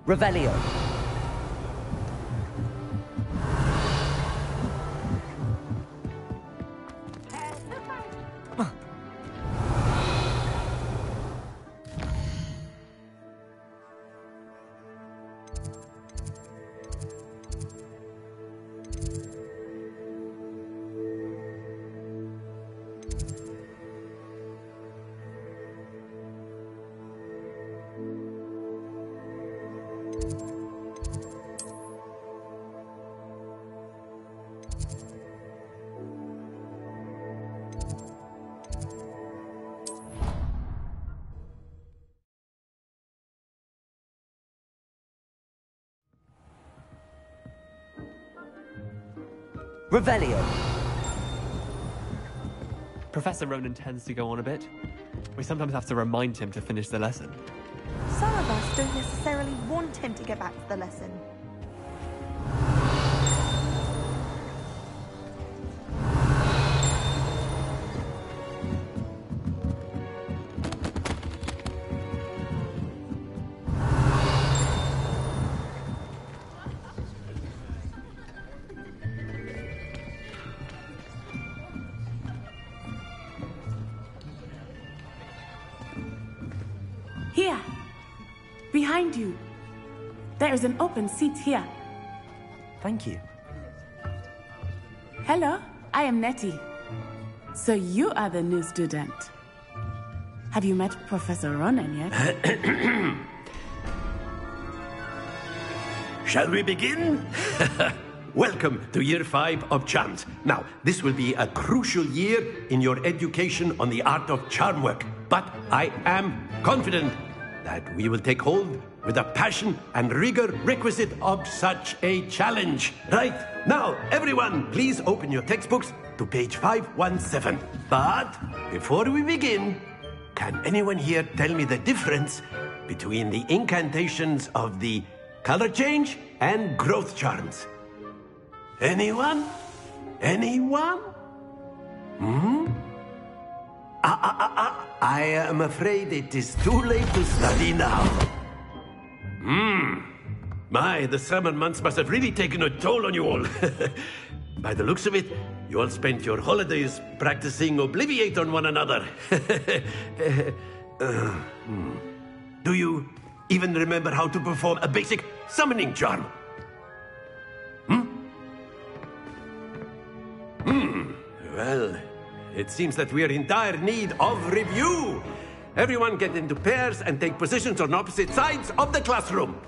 Revelio. Revelio. Professor Ronan tends to go on a bit. We sometimes have to remind him to finish the lesson. Some of us don't necessarily want him to get back to the lesson. Here, behind you. There is an open seat here. Thank you. Hello, I am Nettie. So you are the new student. Have you met Professor Ronan yet? Shall we begin? Welcome to Year 5 of Charms. Now, this will be a crucial year in your education on the art of charm work. But I am confident that we will take hold with the passion and rigor requisite of such a challenge. Right, now, everyone, please open your textbooks to page 517. But before we begin, can anyone here tell me the difference between the incantations of the color change and growth charms? Anyone? Anyone? I am afraid it is too late to study now. My, the summer months must have really taken a toll on you all. By the looks of it, you all spent your holidays practicing Obliviate on one another. Do you even remember how to perform a basic summoning charm? Well, it seems that we are in dire need of review. Everyone get into pairs and take positions on opposite sides of the classroom.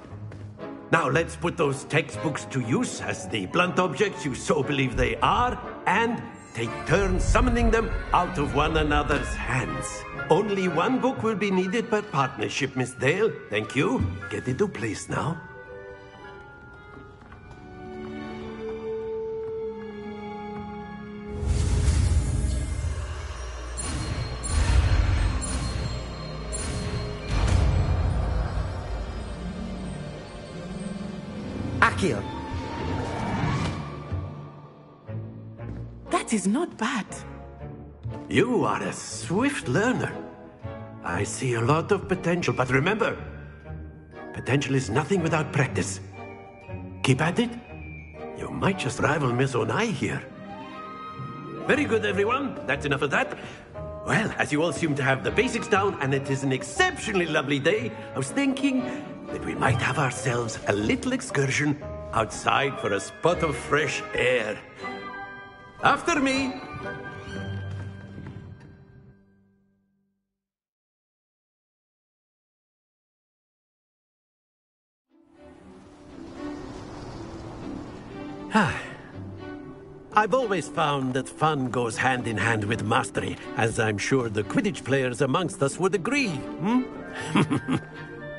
Now let's put those textbooks to use as the blunt objects you so believe they are, and take turns summoning them out of one another's hands. Only one book will be needed per partnership, Miss Dale. Thank you. Get into place now. Accio. That is not bad. You are a swift learner. I see a lot of potential, but remember, potential is nothing without practice. Keep at it. You might just rival Miss Onai here. Very good, everyone. That's enough of that. Well, as you all seem to have the basics down, and it is an exceptionally lovely day, I was thinking that we might have ourselves a little excursion outside for a spot of fresh air. After me. I've always found that fun goes hand in hand with mastery, as I'm sure the Quidditch players amongst us would agree.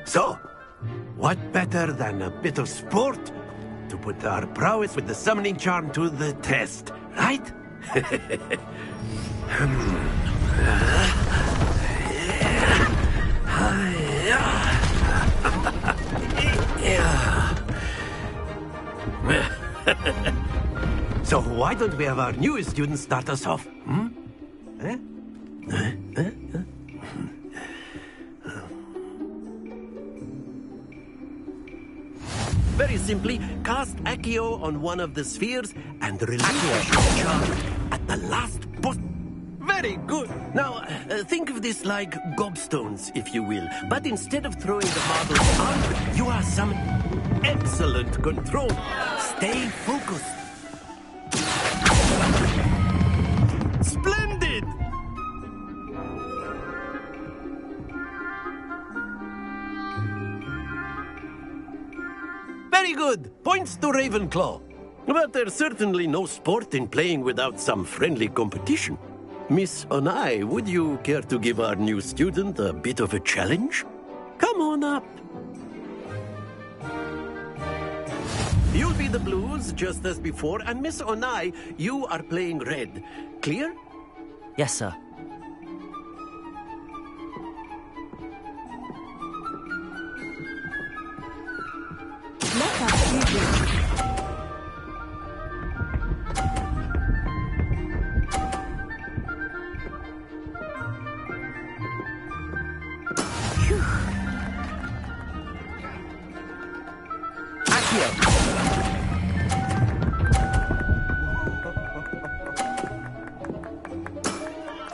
So, what better than a bit of sport to put our prowess with the summoning charm to the test, right? So why don't we have our newest student start us off? simply cast Accio on one of the spheres and relinquish your charge at the last button. Very good. Now, think of this like gobstones, if you will. But instead of throwing the marbles out, you are some excellent control. Stay focused. Splendid! Very good. Points to Ravenclaw. But there's certainly no sport in playing without some friendly competition. Miss Onai, would you care to give our new student a bit of a challenge? Come on up. You'll be the blues, just as before, and Miss Onai, you are playing red. Clear? Yes, sir. Let us see this.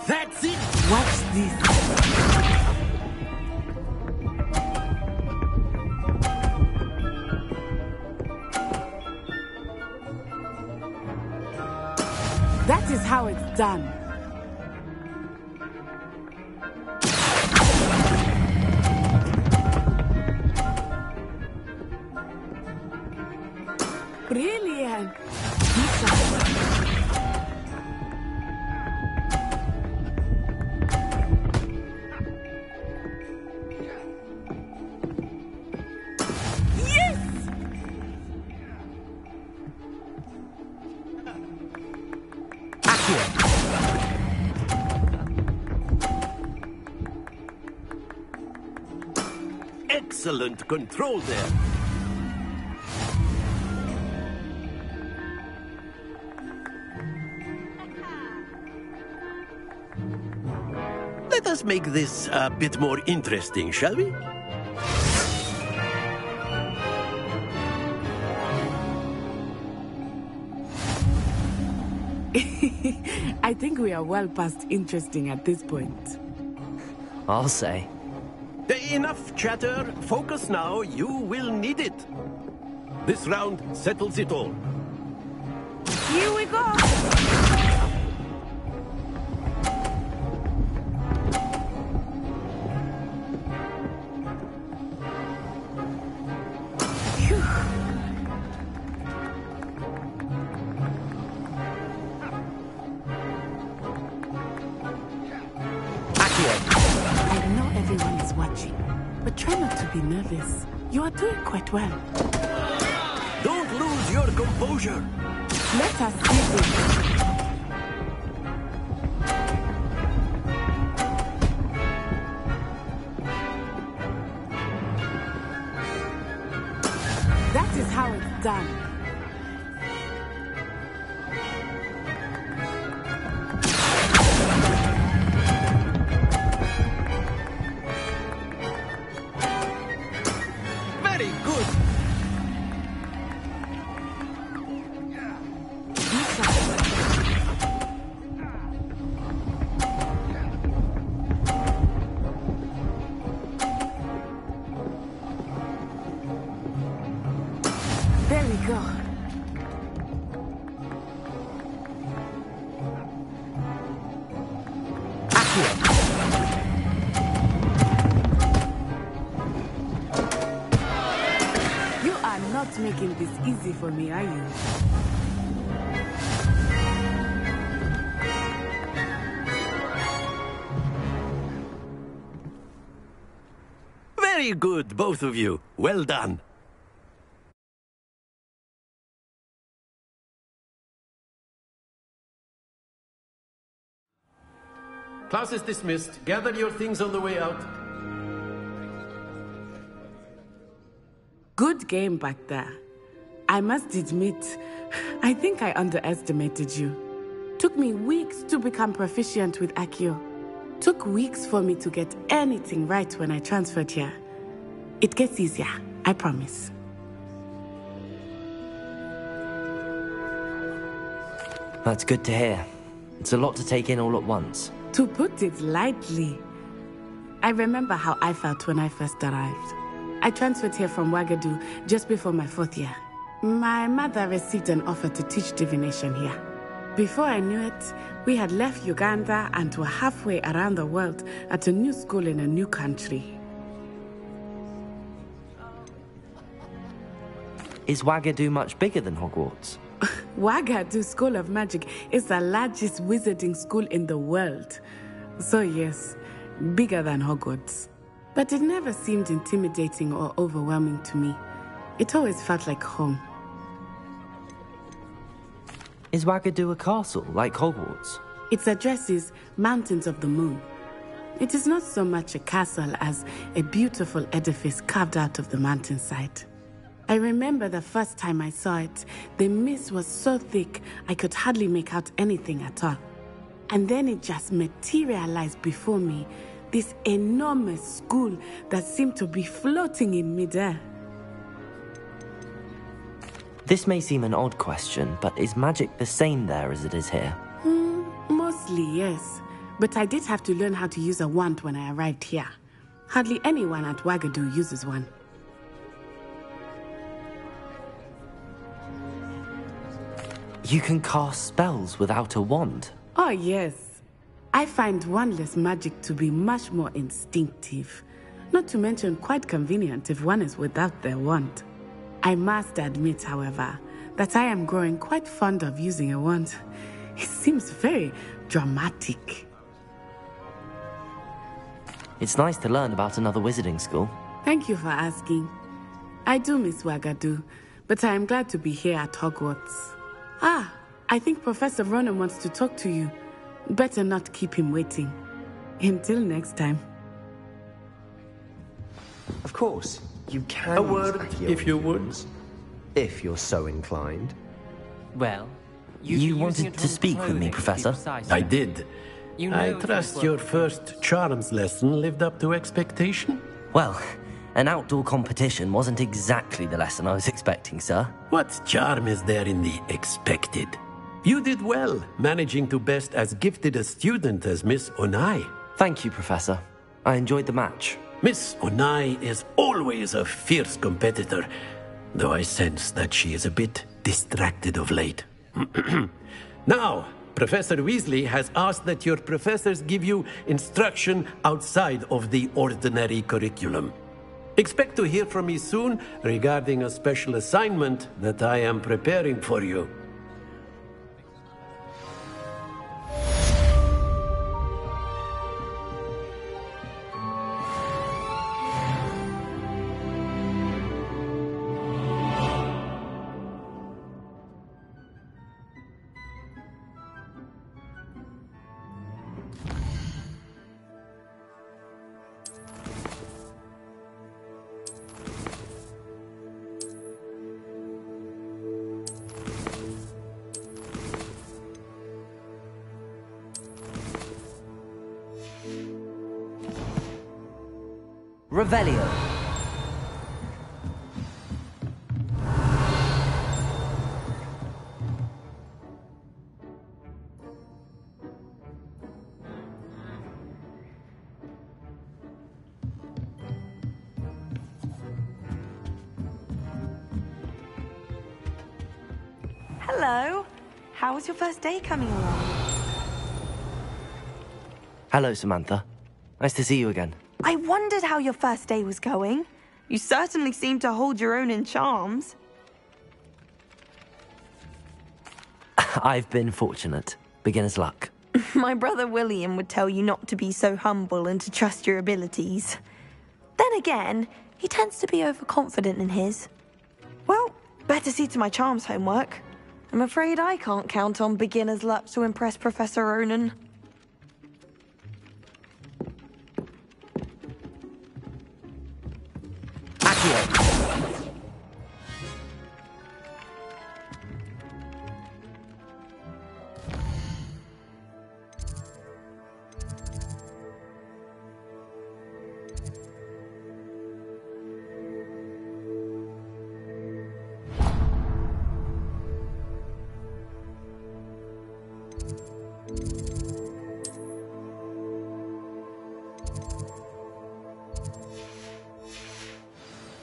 That's it! Watch this. That is how it's done. Brilliant. Yes! Excellent control there. Let us make this a bit more interesting, shall we? I think we are well past interesting at this point. I'll say. Enough chatter. Focus now. You will need it. This round settles it all. Here we go! I know everyone is watching, but try not to be nervous. You are doing quite well. Don't lose your composure. Let us see this. That is how it's done. Very good. There we go. You are not making this easy for me, are you? Very good, both of you. Well done. Class is dismissed. Gather your things on the way out. Good game back there. I must admit, I think I underestimated you. Took me weeks to become proficient with Accio. Took weeks for me to get anything right when I transferred here. It gets easier, I promise. That's good to hear. It's a lot to take in all at once. To put it lightly, I remember how I felt when I first arrived. I transferred here from Ouagadougou just before my 4th year. My mother received an offer to teach divination here. Before I knew it, we had left Uganda and were halfway around the world at a new school in a new country. Is Ouagadougou much bigger than Hogwarts? Ouagadougou School of Magic is the largest wizarding school in the world. So yes, bigger than Hogwarts. But it never seemed intimidating or overwhelming to me. It always felt like home. Is Ouagadougou a castle, like Hogwarts? Its address is Mountains of the Moon. It is not so much a castle as a beautiful edifice carved out of the mountainside. I remember the first time I saw it, the mist was so thick I could hardly make out anything at all. And then it just materialized before me, this enormous school that seemed to be floating in midair. This may seem an odd question, but is magic the same there as it is here? Mostly, yes. But I did have to learn how to use a wand when I arrived here. Hardly anyone at Ouagadougou uses one. You can cast spells without a wand? Oh, yes. I find wandless magic to be much more instinctive. Not to mention quite convenient if one is without their wand. I must admit, however, that I am growing quite fond of using a wand. It seems very dramatic. It's nice to learn about another wizarding school. Thank you for asking. I do miss Ouagadougou, but I am glad to be here at Hogwarts. Ah, I think Professor Ronan wants to talk to you. Better not keep him waiting. Until next time. Of course, you can. A word, if you would. If you're so inclined. Well, You wanted to speak with me, Professor? I did. I trust your first charms lesson lived up to expectation? Well, an outdoor competition wasn't exactly the lesson I was expecting, sir. What charm is there in the expected? You did well, managing to best as gifted a student as Miss Onai. Thank you, Professor. I enjoyed the match. Miss Onai is always a fierce competitor, though I sense that she is a bit distracted of late. Now, Professor Weasley has asked that your professors give you instruction outside of the ordinary curriculum. Expect to hear from me soon regarding a special assignment that I am preparing for you. Revelio. Hello. How was your first day coming along? Hello, Samantha. Nice to see you again. I wondered how your first day was going. You certainly seem to hold your own in charms. I've been fortunate. Beginner's luck. My brother William would tell you not to be so humble and to trust your abilities. Then again, he tends to be overconfident in his. Well, better see to my charms homework. I'm afraid I can't count on beginner's luck to impress Professor Ronan.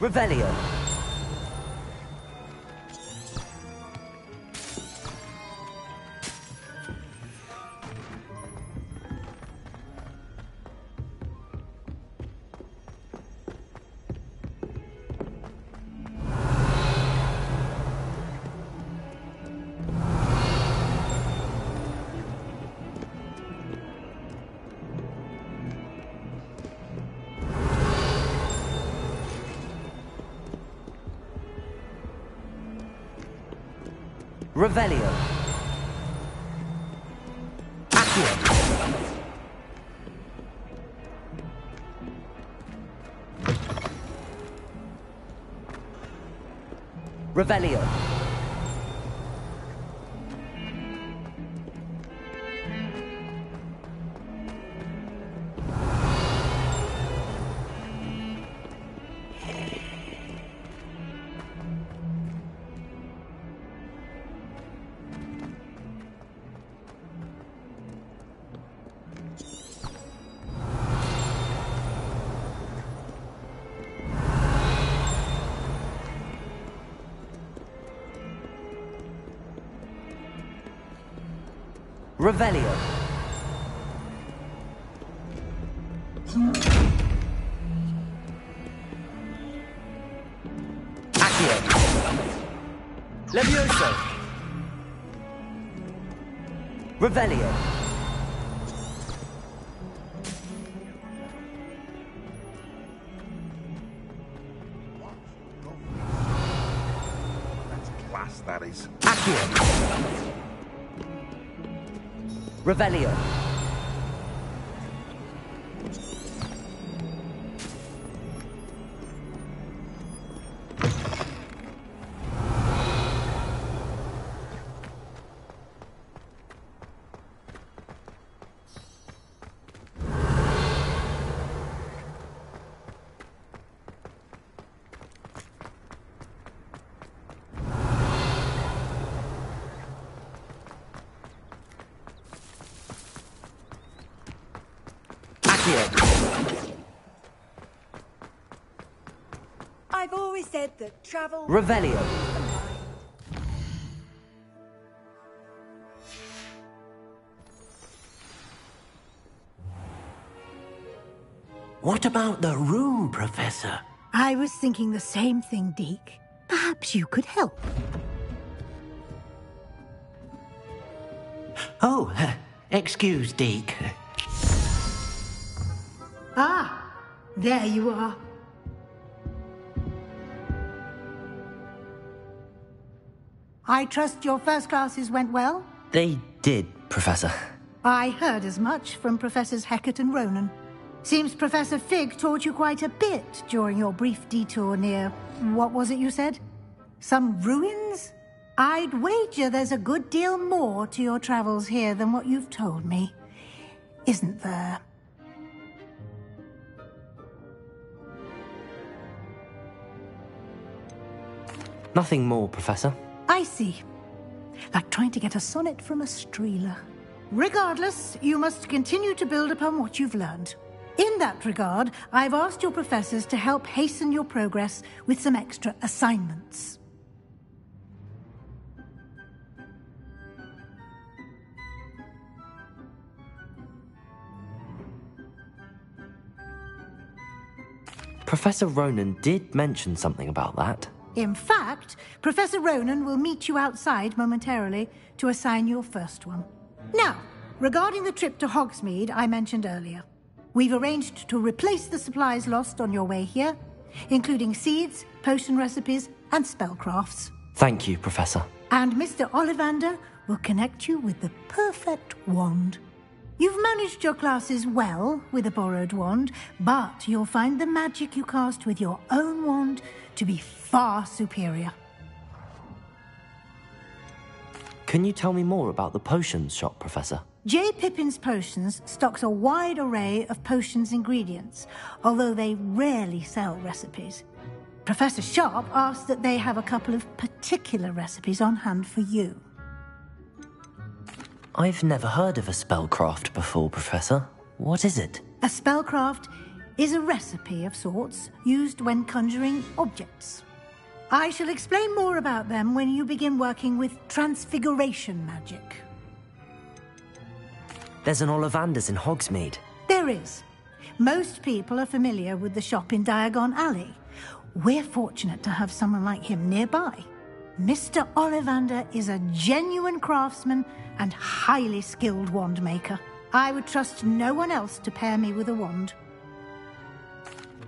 Revelio. Revelio. Accio. Revelio. Revelio. Accio. Levioso. Revelio. That's class, that is. Accio. Revelio. I've always said that travel... Revelio. What about the room, Professor? I was thinking the same thing, Deke. Perhaps you could help. Oh, excuse, Deke. Ah, there you are. I trust your first classes went well? They did, Professor. I heard as much from Professors Hecat and Ronan. Seems Professor Fig taught you quite a bit during your brief detour near... what was it you said? Some ruins? I'd wager there's a good deal more to your travels here than what you've told me. Isn't there? Nothing more, Professor. I see. Like trying to get a sonnet from a streeler. Regardless, you must continue to build upon what you've learned. In that regard, I've asked your professors to help hasten your progress with some extra assignments. Professor Ronan did mention something about that. In fact, Professor Ronan will meet you outside momentarily to assign your first one. Now, regarding the trip to Hogsmeade I mentioned earlier, we've arranged to replace the supplies lost on your way here, including seeds, potion recipes, and spellcrafts. Thank you, Professor. And Mr. Ollivander will connect you with the perfect wand. You've managed your classes well with a borrowed wand, but you'll find the magic you cast with your own wand to be far superior. Can you tell me more about the potions shop, Professor? J. Pippin's Potions stocks a wide array of potions ingredients, although they rarely sell recipes. Professor Sharp asked that they have a couple of particular recipes on hand for you. I've never heard of a spellcraft before, Professor. What is it? A spellcraft is a recipe of sorts used when conjuring objects. I shall explain more about them when you begin working with transfiguration magic. There's an Ollivander's in Hogsmeade. There is. Most people are familiar with the shop in Diagon Alley. We're fortunate to have someone like him nearby. Mr. Ollivander is a genuine craftsman and highly skilled wand maker. I would trust no one else to pair me with a wand.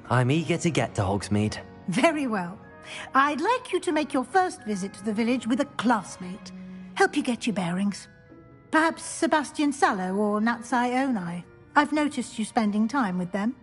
I'm eager to get to Hogsmeade. Very well. I'd like you to make your first visit to the village with a classmate. Help you get your bearings. Perhaps Sebastian Sallow or Natsai Onai. I've noticed you spending time with them.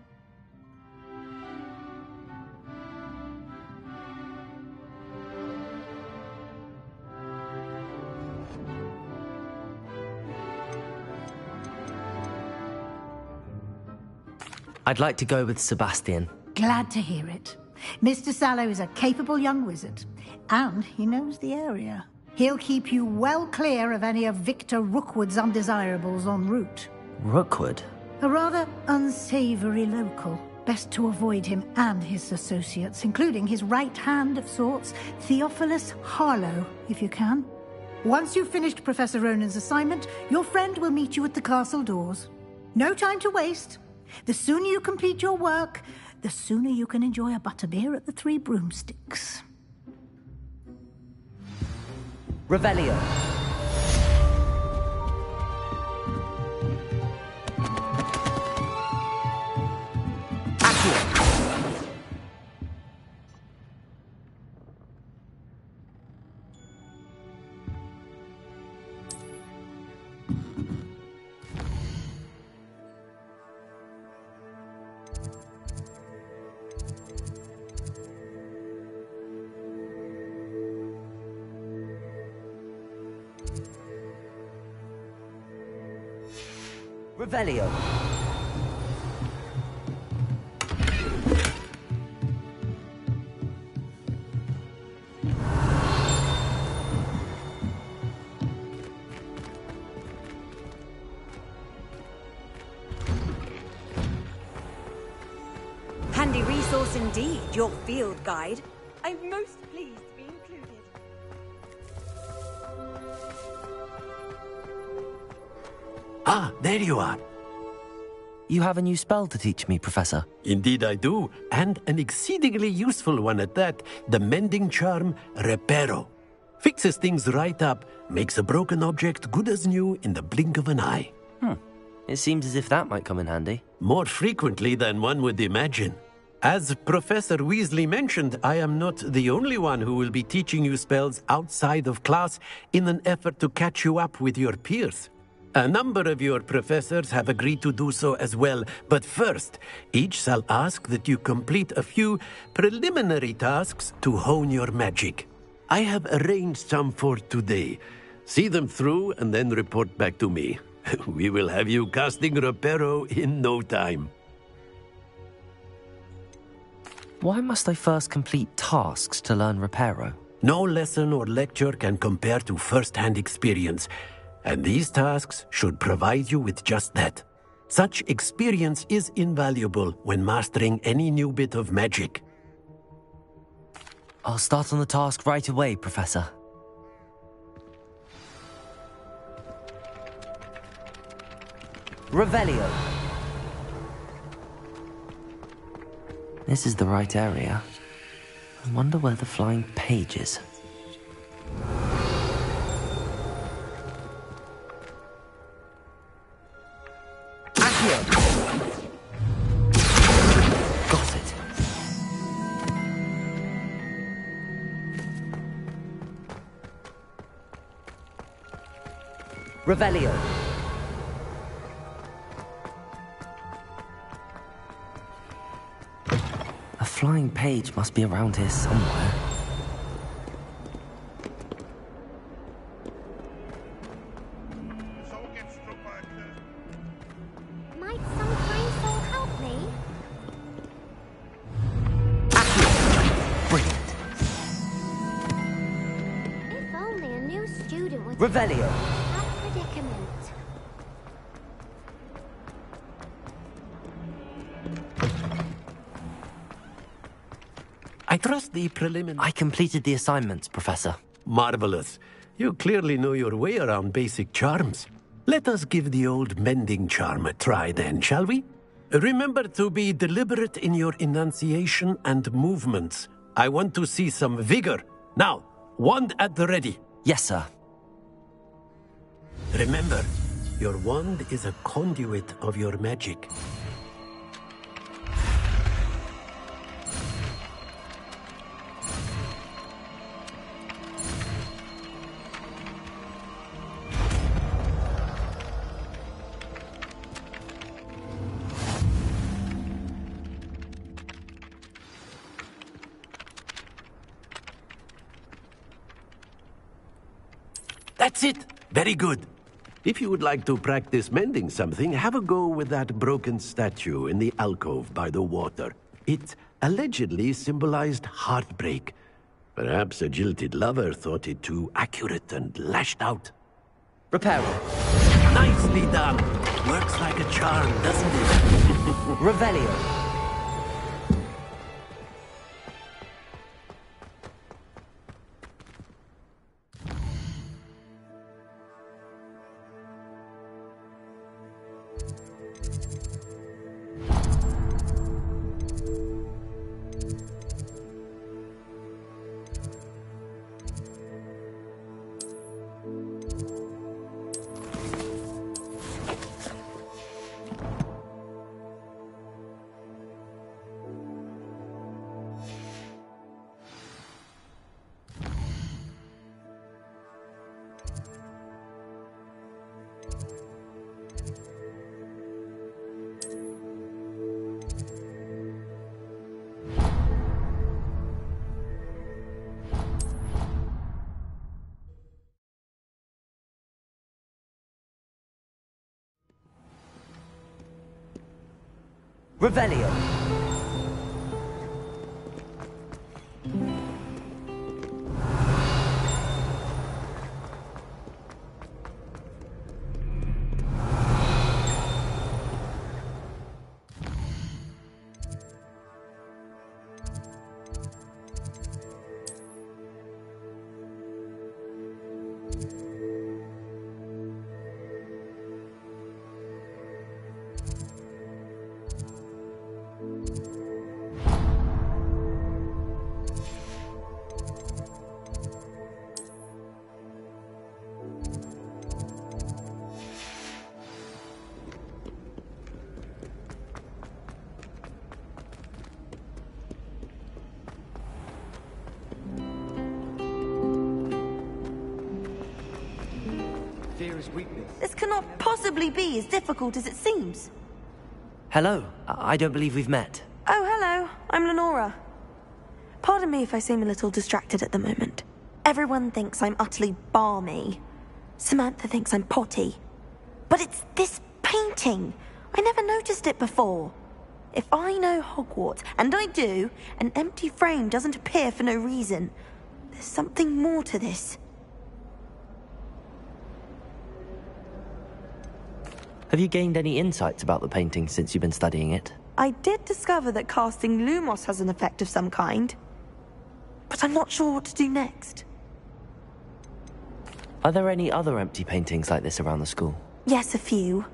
I'd like to go with Sebastian. Glad to hear it. Mr. Sallow is a capable young wizard, and he knows the area. He'll keep you well clear of any of Victor Rookwood's undesirables en route. Rookwood? A rather unsavory local. Best to avoid him and his associates, including his right hand of sorts, Theophilus Harlow, if you can. Once you've finished Professor Ronan's assignment, your friend will meet you at the castle doors. No time to waste. The sooner you complete your work, the sooner you can enjoy a butterbeer at the Three Broomsticks. Revelio. Revelio. Handy resource indeed, your field guide. I'm most pleased to be included. Ah, there you are. You have a new spell to teach me, Professor. Indeed I do, and an exceedingly useful one at that. The mending charm, Reparo. Fixes things right up, makes a broken object good as new in the blink of an eye. It seems as if that might come in handy. More frequently than one would imagine. As Professor Weasley mentioned, I am not the only one who will be teaching you spells outside of class in an effort to catch you up with your peers. A number of your professors have agreed to do so as well, but first, each shall ask that you complete a few preliminary tasks to hone your magic. I have arranged some for today. See them through and then report back to me. We will have you casting Reparo in no time. Why must I first complete tasks to learn Reparo? No lesson or lecture can compare to first-hand experience, and these tasks should provide you with just that. Such experience is invaluable when mastering any new bit of magic. I'll start on the task right away, Professor. Revelio. This is the right area. I wonder where the flying page is. Got it. Revelio. A flying page must be around here somewhere. Might some kind soul help me? Brilliant. If only a new student would Revelio. that predicament. trust the preliminary... I completed the assignments, Professor. Marvelous. You clearly know your way around basic charms. Let us give the old mending charm a try then, shall we? Remember to be deliberate in your enunciation and movements. I want to see some vigor. Now, wand at the ready. Yes, sir. Remember, your wand is a conduit of your magic. That's it! Very good. If you would like to practice mending something, have a go with that broken statue in the alcove by the water. It allegedly symbolized heartbreak. Perhaps a jilted lover thought it too accurate and lashed out. Repair. Nicely done! Works like a charm, doesn't it? Revelio. Revelio. This cannot possibly be as difficult as it seems. Hello. I don't believe we've met. Oh, hello. I'm Lenora. Pardon me if I seem a little distracted at the moment. Everyone thinks I'm utterly balmy. Samantha thinks I'm potty. But it's this painting. I never noticed it before. If I know Hogwarts, and I do, an empty frame doesn't appear for no reason. There's something more to this. Have you gained any insights about the painting since you've been studying it? I did discover that casting Lumos has an effect of some kind. But I'm not sure what to do next. Are there any other empty paintings like this around the school? Yes, a few.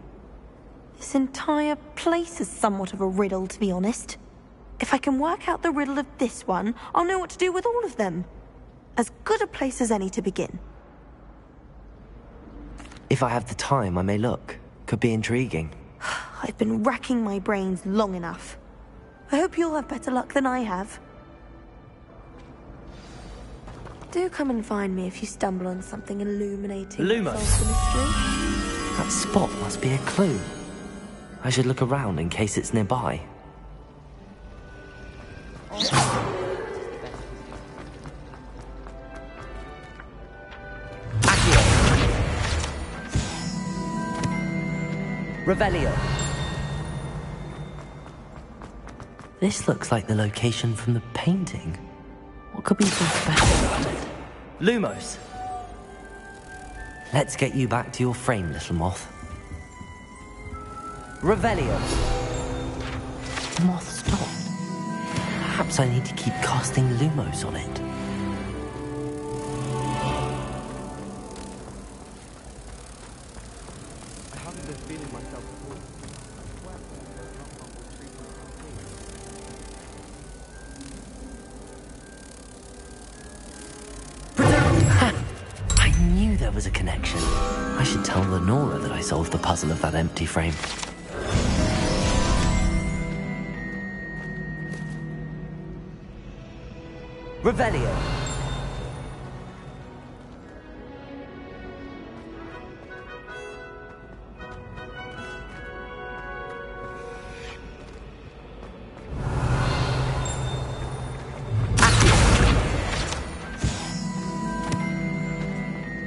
This entire place is somewhat of a riddle, to be honest. If I can work out the riddle of this one, I'll know what to do with all of them. As good a place as any to begin. If I have the time, I may look. Could be intriguing. I've been racking my brains long enough. I hope you'll have better luck than I have. Do come and find me if you stumble on something illuminating. Lumos. That spot must be a clue. I should look around in case it's nearby. Revelio. This looks like the location from the painting. What could be so special about it? Lumos. Let's get you back to your frame, little moth. Revelio. The moth stopped. Perhaps Perhaps I need to keep casting Lumos on it. I haven't been feeling myself at all. I knew there was a connection. I should tell Lenora that I solved the puzzle of that empty frame. Revelio.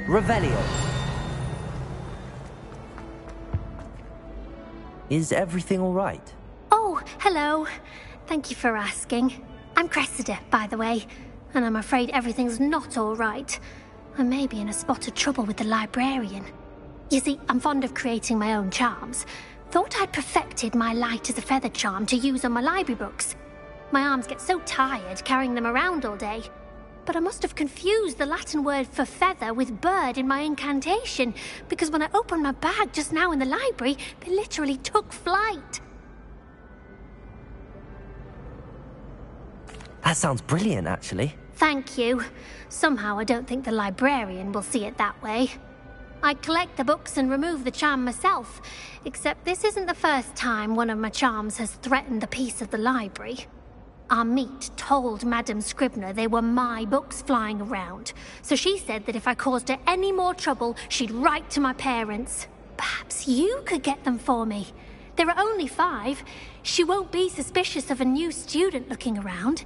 Revelio. Is everything all right? Oh, hello. Thank you for asking. I'm Cressida, by the way, and I'm afraid everything's not all right. I may be in a spot of trouble with the librarian. You see, I'm fond of creating my own charms. Thought I'd perfected my light as a feather charm to use on my library books. My arms get so tired carrying them around all day. But I must have confused the Latin word for feather with bird in my incantation, because when I opened my bag just now in the library, they literally took flight. That sounds brilliant, actually. Thank you. Somehow I don't think the librarian will see it that way. I collect the books and remove the charm myself, except this isn't the first time one of my charms has threatened the peace of the library. Our meet told Madame Scribner they were my books flying around, so she said that if I caused her any more trouble, she'd write to my parents. Perhaps you could get them for me. There are only 5. She won't be suspicious of a new student looking around.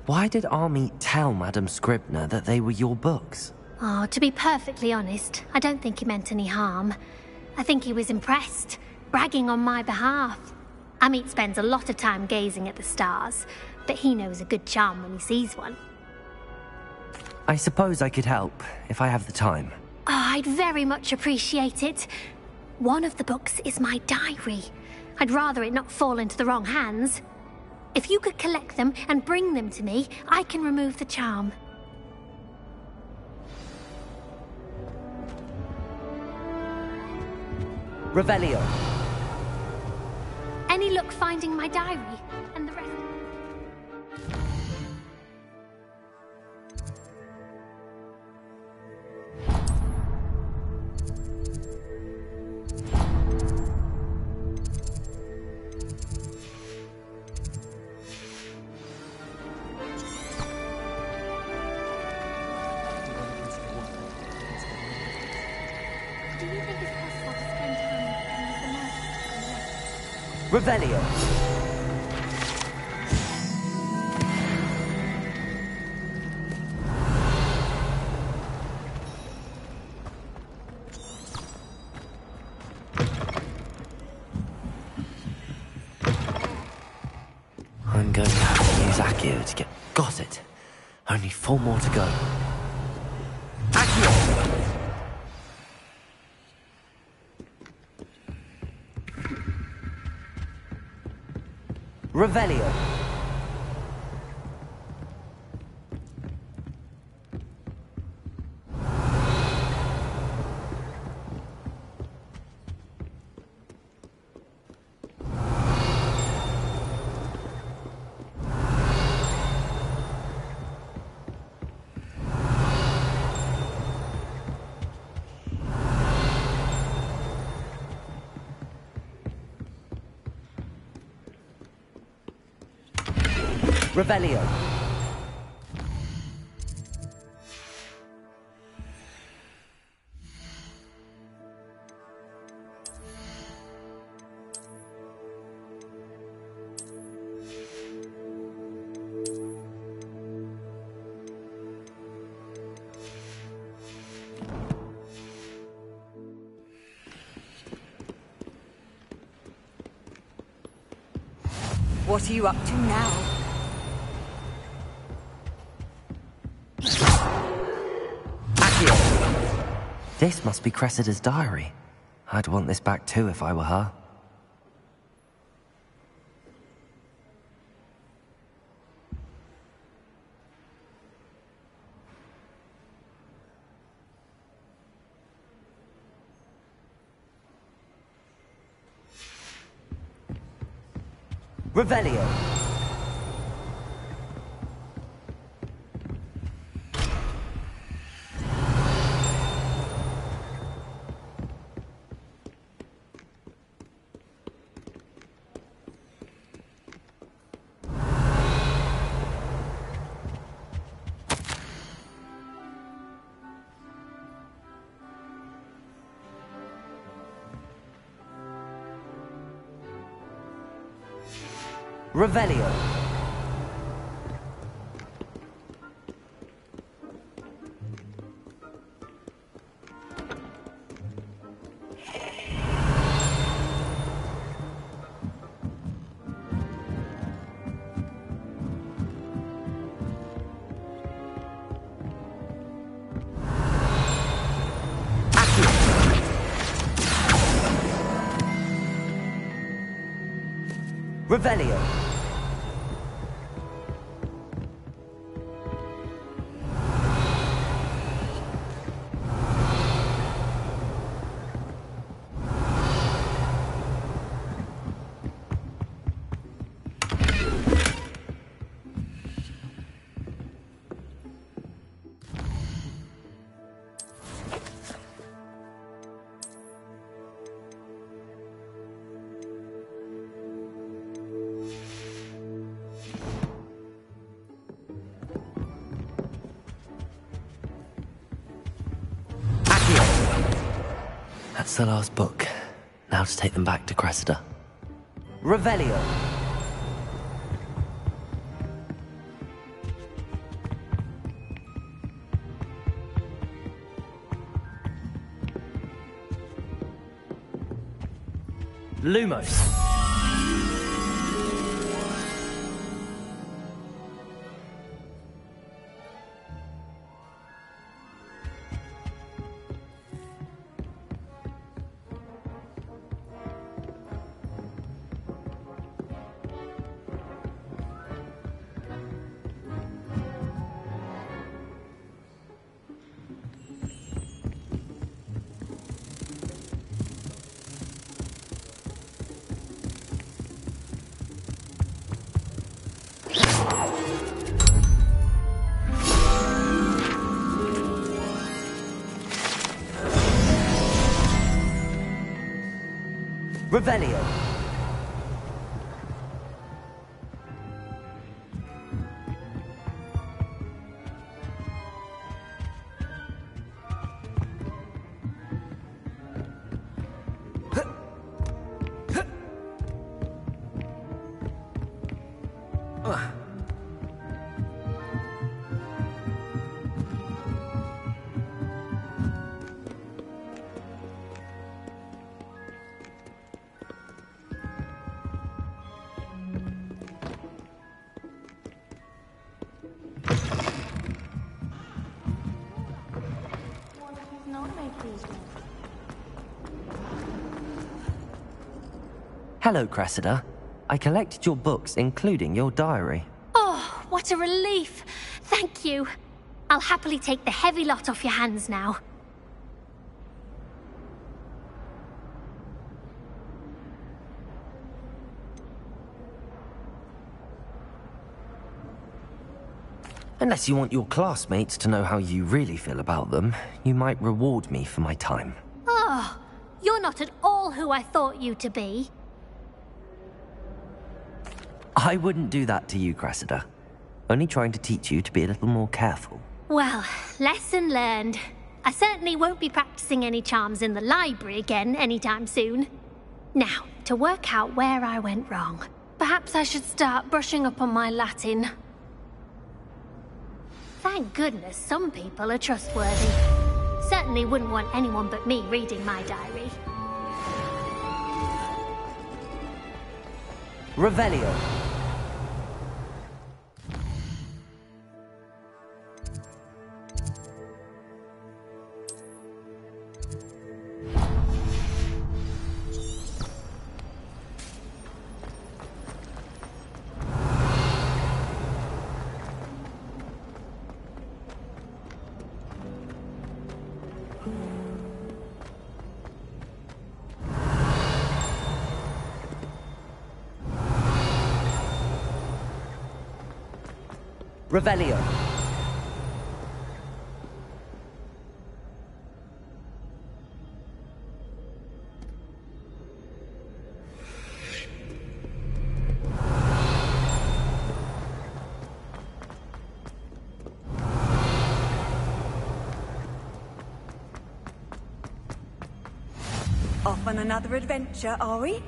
Why did Army tell Madame Scribner that they were your books? Oh, to be perfectly honest, I don't think he meant any harm. I think he was impressed, bragging on my behalf. Amit spends a lot of time gazing at the stars, but he knows a good charm when he sees one. I suppose I could help, if I have the time. Oh, I'd very much appreciate it. One of the books is my diary. I'd rather it not fall into the wrong hands. If you could collect them and bring them to me, I can remove the charm. Revelio. Any luck finding my diary and the rest? Do you think it's possible to spend time with any of the nurses? Revelio. I'm going to have to use Accio to get... Got it. Only 4 more to go. Accio! Revelio. Revelio. What are you up to now? This must be Cressida's diary. I'd want this back too if I were her. Revelio. Revelio. Revelio. That's the last book. Now to take them back to Cressida. Revelio. Lumos. Revelio. Hello, Cressida. I collected your books, including your diary. Oh, what a relief. Thank you. I'll happily take the heavy lot off your hands now. Unless you want your classmates to know how you really feel about them, you might reward me for my time. Oh, you're not at all who I thought you to be. I wouldn't do that to you, Cressida. Only trying to teach you to be a little more careful. Well, lesson learned. I certainly won't be practicing any charms in the library again anytime soon. Now, to work out where I went wrong. Perhaps I should start brushing up on my Latin. Thank goodness some people are trustworthy. Certainly wouldn't want anyone but me reading my diary. Revelio. Revelio. Off on another adventure, are we?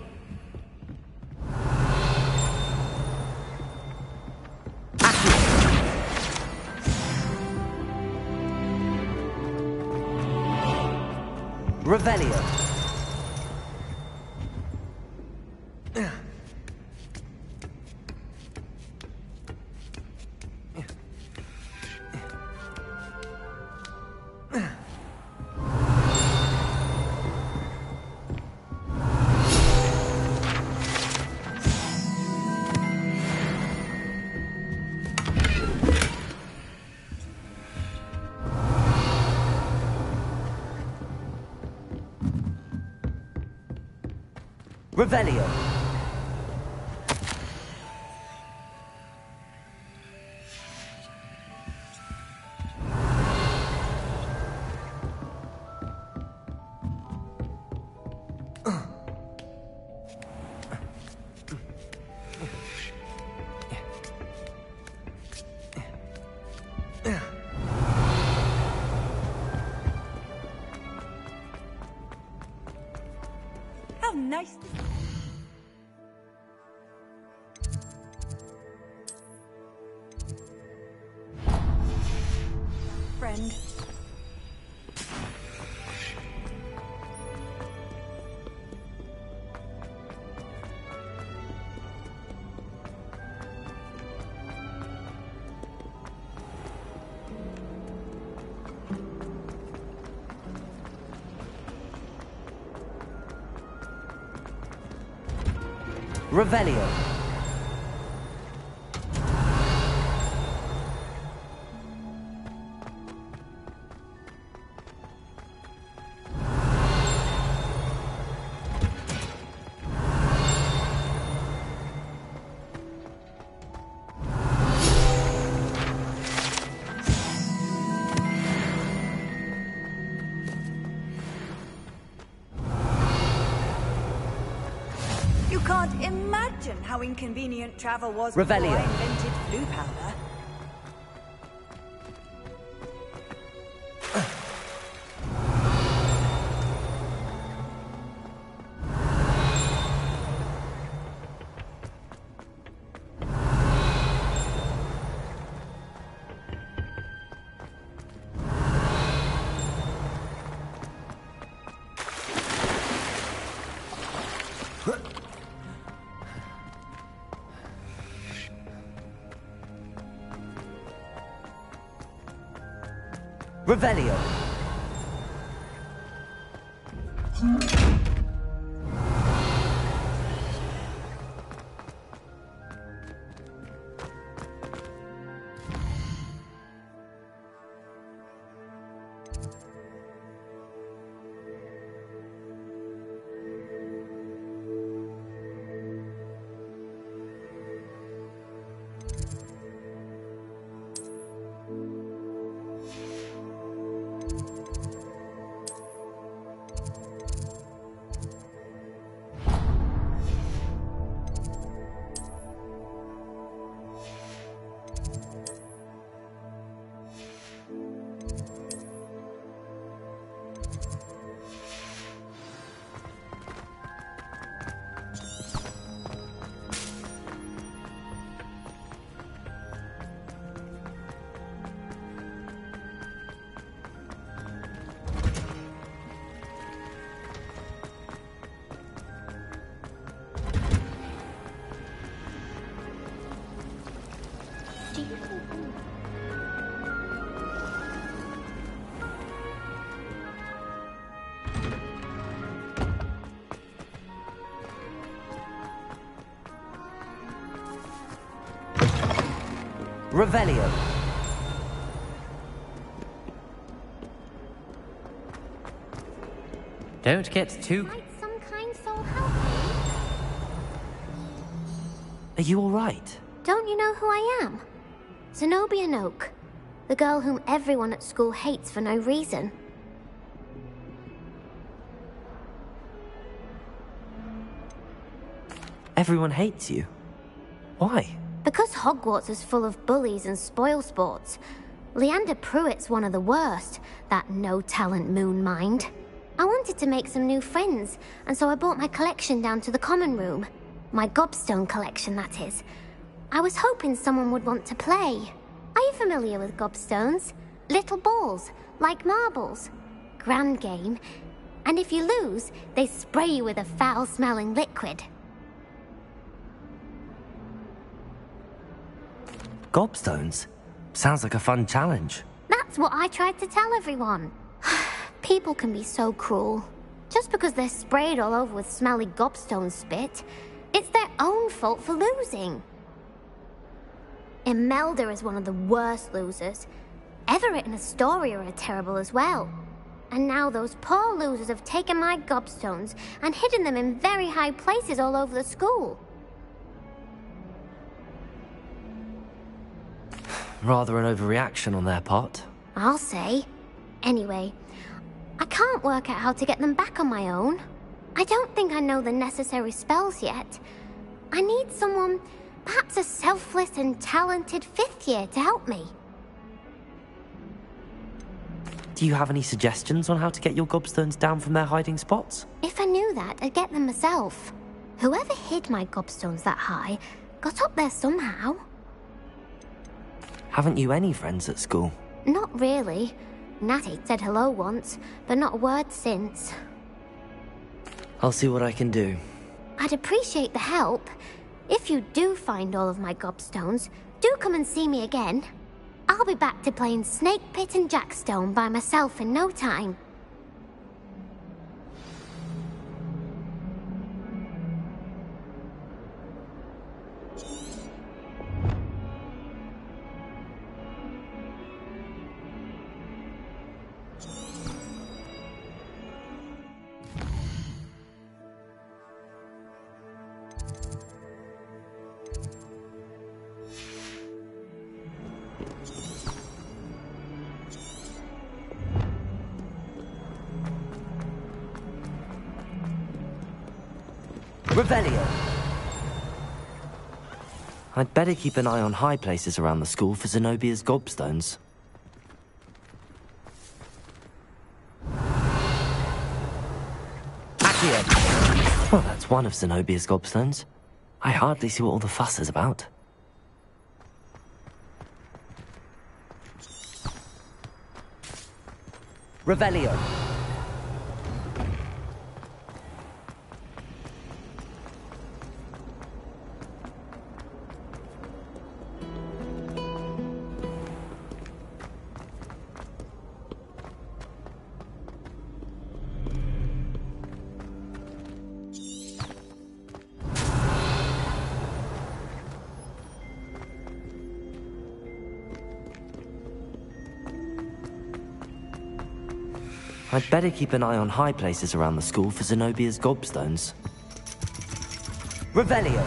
Revelio. Revelio. How nice. Friend. Revelio. You can't imagine how inconvenient travel was Revelio. before I invented blue powder. Revelio. Revelio. Don't get too... Might some kind soul help me? Are you all right? Don't you know who I am? Zenobia Noak, the girl whom everyone at school hates for no reason. Everyone hates you? Why? Because Hogwarts is full of bullies and spoilsports. Leander Pruitt's one of the worst, that no-talent moon mind. I wanted to make some new friends, and so I brought my collection down to the common room. My gobstone collection, that is. I was hoping someone would want to play. Are you familiar with gobstones? Little balls, like marbles. Grand game. And if you lose, they spray you with a foul-smelling liquid. Gobstones? Sounds like a fun challenge. That's what I tried to tell everyone. People can be so cruel. Just because they're sprayed all over with smelly gobstone spit, it's their own fault for losing. Imelda is one of the worst losers. Everett and Astoria are terrible as well. And now those poor losers have taken my gobstones and hidden them in very high places all over the school. Rather an overreaction on their part. I'll say. Anyway, I can't work out how to get them back on my own. I don't think I know the necessary spells yet. I need someone, perhaps a selfless and talented 5th year to help me. Do you have any suggestions on how to get your gobstones down from their hiding spots? If I knew that, I'd get them myself. Whoever hid my gobstones that high got up there somehow. Haven't you any friends at school? Not really. Natty said hello once, but not a word since. I'll see what I can do. I'd appreciate the help. If you do find all of my gobstones, do come and see me again. I'll be back to playing Snake Pit and Jackstone by myself in no time. Revelio! I'd better keep an eye on high places around the school for Zenobia's gobstones. Accio! Well, that's one of Zenobia's gobstones. I hardly see what all the fuss is about. Revelio! I'd better keep an eye on high places around the school for Zenobia's gobstones. Revelio!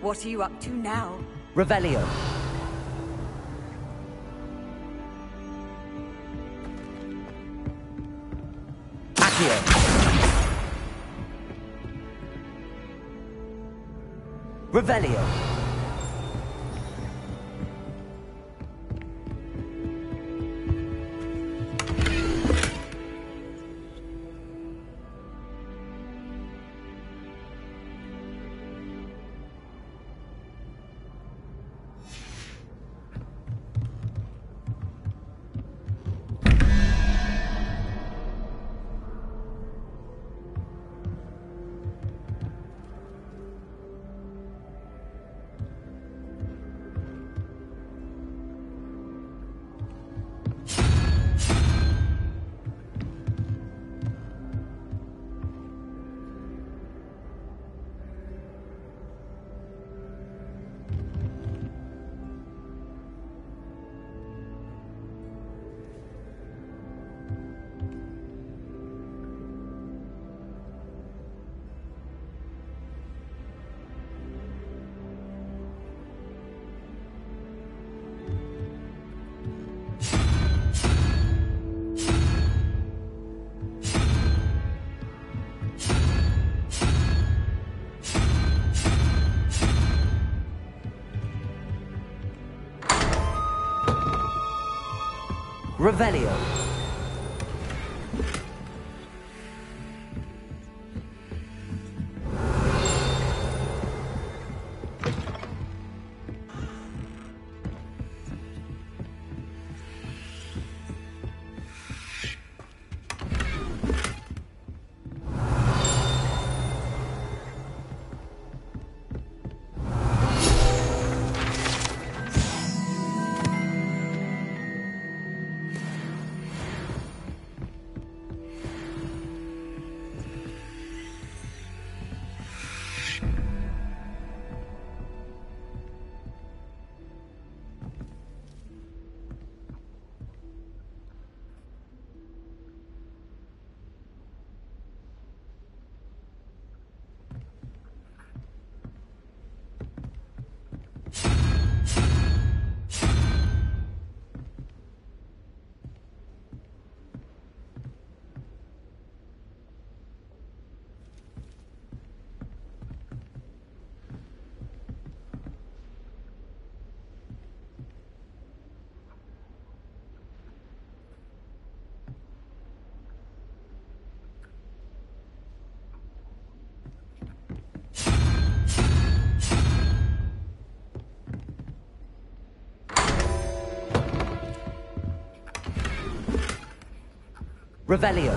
What are you up to now? Revelio. Accio. Revelio. Revelio. Revelio.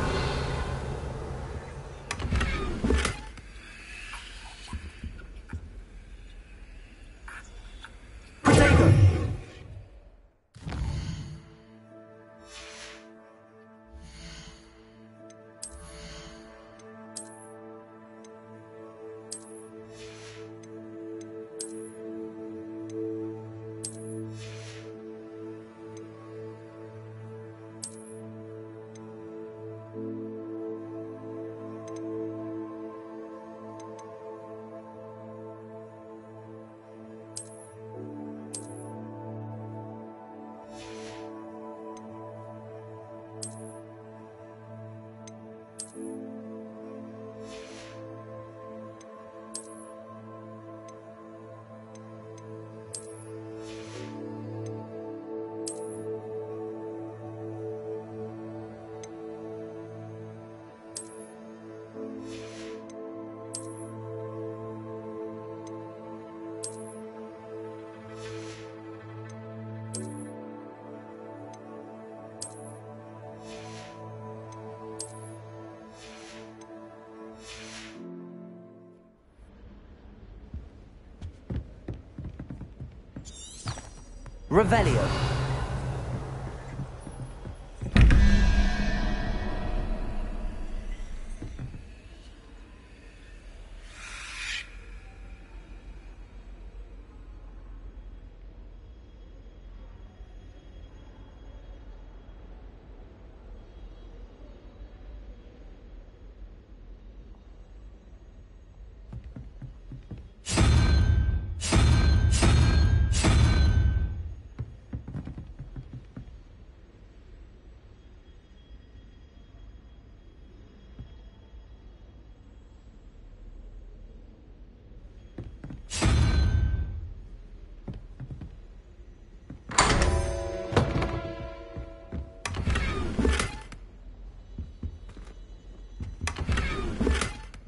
Revelio.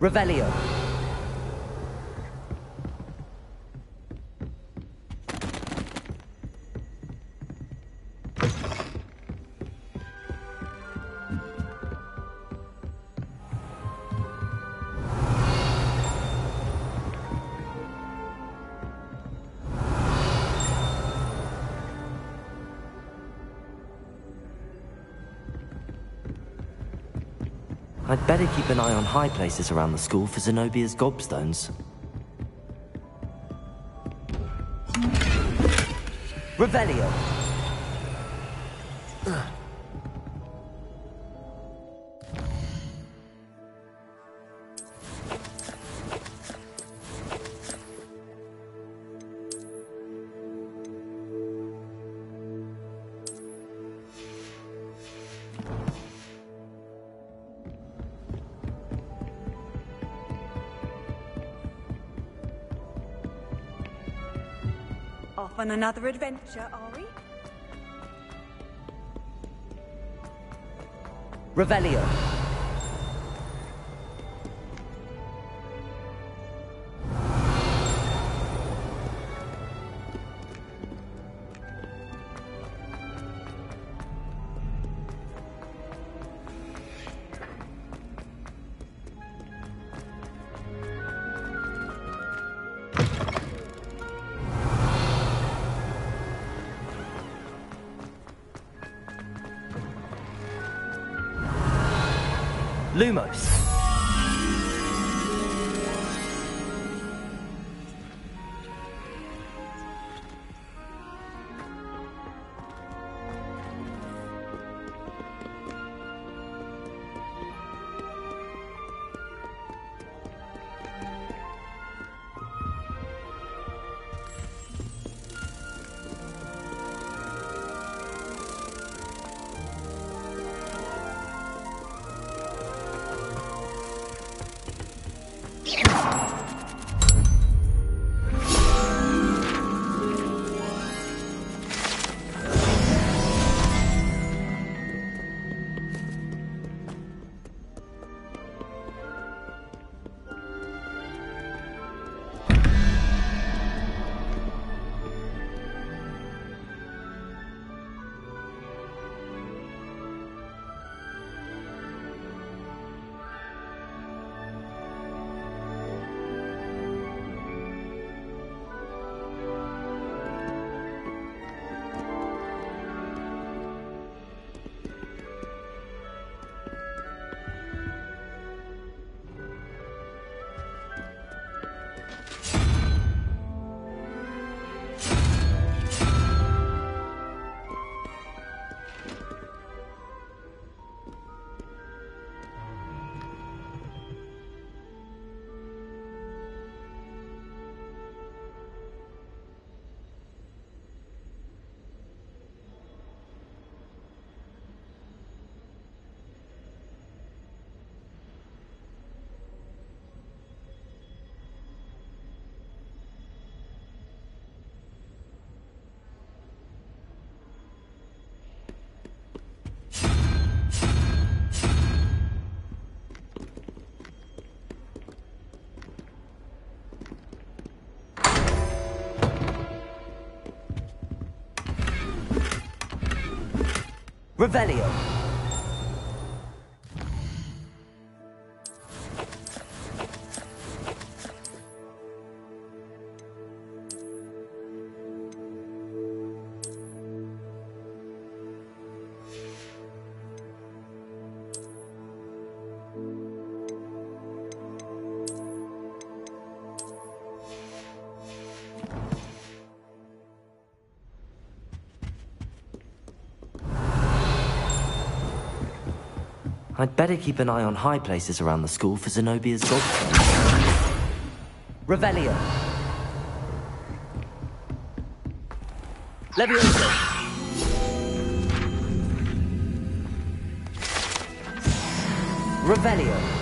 Revelio. I'd better keep an eye on high places around the school for Zenobia's gobstones. Revelio. Off on another adventure, are we? Revelio. Lumos. Revelio. I'd better keep an eye on high places around the school for Zenobia's golf. Revelio. Leviosa. Revelio.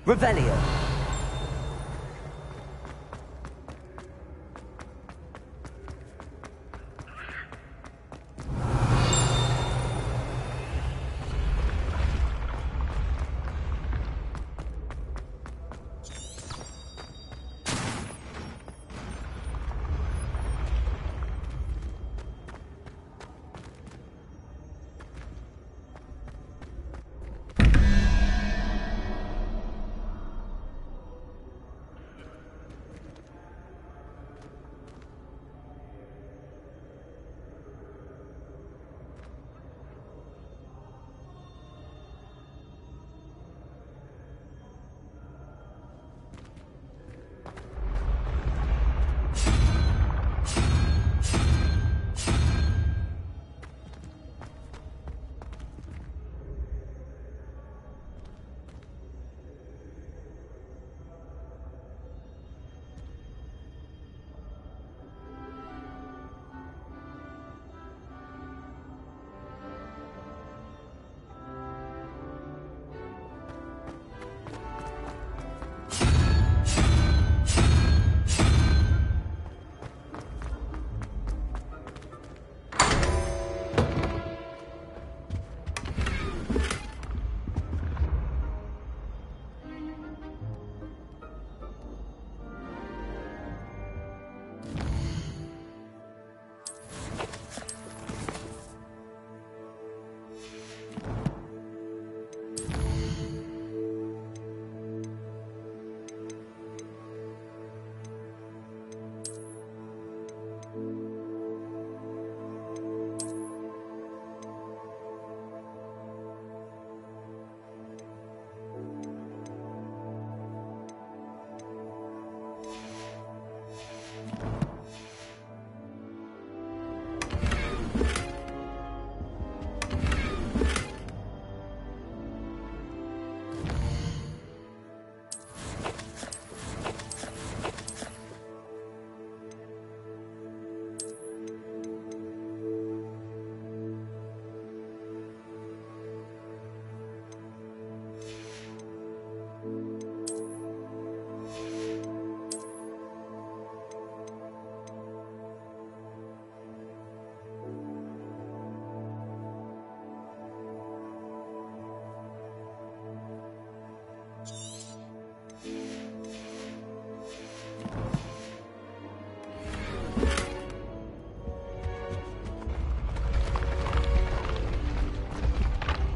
Revelio.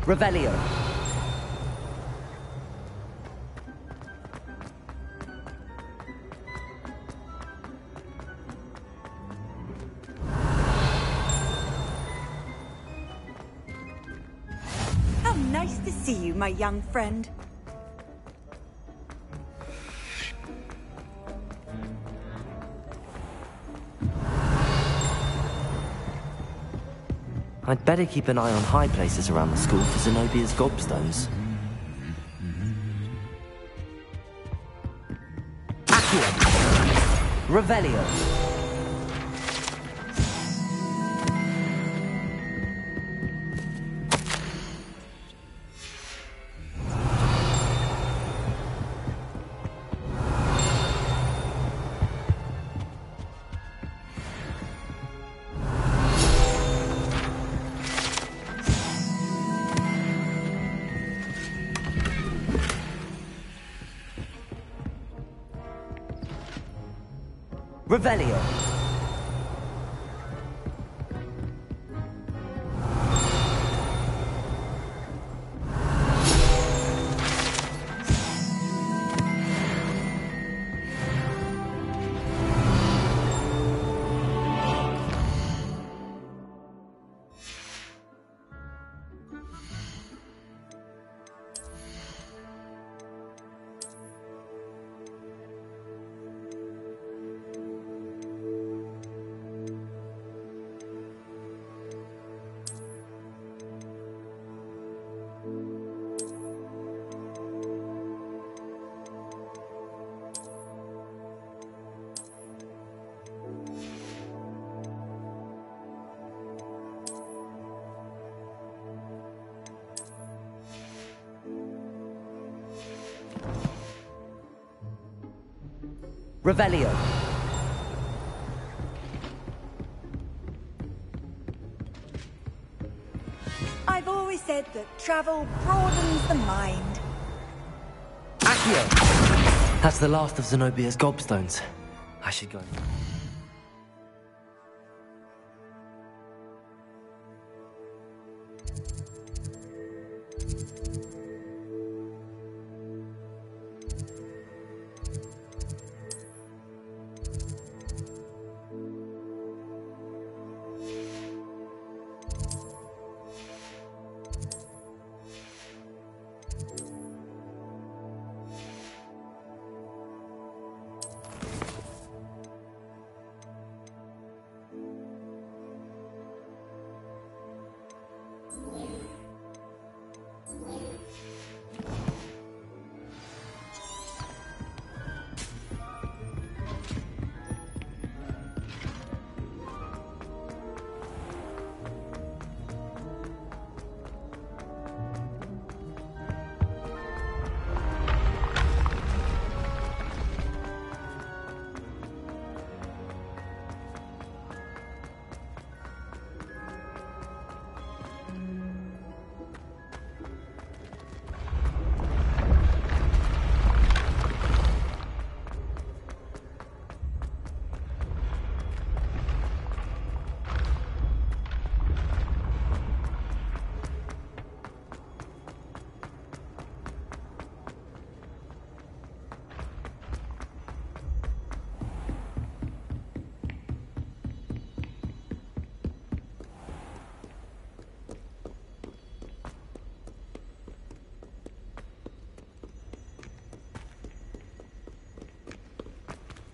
Revelio. How nice to see you, my young friend. I'd better keep an eye on high places around the school for Zenobia's gobstones. Accio! Revelio! Revelio. Revelio. I've always said that travel broadens the mind. Accio! That's the last of Zenobia's gobstones. I should go.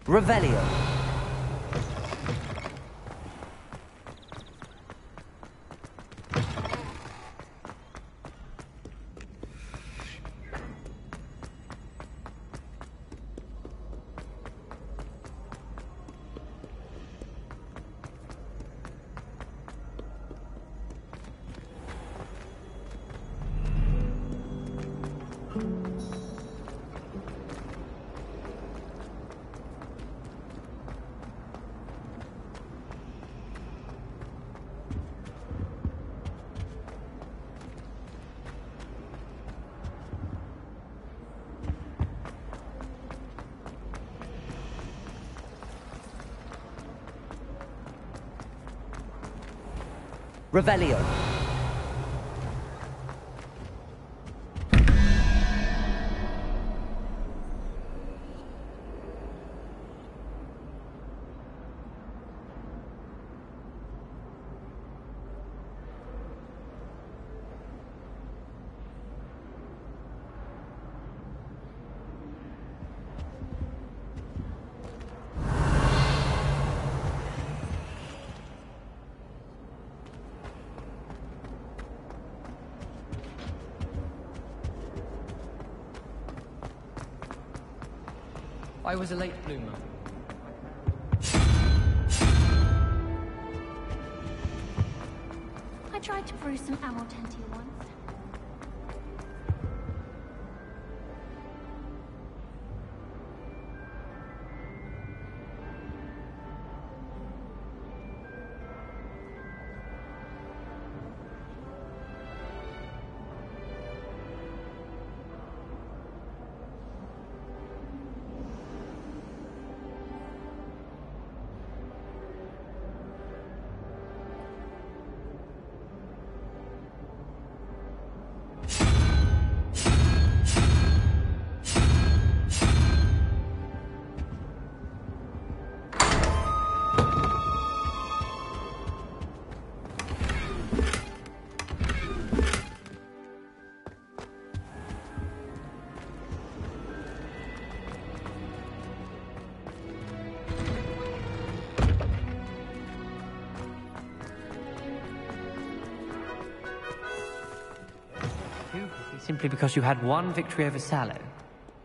Revelio. Revelio. I was a late bloomer. I tried to brew some Amortentia once. Simply because you had one victory over Sallow.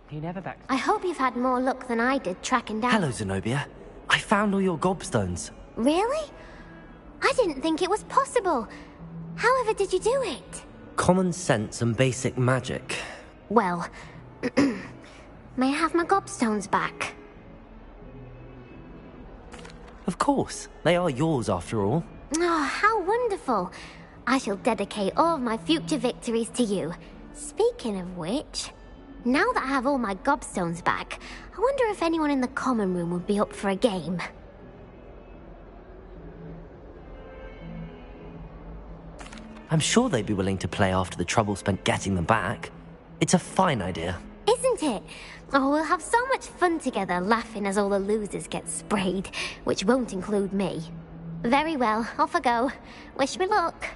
He never backed. I hope you've had more luck than I did tracking down... Hello, Zenobia. I found all your gobstones. Really? I didn't think it was possible. However did you do it? Common sense and basic magic. Well, may I have my gobstones back? Of course. They are yours, after all. Oh, how wonderful. I shall dedicate all of my future victories to you. Speaking of which, now that I have all my gobstones back, I wonder if anyone in the common room would be up for a game. I'm sure they'd be willing to play after the trouble spent getting them back. It's a fine idea. Isn't it? Oh, we'll have so much fun together, laughing as all the losers get sprayed, which won't include me. Very well, off I go. Wish me luck.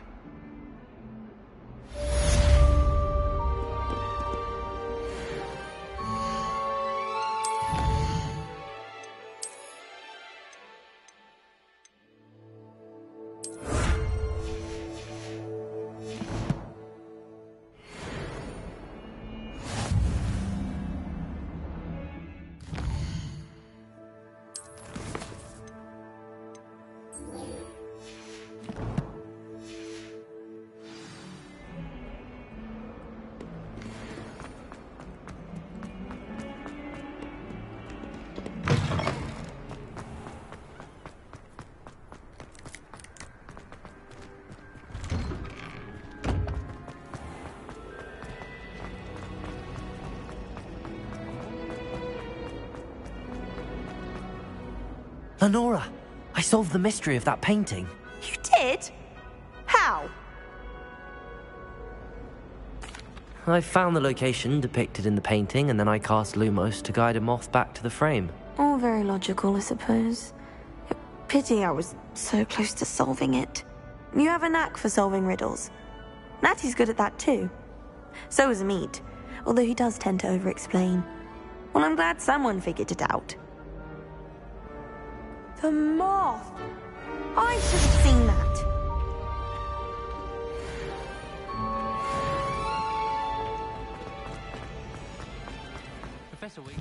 Lenora, I solved the mystery of that painting. You did? How? I found the location depicted in the painting, and then I cast Lumos to guide a moth back to the frame. All very logical, I suppose. Pity I was so close to solving it. You have a knack for solving riddles. Natty's good at that too. So is Amit, although he does tend to over-explain. Well, I'm glad someone figured it out. The moth! I should have seen that. Professor Week.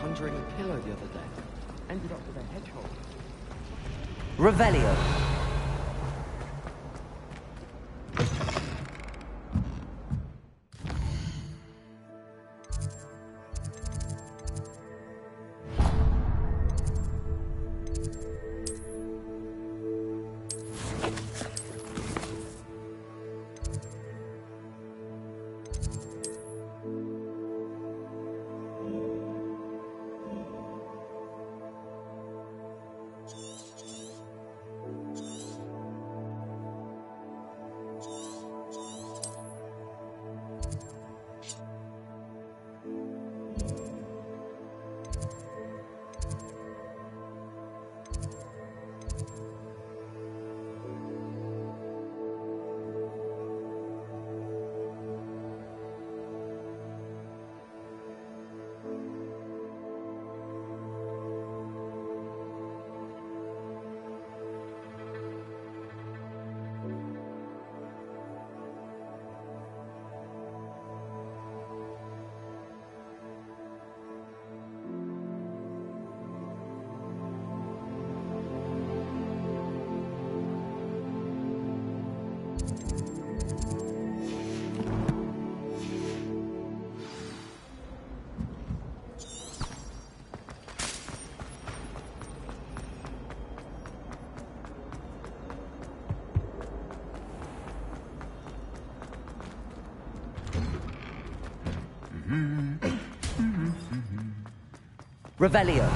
Conjuring a pillow the other day. Ended up with a hedgehog. Revelio. Revelio.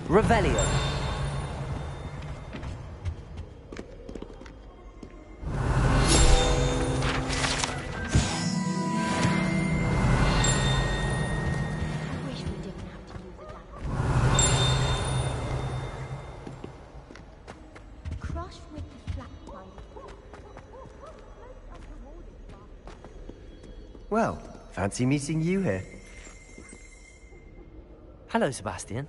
Revelio. Well, fancy meeting you here. Hello, Sebastian.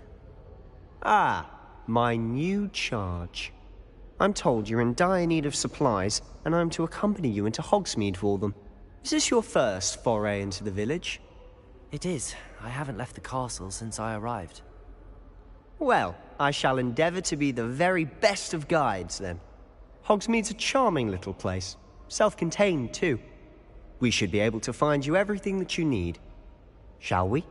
Ah, my new charge. I'm told you're in dire need of supplies, and I'm to accompany you into Hogsmeade for them. Is this your first foray into the village? It is. I haven't left the castle since I arrived. Well, I shall endeavour to be the very best of guides, then. Hogsmeade's a charming little place. Self-contained, too. We should be able to find you everything that you need. Shall we?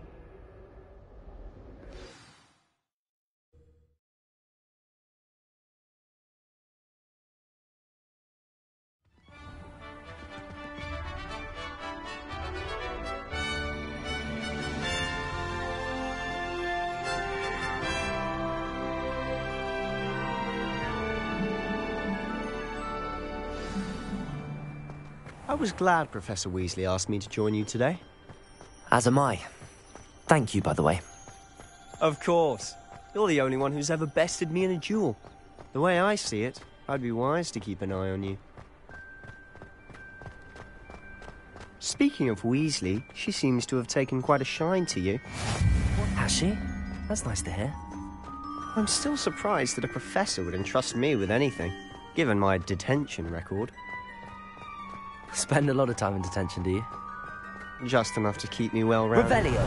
I was glad Professor Weasley asked me to join you today. As am I. Thank you, by the way. Of course. You're the only one who's ever bested me in a duel. The way I see it, I'd be wise to keep an eye on you. Speaking of Weasley, she seems to have taken quite a shine to you. Has she? That's nice to hear. I'm still surprised that a professor would entrust me with anything, given my detention record. Spend a lot of time in detention, do you? Just enough to keep me well-rounded. Revelio.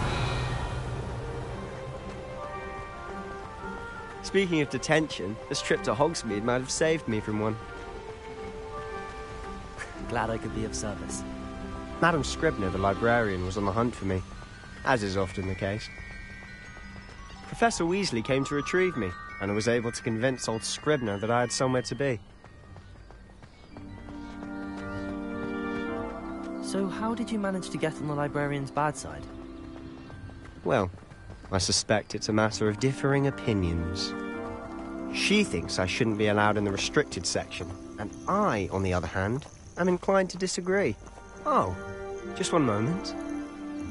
Speaking of detention, this trip to Hogsmeade might have saved me from one. Glad I could be of service. Madam Scribner, the librarian, was on the hunt for me, as is often the case. Professor Weasley came to retrieve me, and I was able to convince old Scribner that I had somewhere to be. So how did you manage to get on the librarian's bad side? Well, I suspect it's a matter of differing opinions. She thinks I shouldn't be allowed in the restricted section, and I, on the other hand, am inclined to disagree. Oh, just one moment.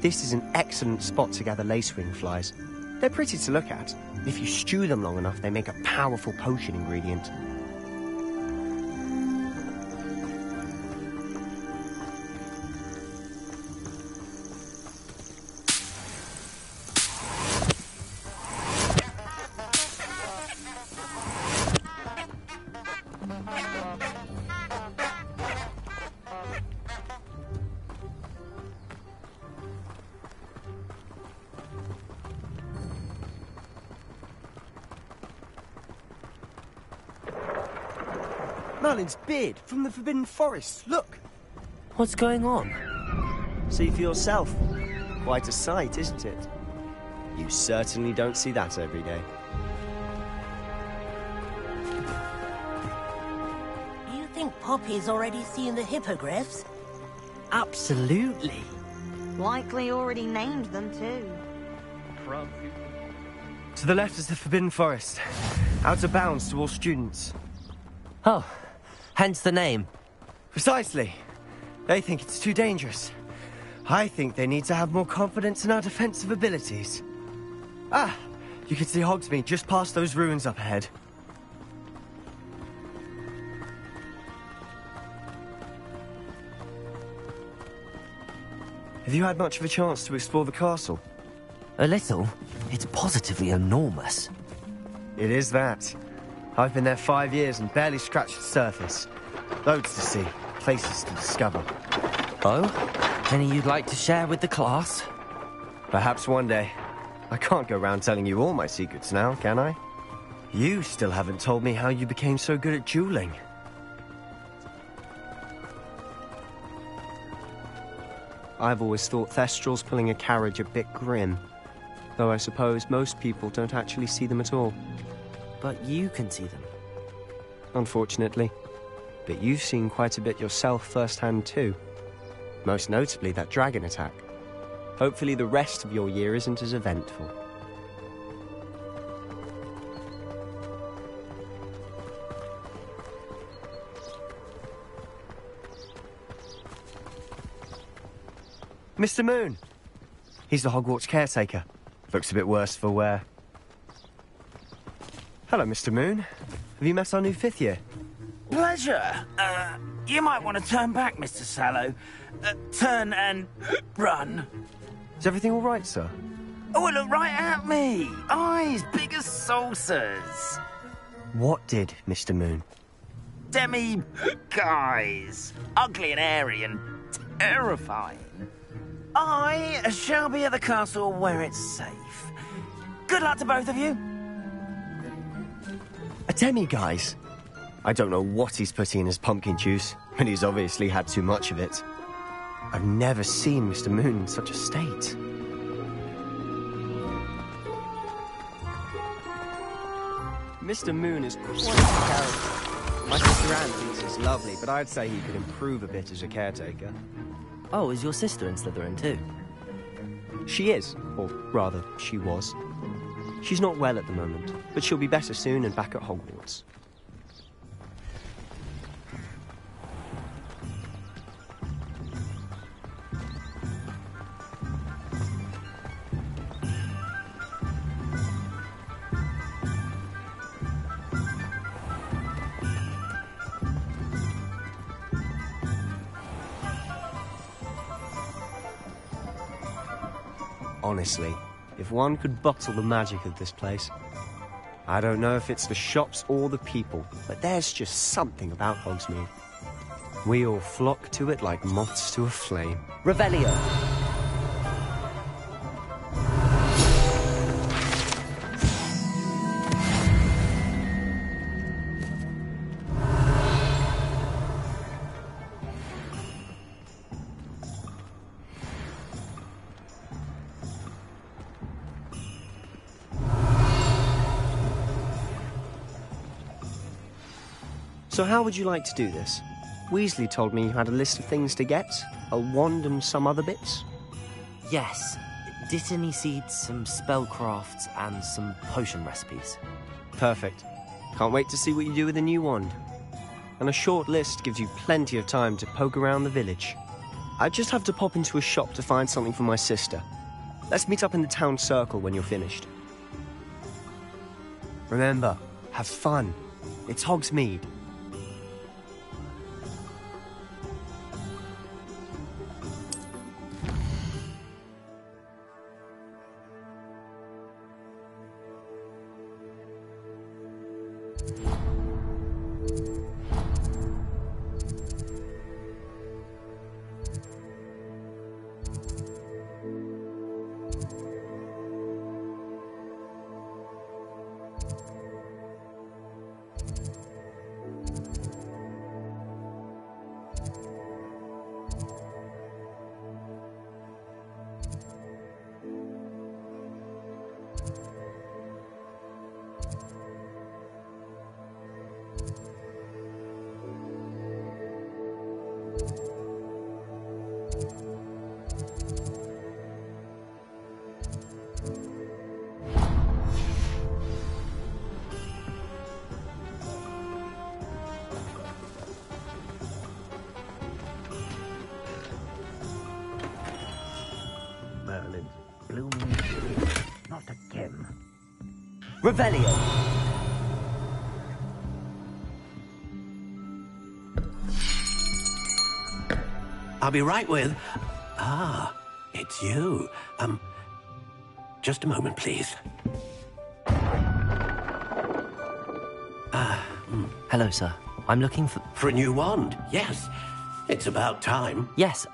This is an excellent spot to gather lacewing flies. They're pretty to look at. If you stew them long enough, they make a powerful potion ingredient. Merlin's beard from the Forbidden Forest. Look! What's going on? See for yourself. Quite a sight, isn't it? You certainly don't see that every day. Do you think Poppy's already seen the hippogriffs? Absolutely. Likely already named them too. To the left is the Forbidden Forest. Out of bounds to all students. Oh, hence the name. Precisely. They think it's too dangerous. I think they need to have more confidence in our defensive abilities. Ah, you can see Hogsmeade just past those ruins up ahead. Have you had much of a chance to explore the castle? A little. It's positively enormous. It is that. I've been there 5 years and barely scratched the surface. Loads to see, places to discover. Oh? Any you'd like to share with the class? Perhaps one day. I can't go around telling you all my secrets now, can I? You still haven't told me how you became so good at dueling. I've always thought Thestrals pulling a carriage a bit grim. Though I suppose most people don't actually see them at all. But you can see them. Unfortunately. But you've seen quite a bit yourself firsthand too. Most notably that dragon attack. Hopefully the rest of your year isn't as eventful. Mr. Moon! He's the Hogwarts caretaker. Looks a bit worse for wear. Hello, Mr. Moon. Have you met our new 5th year? Pleasure. You might want to turn back, Mr. Sallow. Turn and run. Is everything all right, sir? Oh, look right at me. Eyes big as saucers. What did, Mr. Moon? Guys. Ugly and airy and terrifying. I shall be at the castle where it's safe. Good luck to both of you. A demi-guise? I don't know what he's putting in his pumpkin juice, but he's obviously had too much of it. I've never seen Mr. Moon in such a state. Mr. Moon is quite a character. My sister Anne thinks he's lovely, but I'd say he could improve a bit as a caretaker. Oh, is your sister in Slytherin too? She is, or rather, she was. She's not well at the moment, but she'll be better soon and back at Hogwarts. Honestly, if one could bottle the magic of this place. I don't know if it's the shops or the people, but there's just something about Hogsmeade. We all flock to it like moths to a flame. Revelio! So how would you like to do this? Weasley told me you had a list of things to get, a wand and some other bits. Yes. Dittany seeds, some spellcrafts, and some potion recipes. Perfect. Can't wait to see what you do with the new wand. And a short list gives you plenty of time to poke around the village. I just have to pop into a shop to find something for my sister. Let's meet up in the town circle when you're finished. Remember, have fun. It's Hogsmeade. Merlin's blooming. Not again. Revelio! I'll be right with... Ah, it's you. Just a moment, please. Hello, sir. I'm looking for... For a new wand, yes. It's about time. Yes,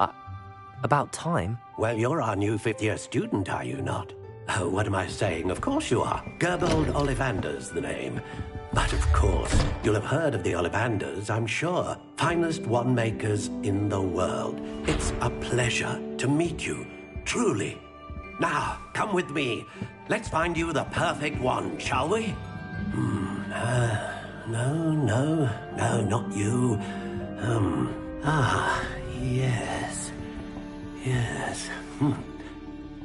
about time? Well, you're our new 5th-year student, are you not? Oh, what am I saying? Of course you are. Gerbold Ollivander's the name. But of course, you'll have heard of the Ollivanders, I'm sure. Finest wand makers in the world. It's a pleasure to meet you, truly. Now, come with me. Let's find you the perfect wand, shall we? No, not you. Yes.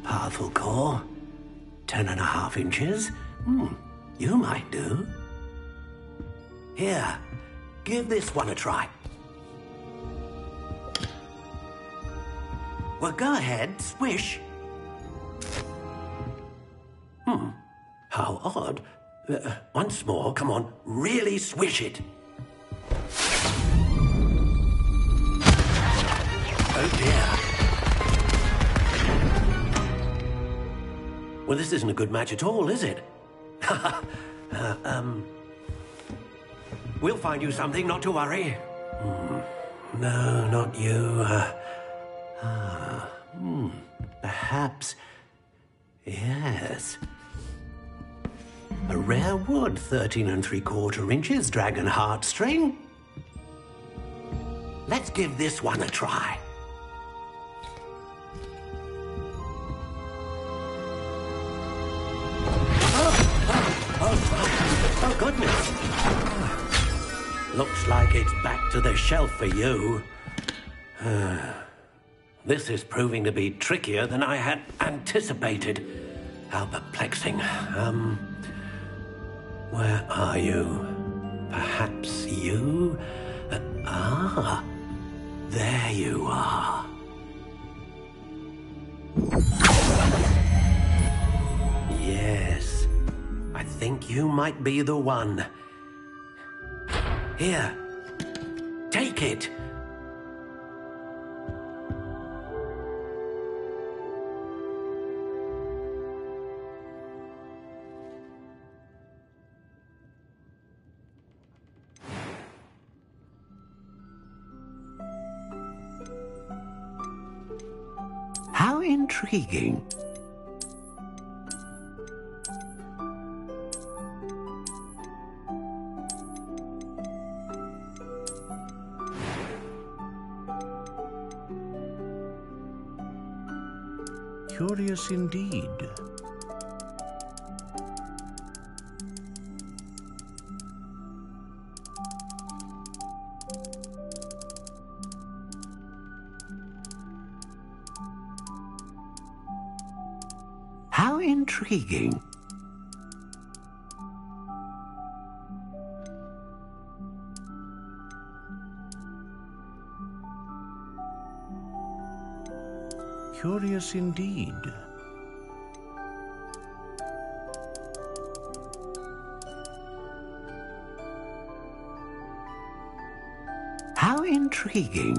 Powerful core. 10.5 inches. You might do. Here, give this one a try. Well, go ahead, swish. How odd. Once more, come on, really swish it. Oh dear. Well, this isn't a good match at all, is it? We'll find you something, not to worry. No, not you. Perhaps. Yes. A rare wood, 13 3/4 inches, dragon heartstring. Let's give this one a try. Oh, goodness. Looks like it's back to the shelf for you. This is proving to be trickier than I had anticipated. How perplexing. Where are you? Perhaps you? There you are. Yes, I think you might be the one. Here, take it. How intriguing. Curious indeed. How intriguing. Curious indeed. How intriguing.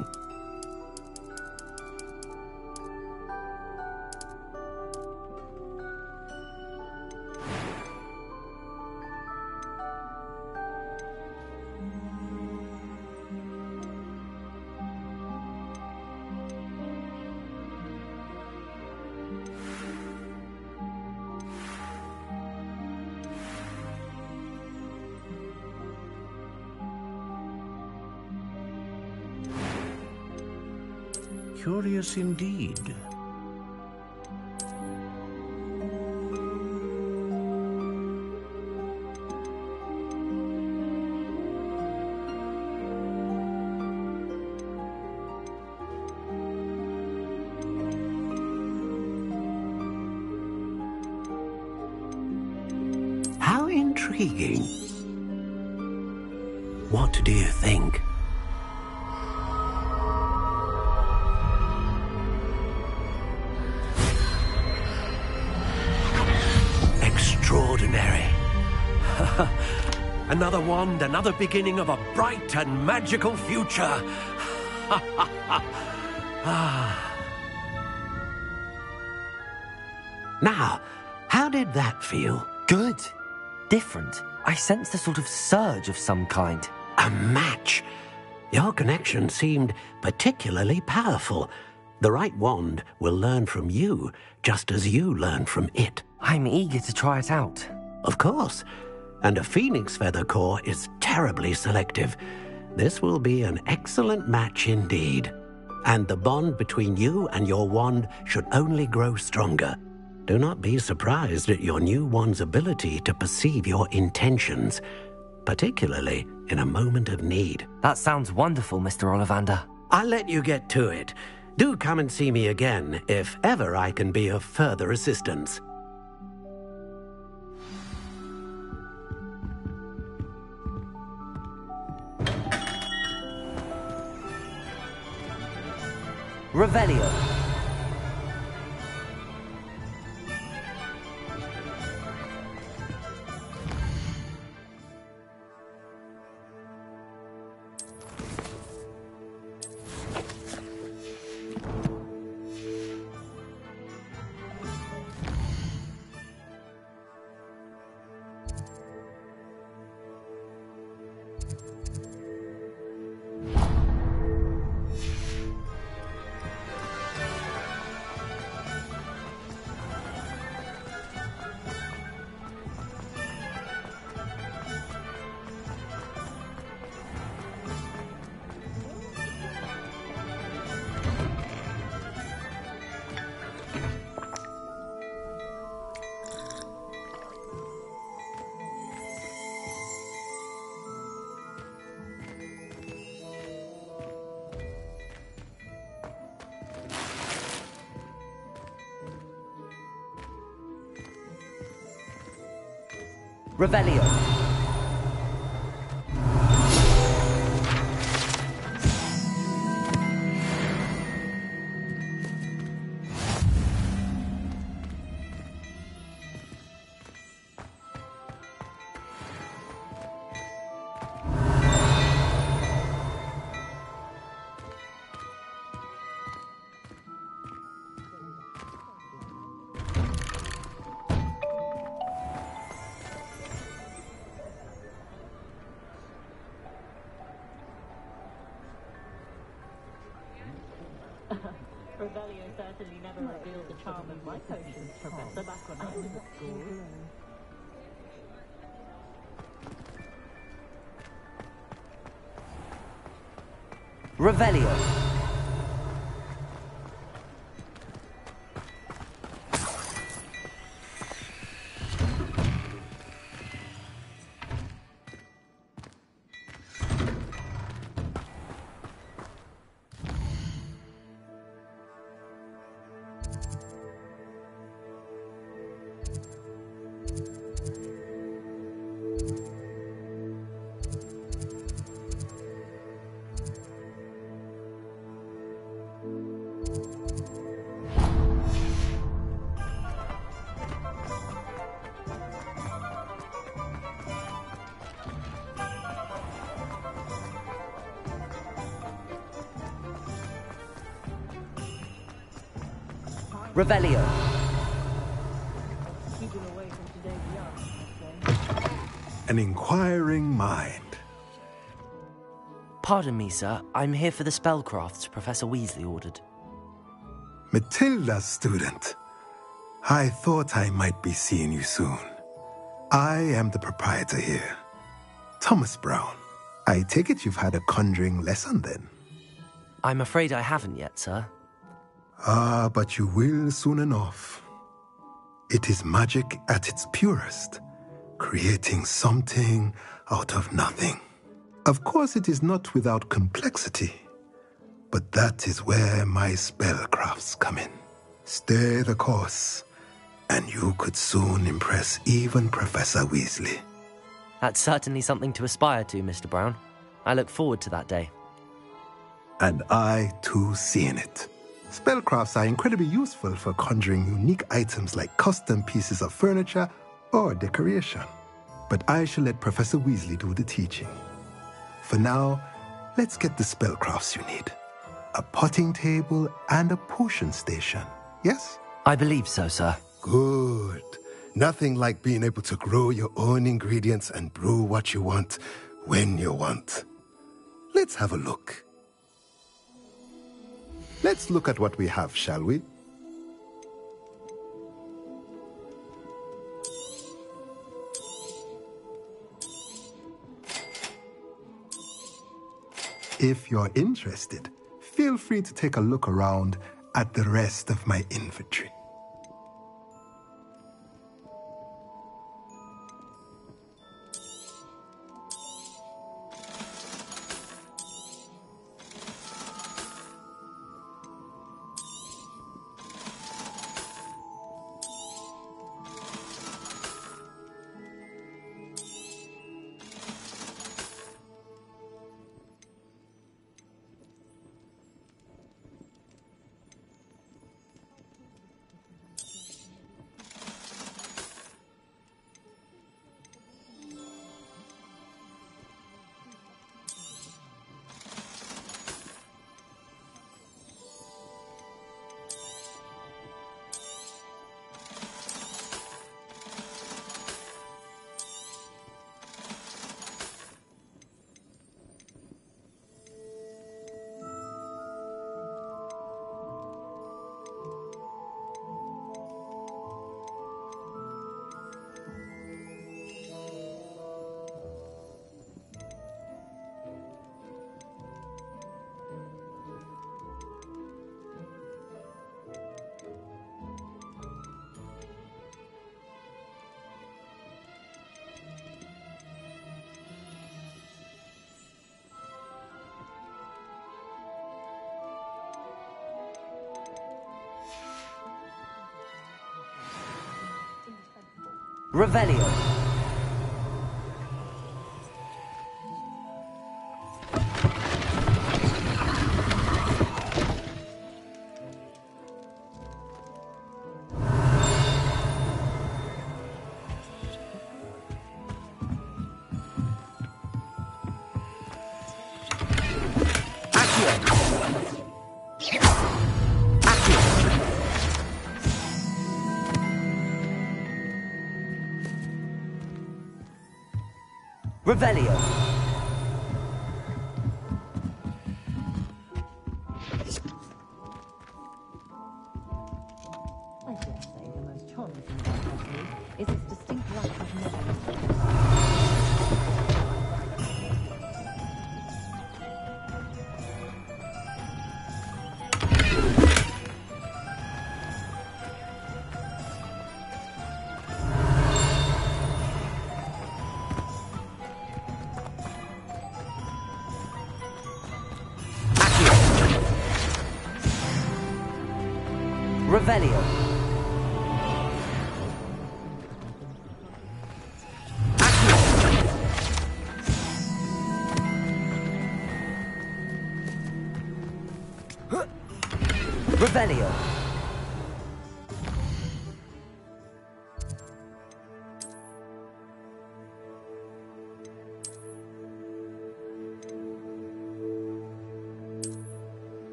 Curious indeed. How intriguing. What do you think? Extraordinary. Another wand, another beginning of a bright and magical future. Now, how did that feel? Good. Different. I sensed a sort of surge of some kind. A match. Your connection seemed particularly powerful. The right wand will learn from you, just as you learn from it. I'm eager to try it out. Of course. and a phoenix feather core is terribly selective. This will be an excellent match indeed. And the bond between you and your wand should only grow stronger. Do not be surprised at your new wand's ability to perceive your intentions, particularly in a moment of need. That sounds wonderful, Mr. Ollivander. I'll let you get to it. Do come and see me again if ever I can be of further assistance. Revelio. Revelio. Revelio certainly never revealed the charm of my potions, Professor, back when I was at school. Revelio. Revelio. An inquiring mind. Pardon me, sir. I'm here for the spellcrafts Professor Weasley ordered. Matilda's student. I thought I might be seeing you soon. I am the proprietor here, Thomas Brown. I take it you've had a conjuring lesson then? I'm afraid I haven't yet, sir. Ah, but you will soon enough. It is magic at its purest, creating something out of nothing. Of course, it is not without complexity, but that is where my spellcrafts come in. Stay the course, and you could soon impress even Professor Weasley. That's certainly something to aspire to, Mr. Brown. I look forward to that day. And I, too, see in it. Spellcrafts are incredibly useful for conjuring unique items like custom pieces of furniture or decoration. But I shall let Professor Weasley do the teaching. For now, let's get the spellcrafts you need. A potting table and a potion station, yes? I believe so, sir. Good. Nothing like being able to grow your own ingredients and brew what you want when you want. Let's have a look. Let's look at what we have, shall we? If you're interested, feel free to take a look around at the rest of my inventory. Revelio. Revelio. I dare say the most charming thing about Wesley is his distinct lack of modesty. Revelio. Revelio.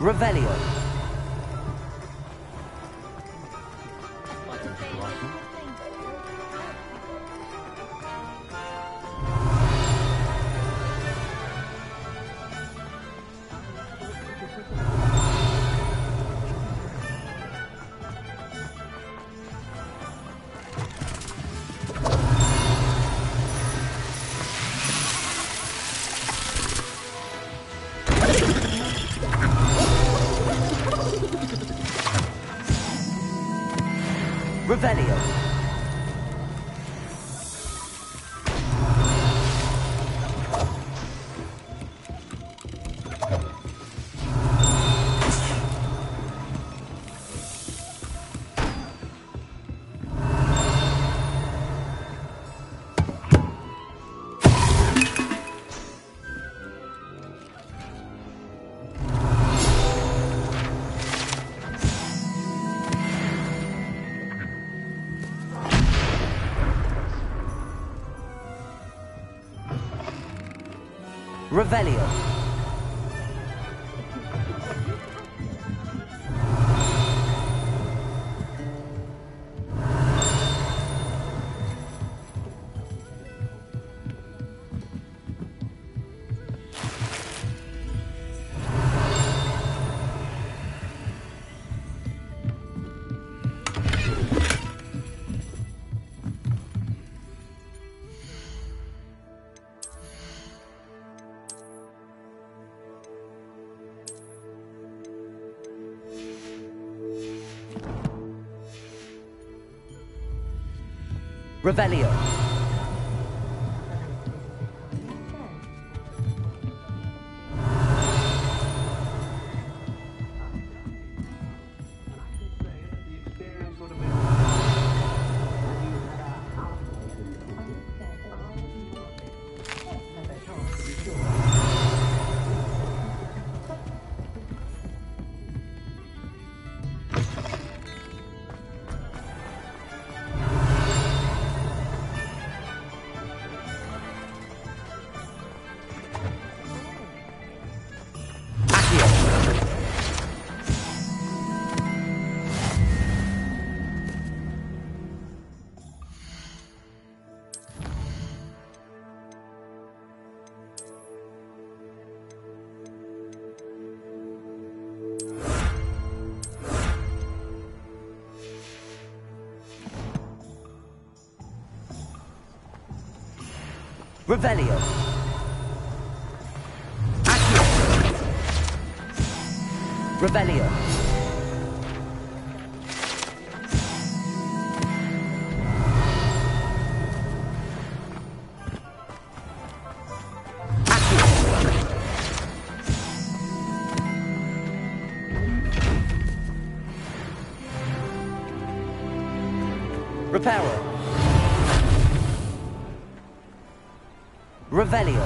Revelio. Revelio. Revelio. Revelio. Revelio. Accio. Revelio. Accio. Reparo. Revelio.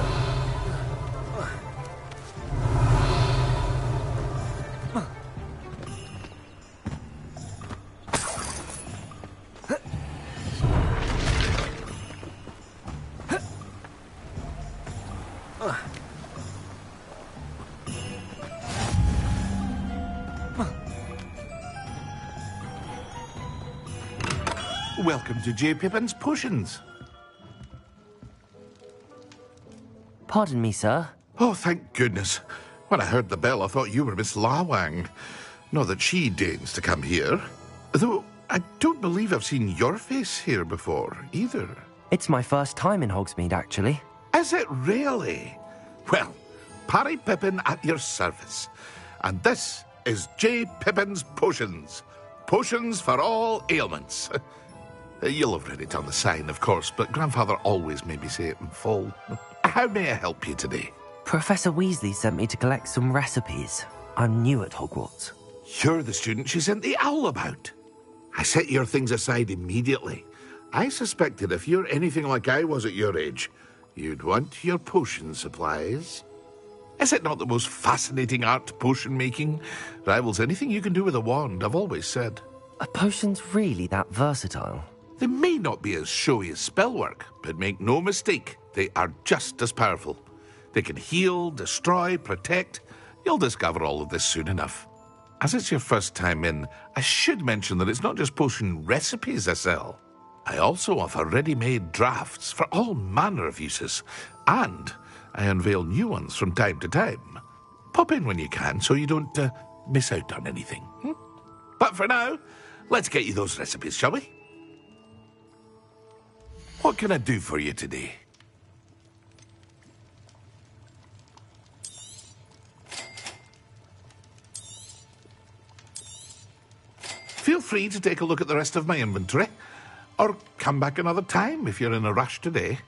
Welcome to J. Pippin's Potions. Pardon me, sir. Oh, thank goodness. When I heard the bell, I thought you were Miss Lawang. Not that she deigns to come here. Though I don't believe I've seen your face here before, either. It's my first time in Hogsmeade, actually. Is it really? Well, Parry Pippin at your service. And this is J. Pippin's Potions. Potions for all ailments. You'll have read it on the sign, of course, but Grandfather always made me say it in full. How may I help you today? Professor Weasley sent me to collect some recipes. I'm new at Hogwarts. You're the student she sent the owl about. I set your things aside immediately. I suspected if you're anything like I was at your age, you'd want your potion supplies. Is it not the most fascinating art, potion making? Rivals anything you can do with a wand, I've always said. Are potions really that versatile? They may not be as showy as spellwork, but make no mistake, they are just as powerful. They can heal, destroy, protect. You'll discover all of this soon enough. As it's your first time in, I should mention that it's not just potion recipes I sell. I also offer ready-made drafts for all manner of uses, and I unveil new ones from time to time. Pop in when you can so you don't miss out on anything. But for now, let's get you those recipes, shall we? What can I do for you today? Feel free to take a look at the rest of my inventory, or come back another time if you're in a rush today.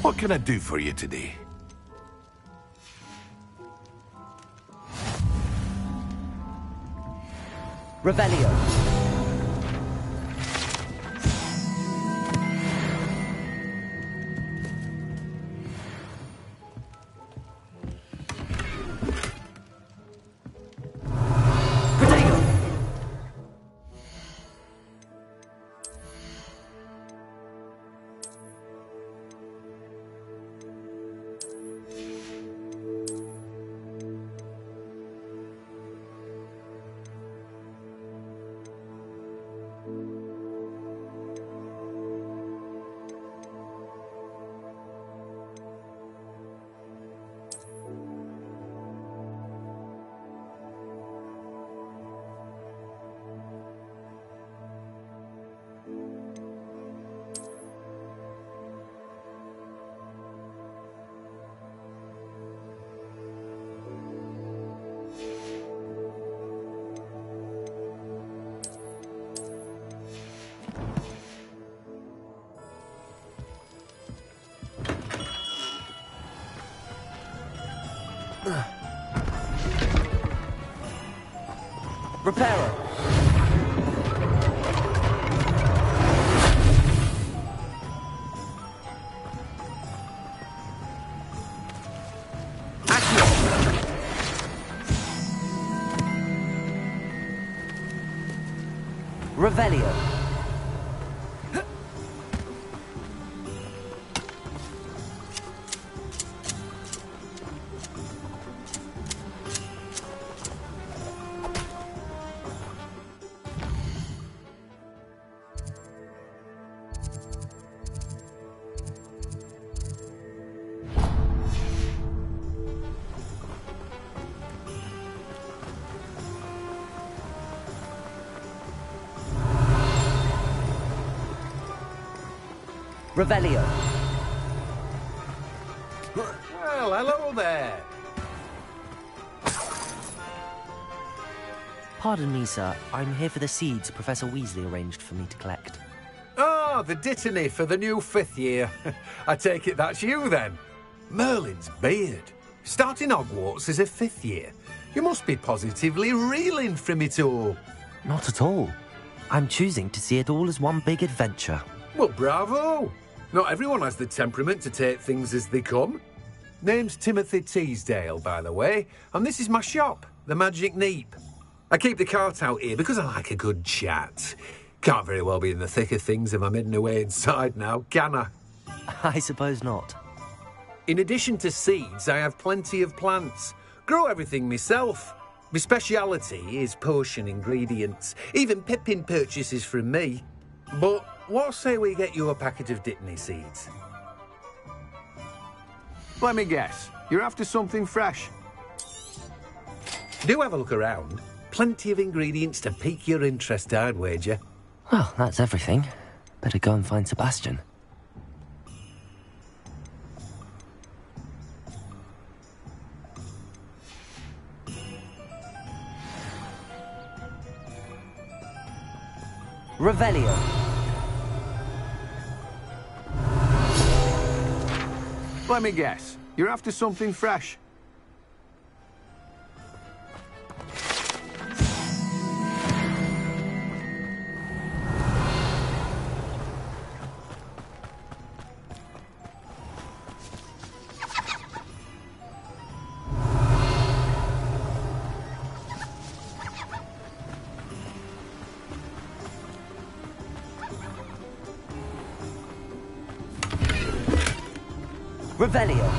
What can I do for you today? Revelio. Repairer. Revelio. Revelio. Well, hello there. Pardon me, sir. I'm here for the seeds Professor Weasley arranged for me to collect. Ah, the dittany for the new 5th year. I take it that's you, then. Merlin's beard. Starting Hogwarts as a 5th year. You must be positively reeling from it all. Not at all. I'm choosing to see it all as one big adventure. Well, bravo. Not everyone has the temperament to take things as they come. Name's Timothy Teasdale, by the way, and this is my shop, the Magic Neep. I keep the cart out here because I like a good chat. Can't very well be in the thick of things if I'm hidden away inside now, can I? I suppose not. In addition to seeds, I have plenty of plants. Grow everything myself. My speciality is potion ingredients. Even Pippin purchases from me. But what say we get you a packet of Dittany seeds? Let me guess. You're after something fresh. Do have a look around. Plenty of ingredients to pique your interest, I'd wager. Well, that's everything. Better go and find Sebastian. Revelio. Let me guess. You're after something fresh. Revelio.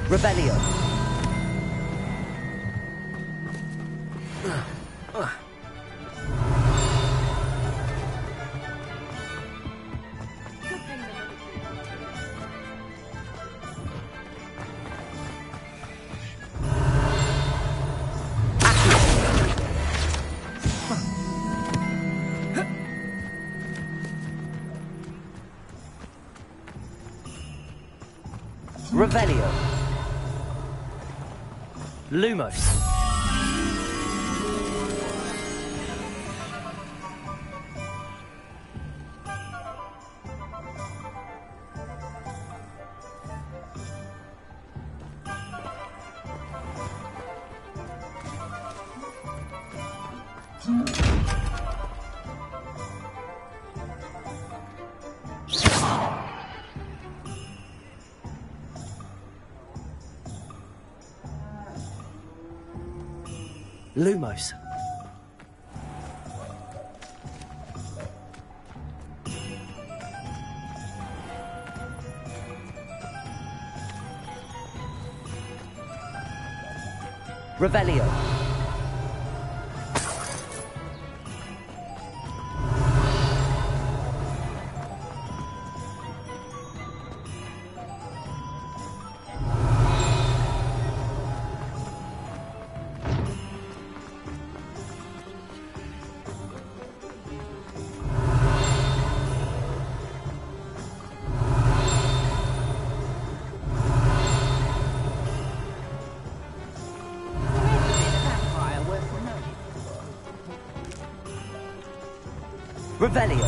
Revelio. Revelio. Lumos. Lumos. Revelio. Revelio.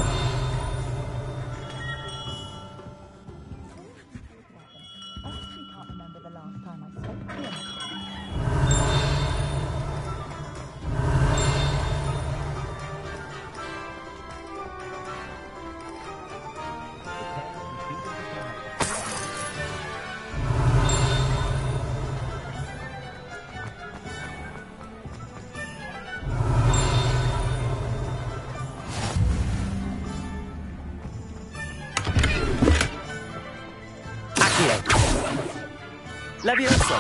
Levioso.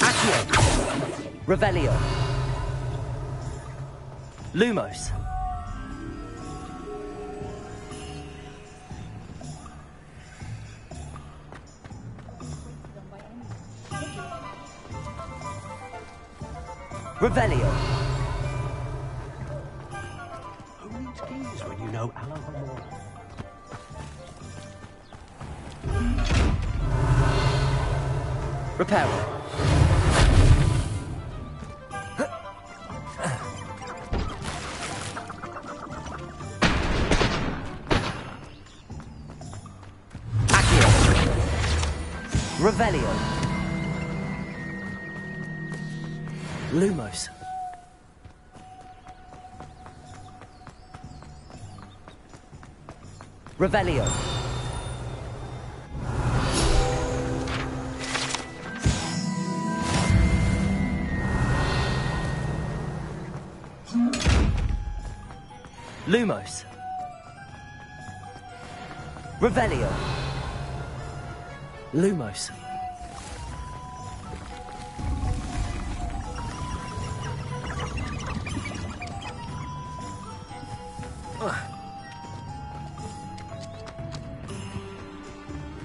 Accio. Revelio. Lumos. Revelio. Who needs keys when you know Alohomora? Repair. Accio. Revelio. Lumos. Revelio. Lumos. Revelio. Lumos.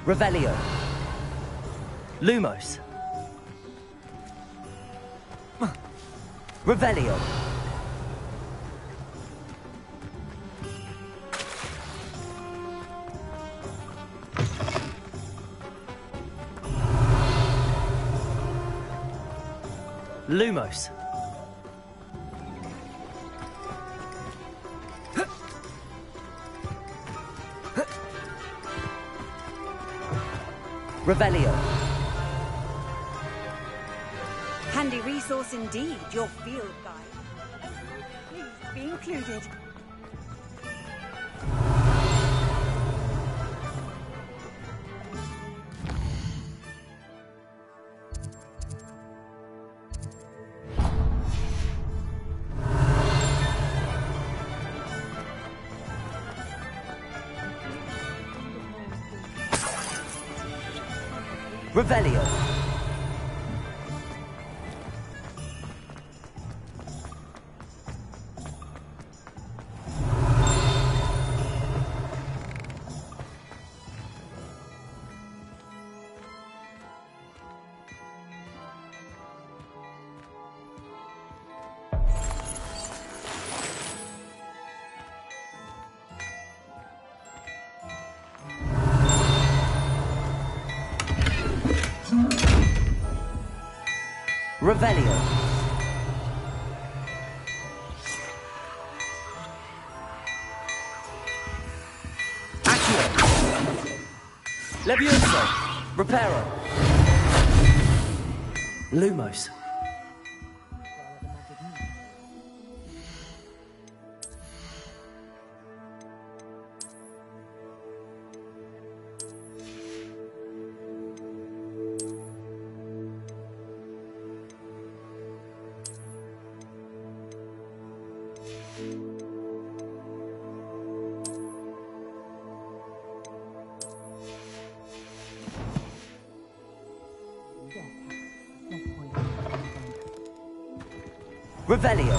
Revelio. Lumos. Revelio. Lumos. Revelio. Handy resource indeed, your field guide. Please be included. Revelio. Revelio. Accio. Levioso. Reparo. Lumos. Revelio.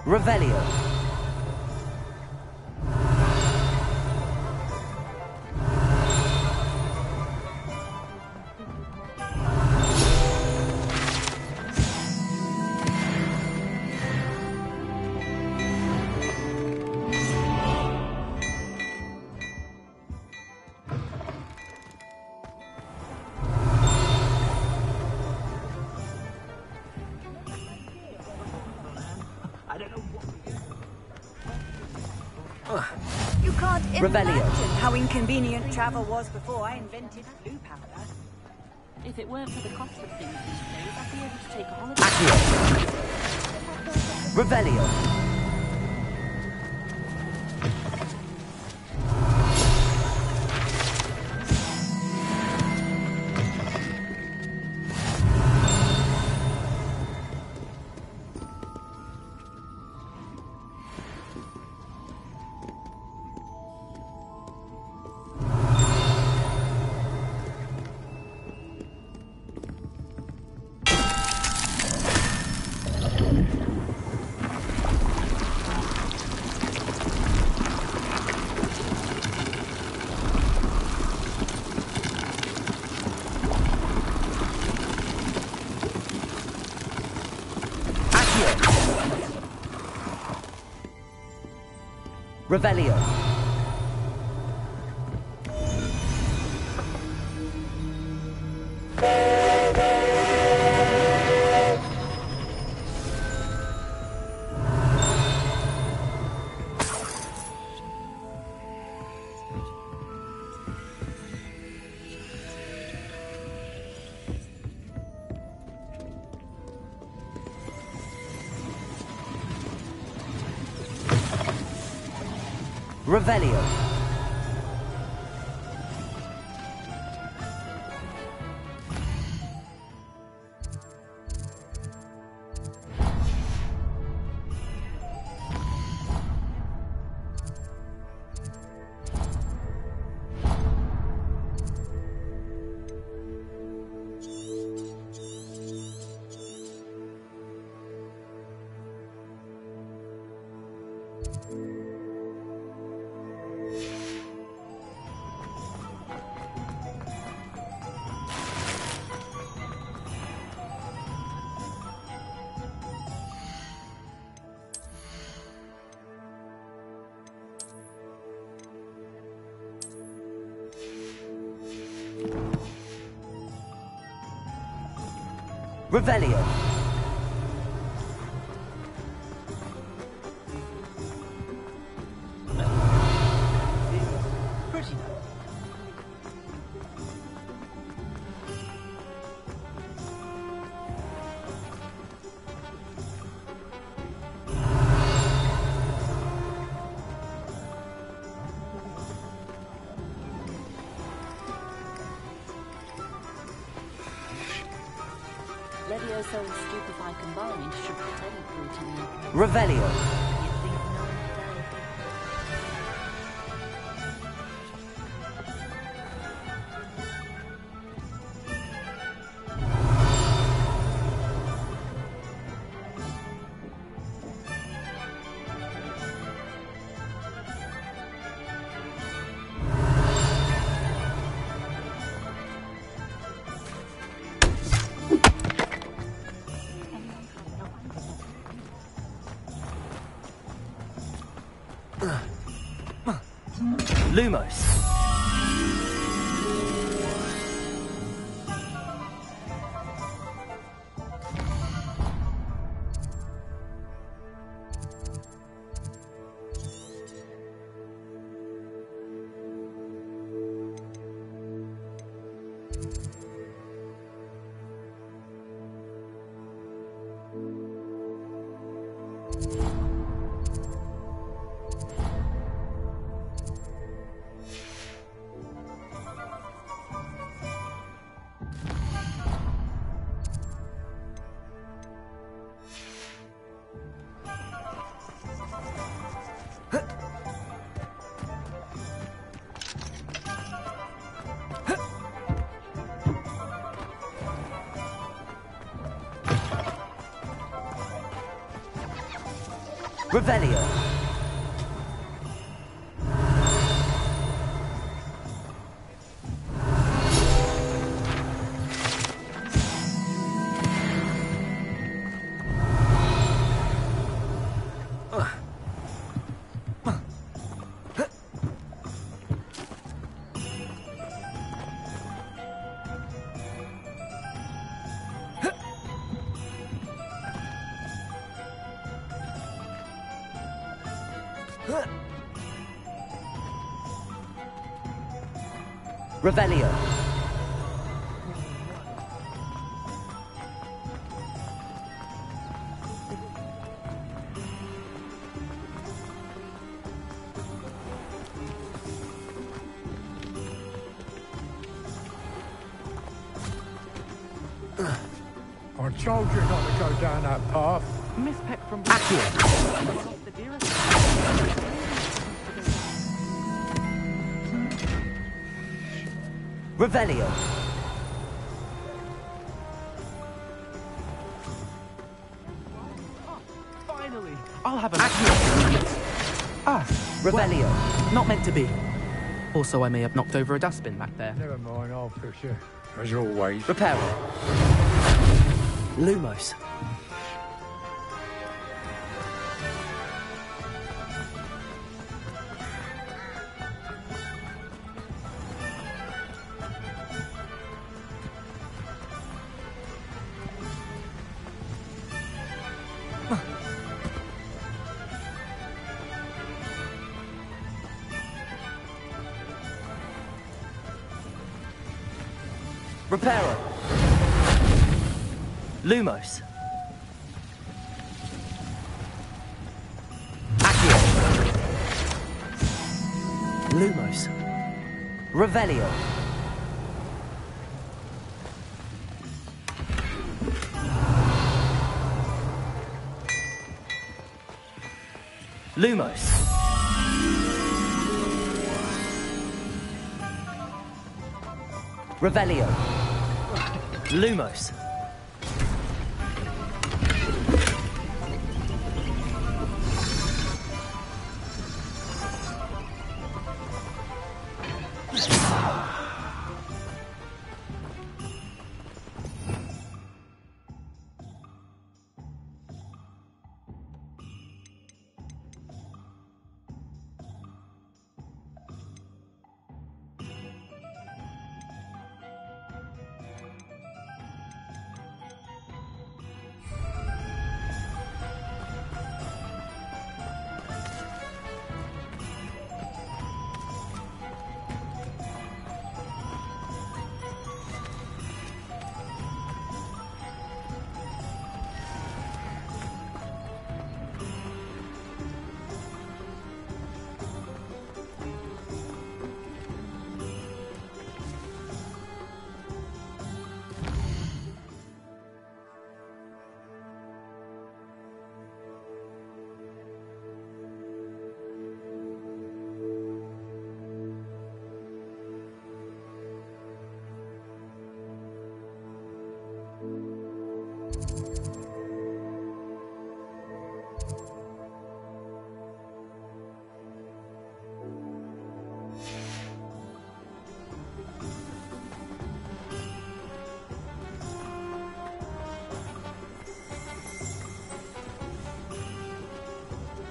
Revelio. You can't Revelio. imagine how inconvenient travel was before I invented blue powder. If it weren't for the cost of things these days, I'd be able to take a holiday. Accio. Revelio. Revelio. Revelio. Revelio. Pretty. Levioso and Stupefy combined should teleport to me. Revelio. Lumos. Revelio. Revelio. I told you not to go down that path. Miss Peck from Revelio. Finally, I'll have a Revelio. Well, not meant to be. Also, I may have knocked over a dustbin back there. Never mind, I'll fix it. As always. Reparo. Lumos. Reparo. Lumos. Accio. Lumos. Revelio. Lumos. Revelio. Lumos.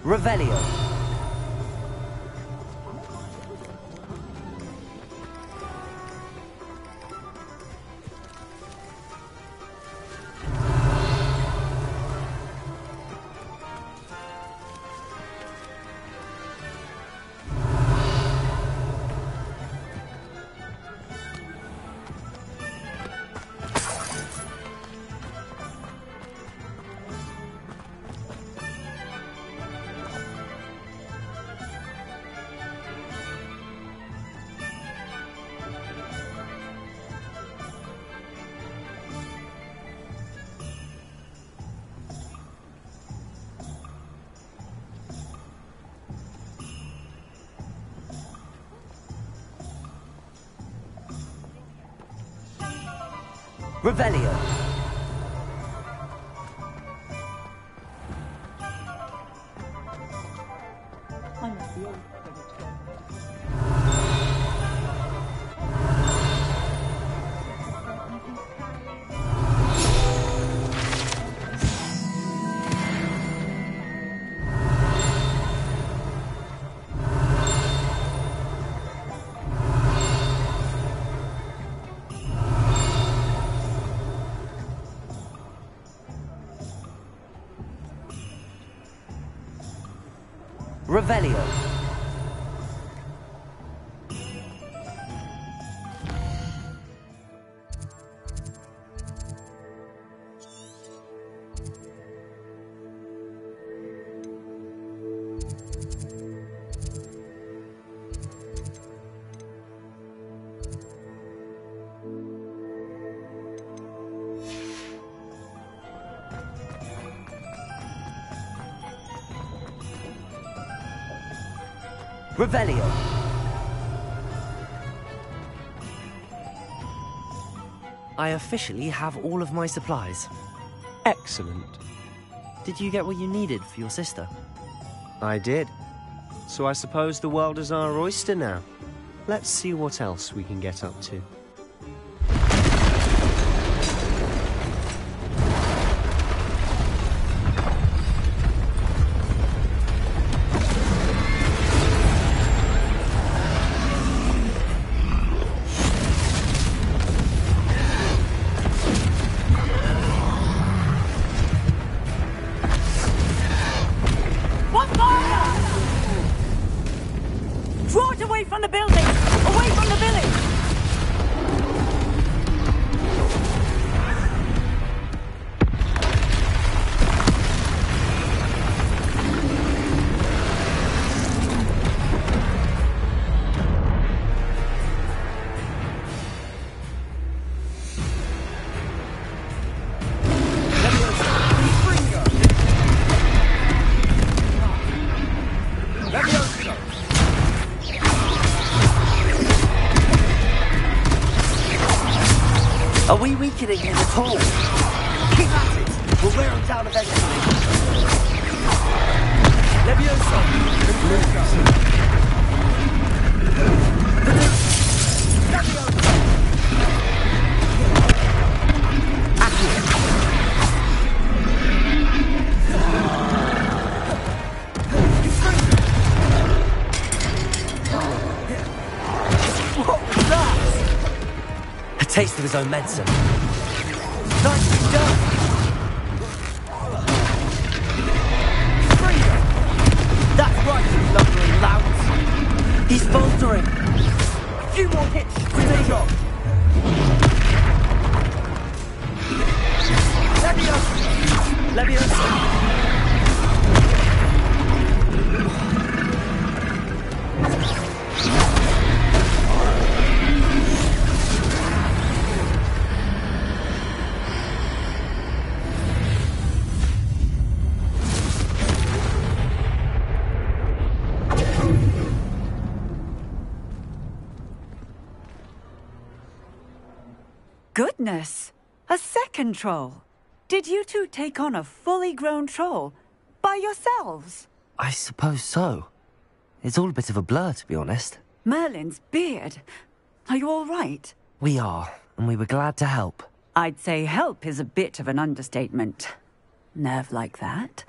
Revelio. Revelio. Revelio. Revelio. I officially have all of my supplies. Excellent. Did you get what you needed for your sister? I did. So I suppose the world is our oyster now. Let's see what else we can get up to. Are we weakening him at all? Keep at it! We'll wear him down eventually. Levioso! What was that? A taste of his own medicine. Nicely done! That's right, you lumbering louts! He's faltering! A few more hits to take off! Levioso! Levioso! Goodness! A second troll! Did you two take on a fully grown troll by yourselves? I suppose so. It's all a bit of a blur, to be honest. Merlin's beard. Are you all right? We are, and we were glad to help. I'd say help is a bit of an understatement. Nerve like that.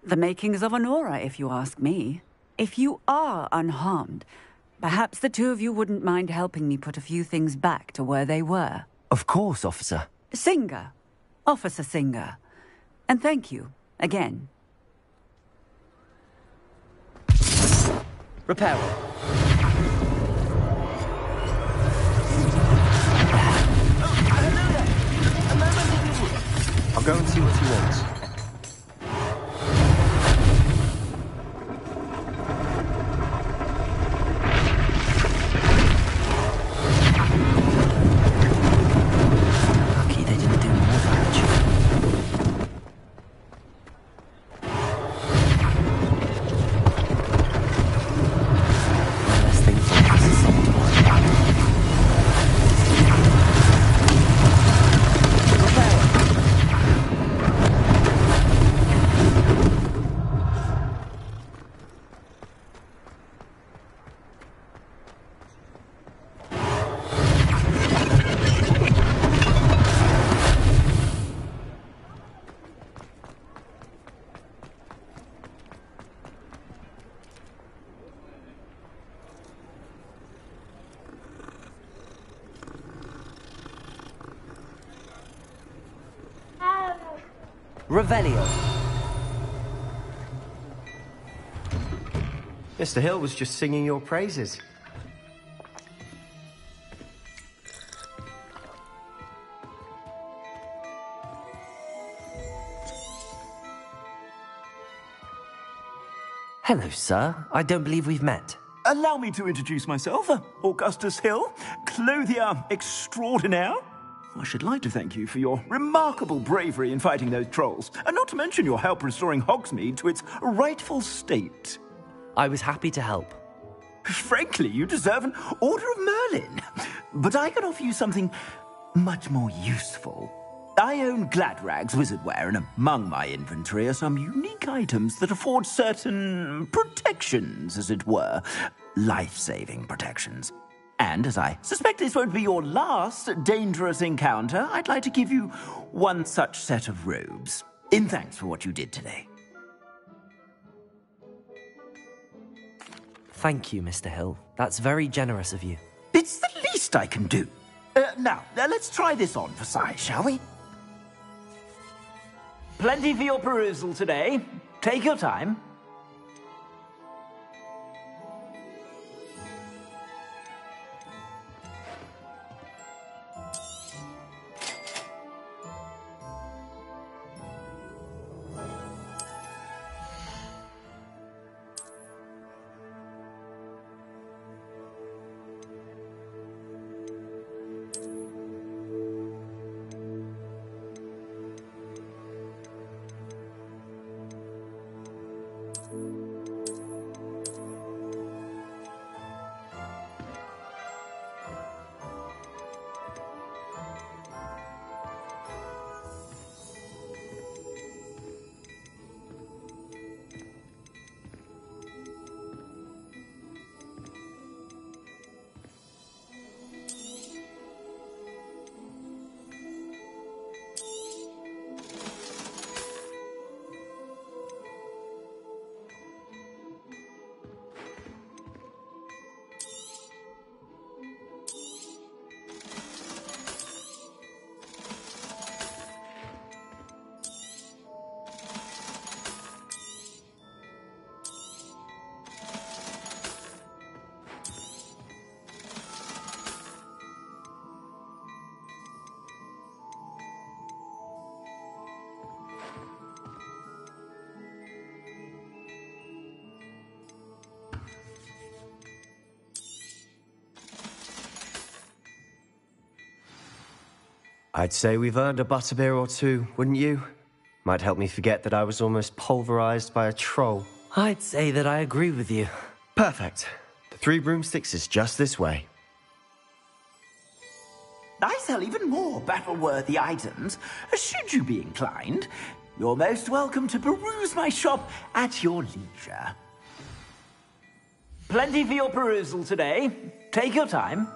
The makings of an aura, if you ask me. If you are unharmed, perhaps the two of you wouldn't mind helping me put a few things back to where they were. Of course, officer. Singer. Officer Singer. And thank you, again. Repair. I'll go and see what he wants. Lucky they didn't do more damage. One less thing for us to worry about. Revelio. Mr. Hill was just singing your praises. Hello, sir. I don't believe we've met. Allow me to introduce myself, Augustus Hill, clothier extraordinaire. I should like to thank you for your remarkable bravery in fighting those trolls, and not to mention your help restoring Hogsmeade to its rightful state. I was happy to help. Frankly, you deserve an Order of Merlin. But I can offer you something much more useful. I own Gladrag's wizardware, and among my inventory are some unique items that afford certain protections, as it were. Life-saving protections. And as I suspect this won't be your last dangerous encounter, I'd like to give you one such set of robes, in thanks for what you did today. Thank you, Mr. Hill. That's very generous of you. It's the least I can do. Now, let's try this on for size, shall we? Plenty for your perusal today. Take your time. I'd say we've earned a butterbeer or two, wouldn't you? Might help me forget that I was almost pulverized by a troll. I'd say that I agree with you. Perfect. The 3 broomsticks is just this way. I sell even more battle-worthy items, should you be inclined. You're most welcome to peruse my shop at your leisure. Plenty for your perusal today. Take your time.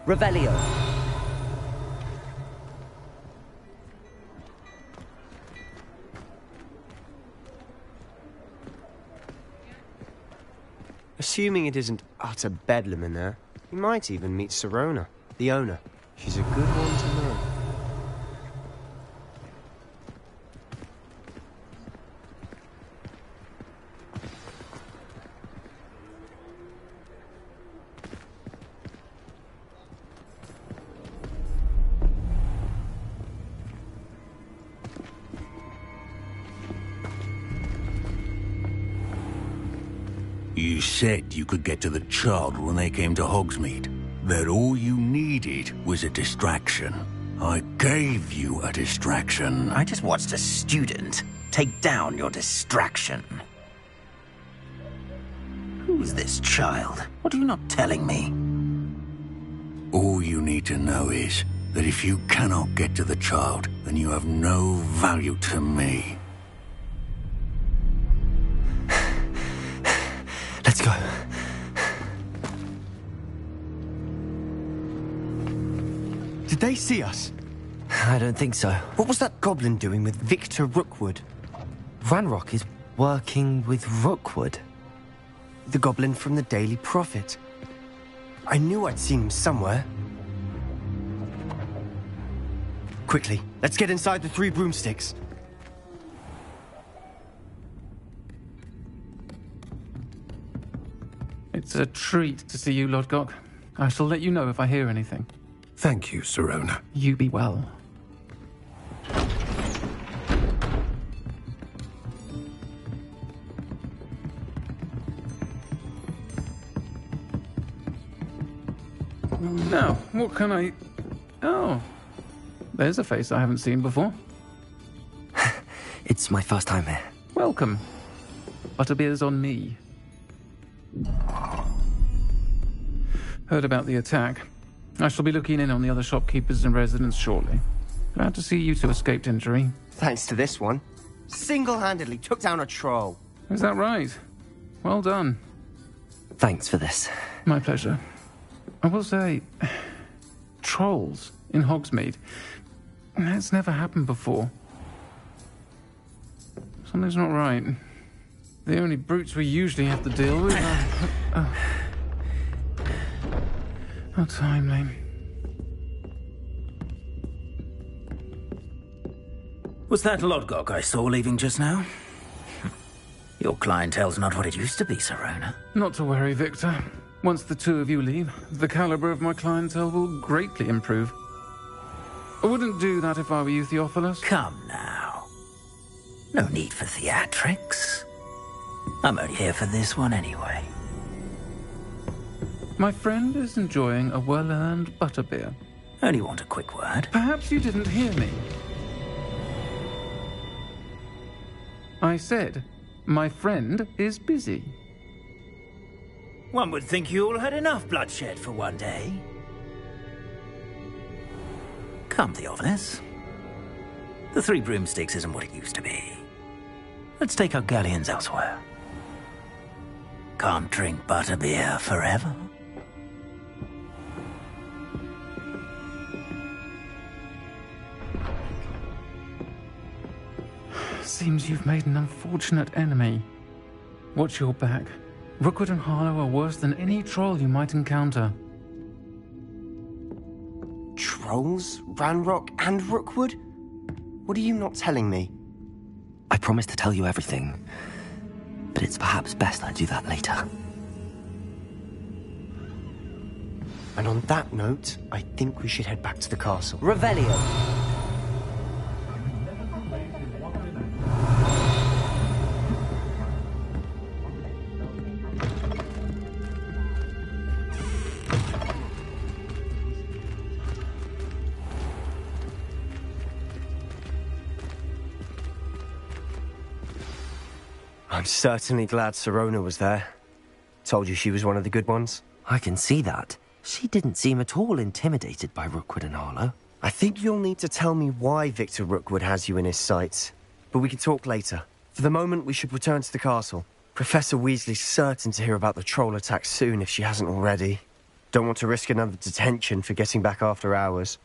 Revelio. Assuming it isn't utter bedlam in there, you might even meet Sirona, the owner. She's a good one to know. You said you could get to the child when they came to Hogsmeade. That all you needed was a distraction. I gave you a distraction. I just watched a student take down your distraction. Who's this child? What are you not telling me? All you need to know is that if you cannot get to the child, then you have no value to me. Let's go. Did they see us? I don't think so. What was that goblin doing with Victor Rookwood? Ranrock is working with Rookwood. The goblin from the Daily Prophet. I knew I'd seen him somewhere. Quickly, let's get inside the 3 broomsticks. It's a treat to see you, Lodgok. I shall let you know if I hear anything. Thank you, Sirona. You be well. Now, what can I... Oh, there's a face I haven't seen before. It's my first time here. Welcome. Butterbeer's on me. Heard about the attack. I shall be looking in on the other shopkeepers and residents shortly. Glad to see you two escaped injury. Thanks to this one. Single-handedly took down a troll. Is that right? Well done. Thanks for this. My pleasure. I will say, trolls in Hogsmeade. That's never happened before. Something's not right. The only brutes we usually have to deal with are... How timely. Was that Lodgok I saw leaving just now? Your clientele's not what it used to be, Sirona. Not to worry, Victor. Once the two of you leave, the caliber of my clientele will greatly improve. I wouldn't do that if I were you, Theophilus. Come now. No need for theatrics. I'm only here for this one anyway. My friend is enjoying a well-earned butterbeer. Only want a quick word. Perhaps you didn't hear me. I said, my friend is busy. One would think you all had enough bloodshed for one day. Come, Theophilus. The 3 broomsticks isn't what it used to be. Let's take our galleons elsewhere. Can't drink butterbeer forever. Seems you've made an unfortunate enemy. Watch your back. Rookwood and Harlow are worse than any troll you might encounter. Trolls? Ranrock and Rookwood? What are you not telling me? I promised to tell you everything, but it's perhaps best I do that later. And on that note, I think we should head back to the castle. Revelio. I'm certainly glad Sirona was there. Told you she was one of the good ones. I can see that. She didn't seem at all intimidated by Rookwood and Harlow. I think you'll need to tell me why Victor Rookwood has you in his sights. But we can talk later. For the moment, we should return to the castle. Professor Weasley's certain to hear about the troll attack soon if she hasn't already. Don't want to risk another detention for getting back after hours.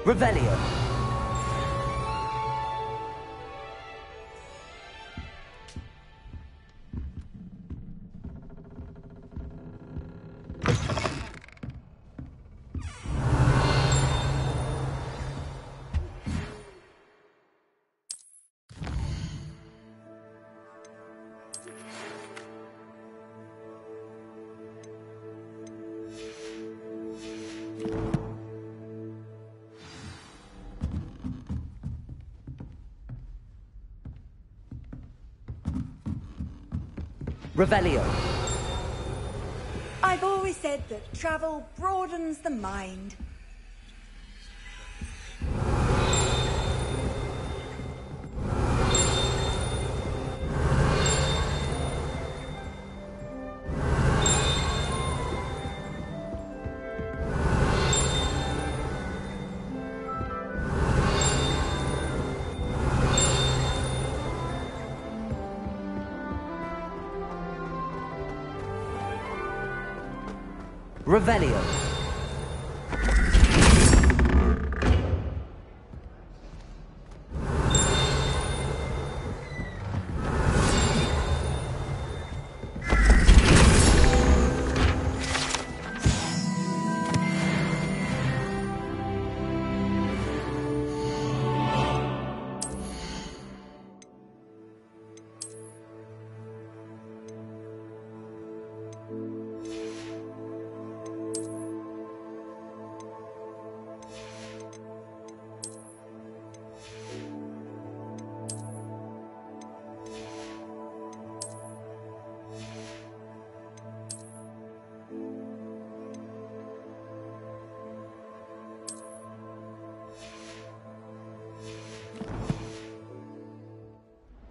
Revelio. Revelio. I've always said that travel broadens the mind. Revelio.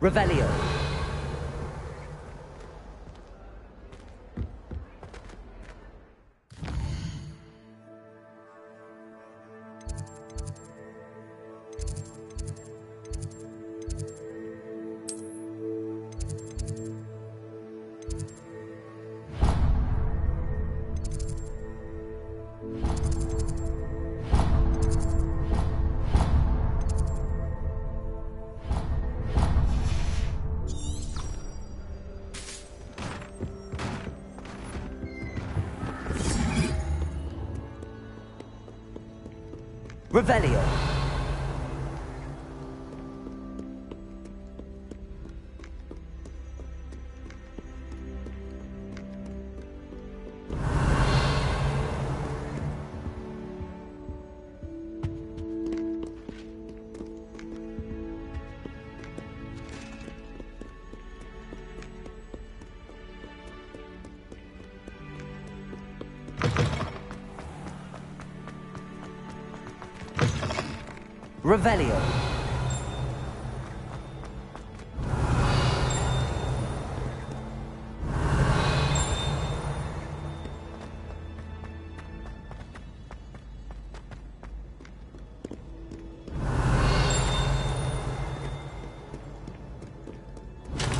Revelio. Revelio. Revelio.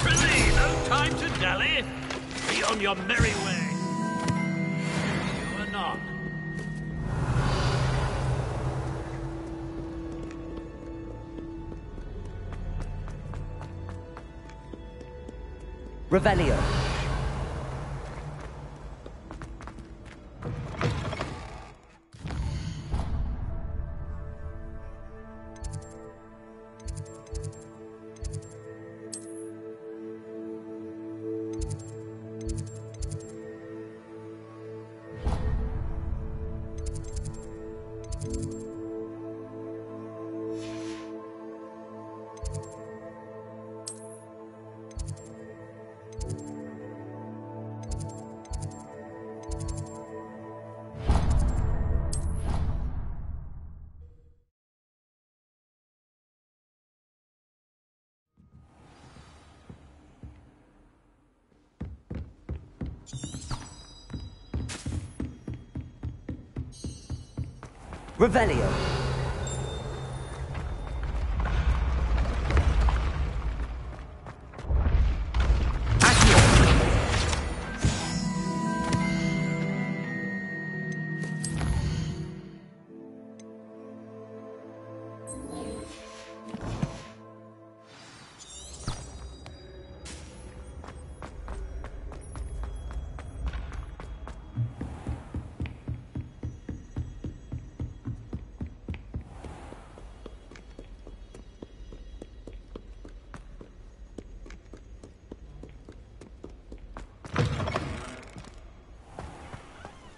Really, no time to dally. Be on your merry way. You're not. Revelio. Revelio.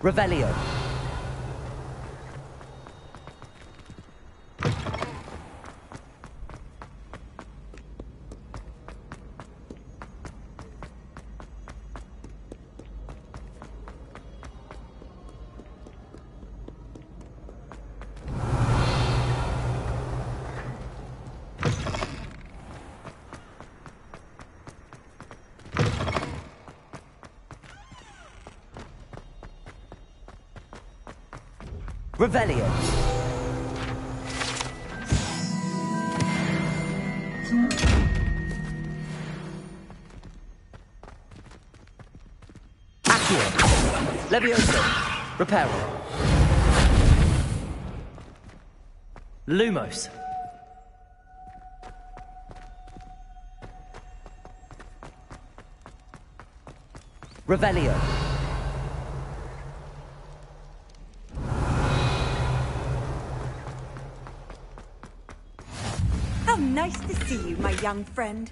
Revelio. Revelio. Accio. Levioso. Reparo. Lumos. Revelio. How nice to see you, my young friend.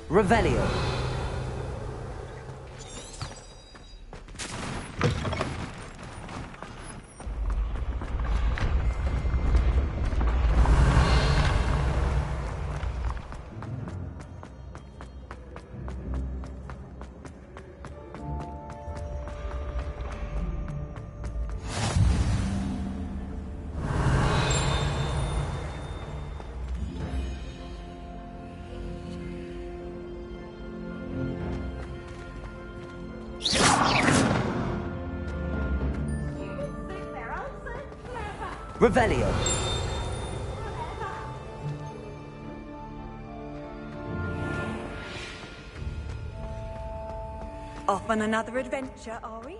Revelio. Revelio. Off on another adventure, are we?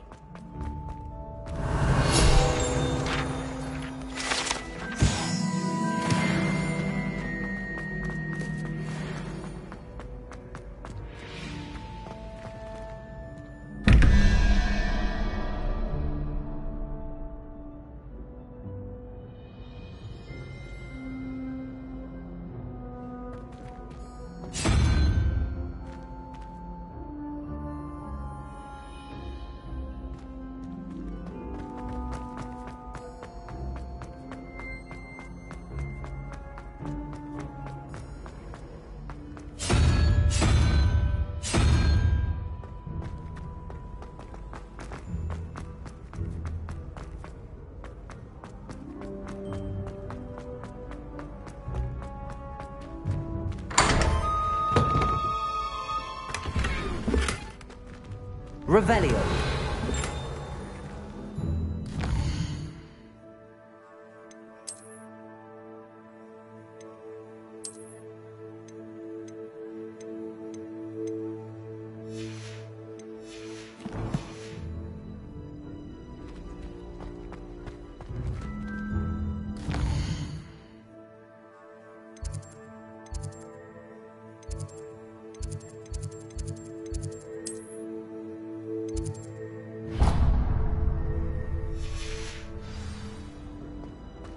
Revelio.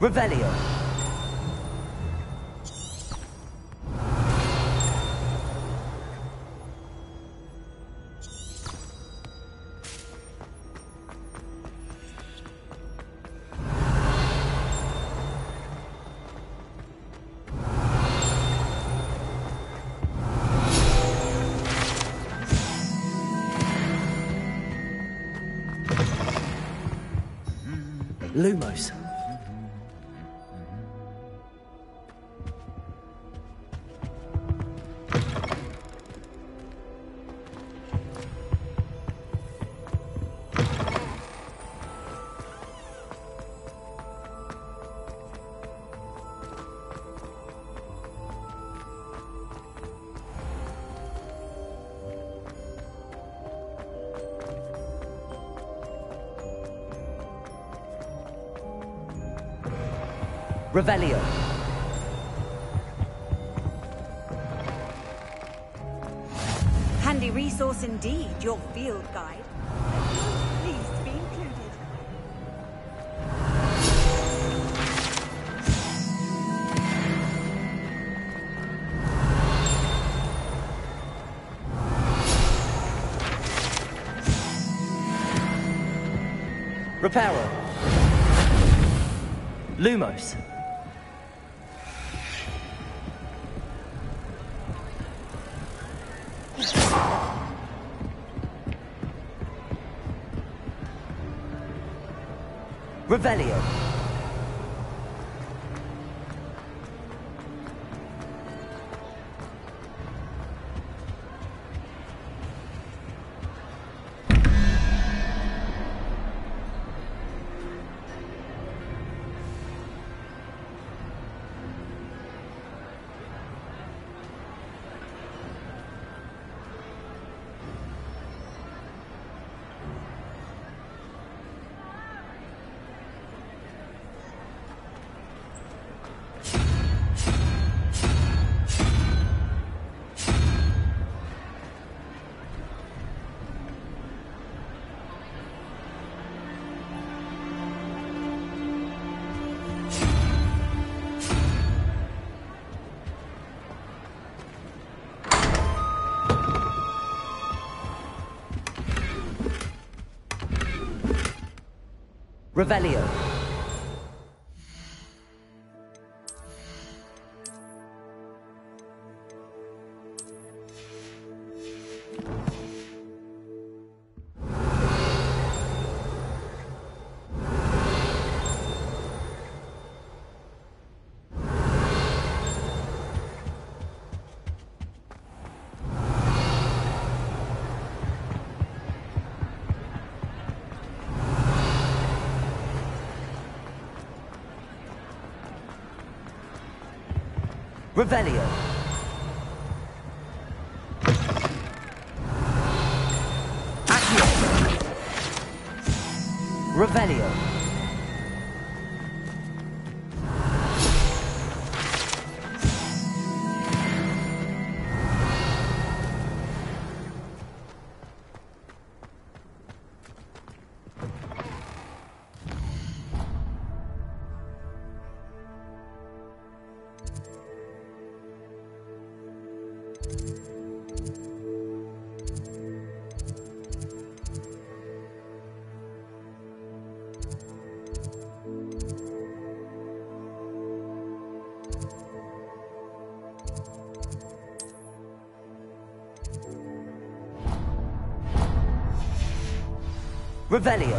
Revelio. Lumos. Revelio. Handy resource indeed, your field guide. I'm pleased to be included. Reparo. Lumos. Revelio. Revelio. Revelio. Accio. Revelio. Revelio.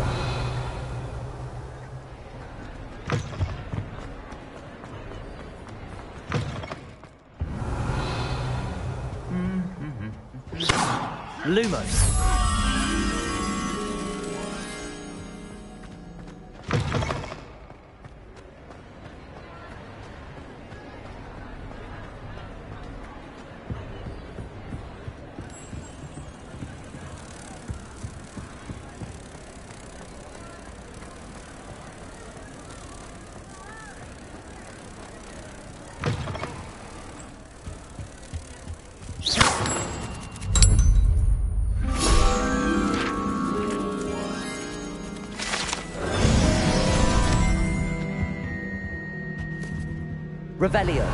Lumos. Revelio.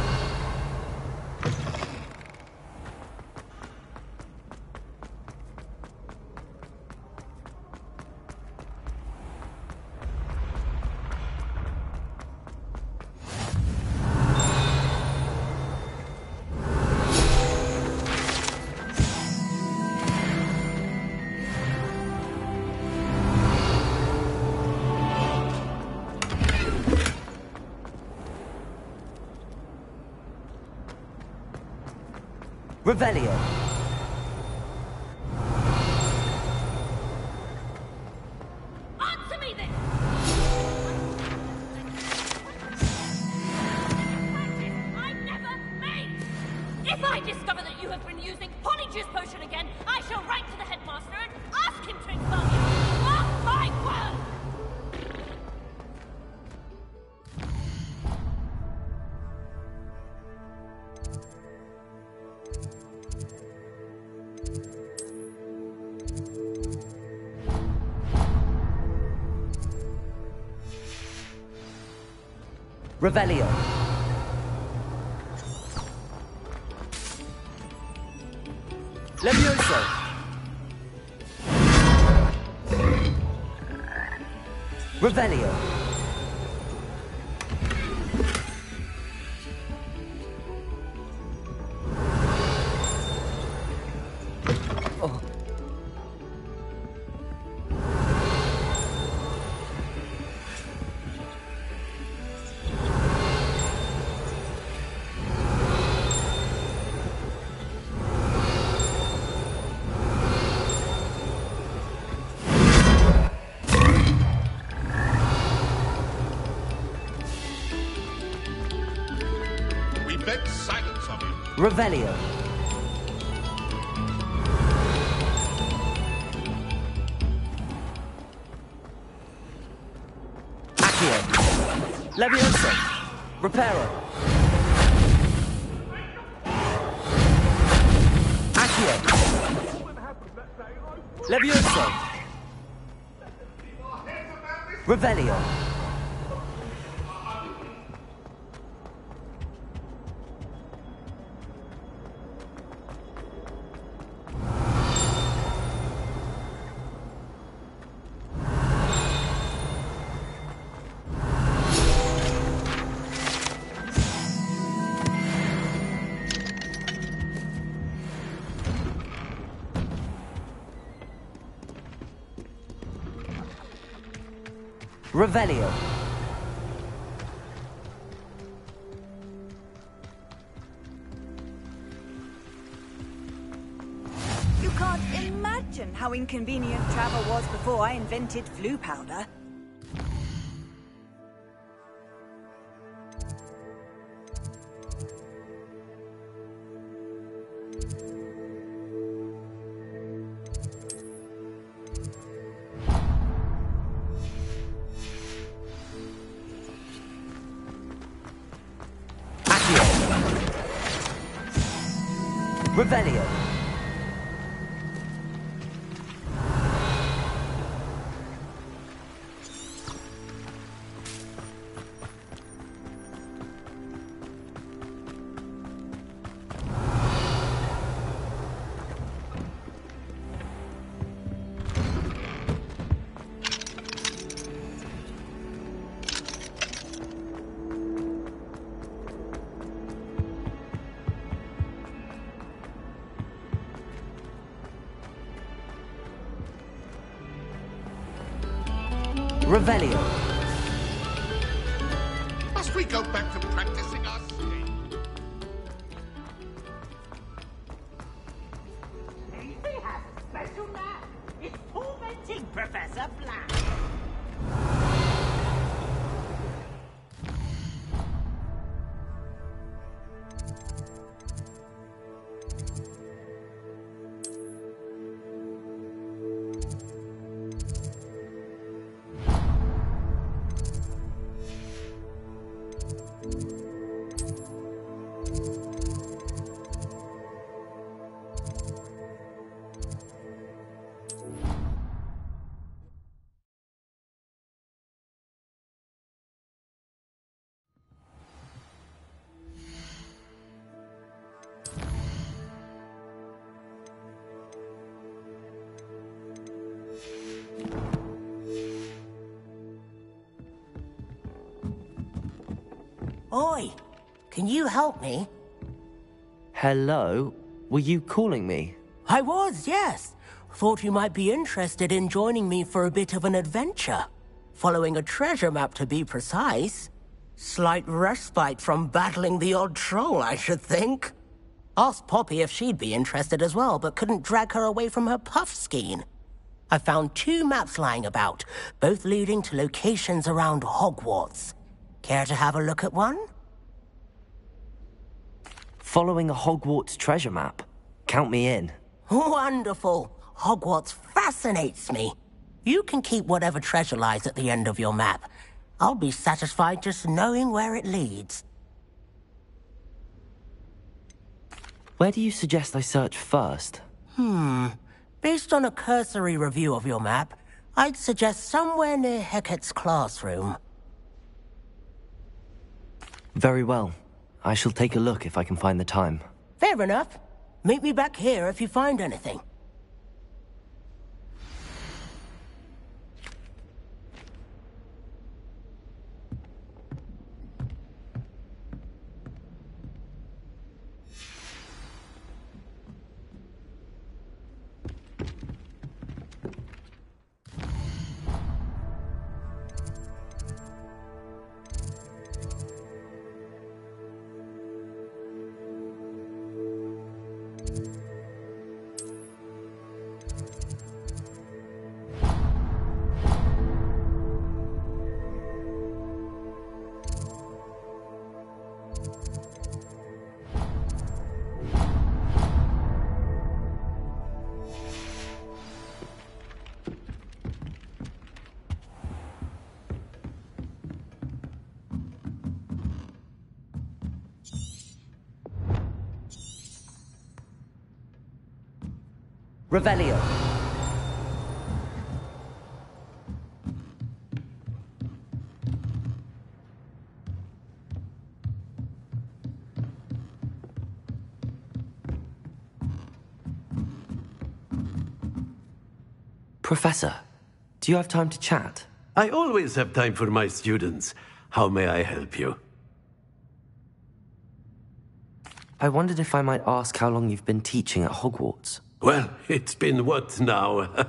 Revelio. Answer me this! I've never made! If I discover that you have been using Polyjuice Potion again, I shall write to the headmaster and ask him to expel you! Mark my word! Revelio. Levioso. Revelio. Oh. Silence of you. Revelio. Accio. Levioso. Reparo. Accio. Levioso. Revelio. Revelio. You can't imagine how inconvenient travel was before I invented flu powder. Revelio. Revelio. Must we go back to practicing our singing? He has a special knack. It's tormenting Professor Black. Oi! Can you help me? Hello? Were you calling me? I was, yes. Thought you might be interested in joining me for a bit of an adventure. Following a treasure map, to be precise. Slight respite from battling the odd troll, I should think. Asked Poppy if she'd be interested as well, but couldn't drag her away from her puff skein. I found 2 maps lying about, both leading to locations around Hogwarts. Care to have a look at one? Following a Hogwarts treasure map? Count me in. Wonderful. Hogwarts fascinates me. You can keep whatever treasure lies at the end of your map. I'll be satisfied just knowing where it leads. Where do you suggest I search first? Based on a cursory review of your map, I'd suggest somewhere near Hecate's classroom. Very well. I shall take a look if I can find the time. Fair enough. Meet me back here if you find anything. Revelio. Professor, do you have time to chat? I always have time for my students. How may I help you? I wondered if I might ask how long you've been teaching at Hogwarts. Well, it's been what now?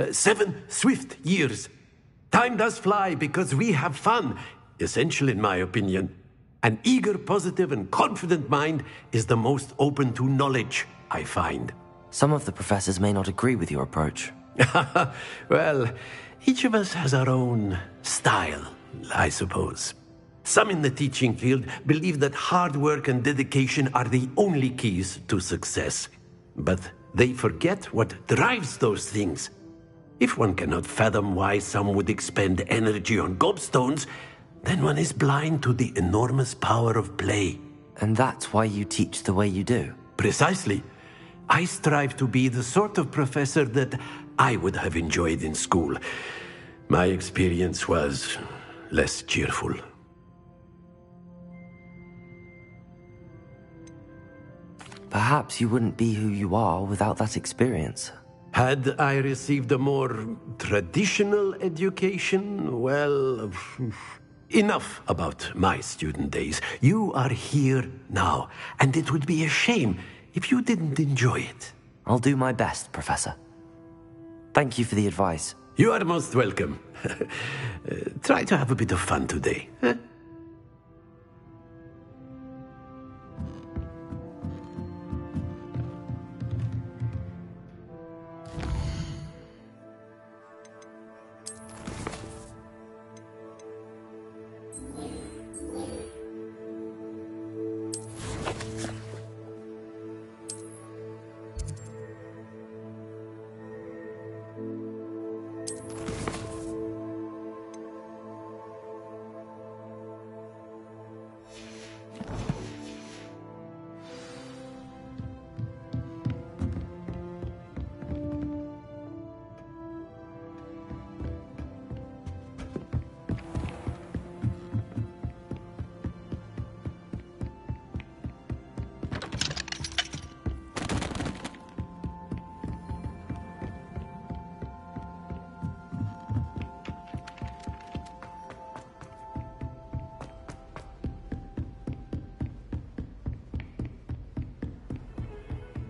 7 swift years. Time does fly because we have fun. Essential in my opinion. An eager, positive, and confident mind is the most open to knowledge, I find. Some of the professors may not agree with your approach. Well, each of us has our own style, I suppose. Some in the teaching field believe that hard work and dedication are the only keys to success. But they forget what drives those things. If one cannot fathom why some would expend energy on gobstones, then one is blind to the enormous power of play. And that's why you teach the way you do? Precisely. I strive to be the sort of professor that I would have enjoyed in school. My experience was less cheerful. Perhaps you wouldn't be who you are without that experience. Had I received a more traditional education, well, enough about my student days. You are here now, and it would be a shame if you didn't enjoy it. I'll do my best, Professor. Thank you for the advice. You are most welcome. Try to have a bit of fun today. Huh?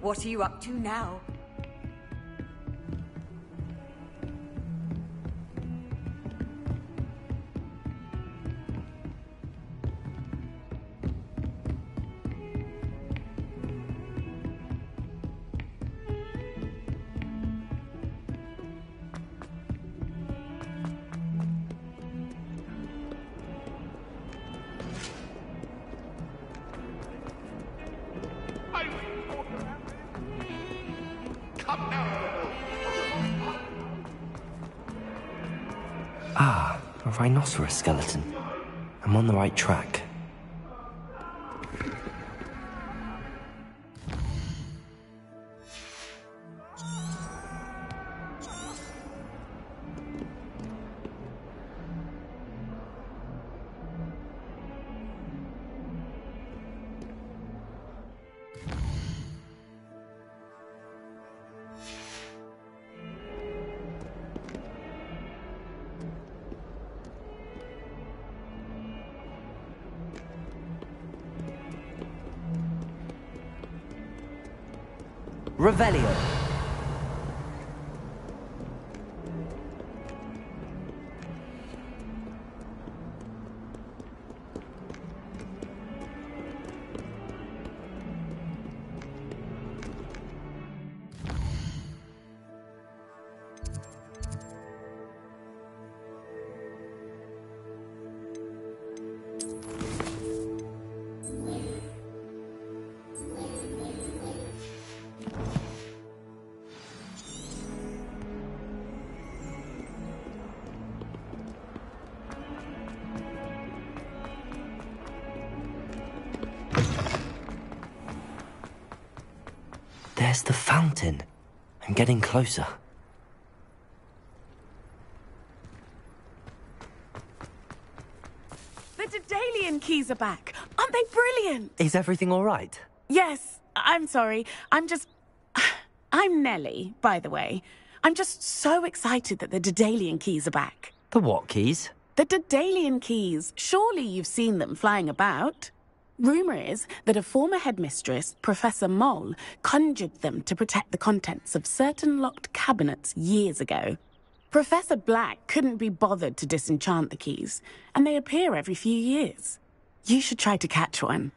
What are you up to now? Ah, a rhinoceros skeleton. I'm on the right track. Revelio. There's the fountain. I'm getting closer. The Daedalian keys are back. Aren't they brilliant? Is everything all right? Yes. I'm sorry. I'm Nellie, by the way. I'm just so excited that the Daedalian keys are back. The what keys? The Daedalian keys. Surely you've seen them flying about. Rumour is that a former headmistress, Professor Mole, conjured them to protect the contents of certain locked cabinets years ago. Professor Black couldn't be bothered to disenchant the keys, and they appear every few years. You should try to catch one.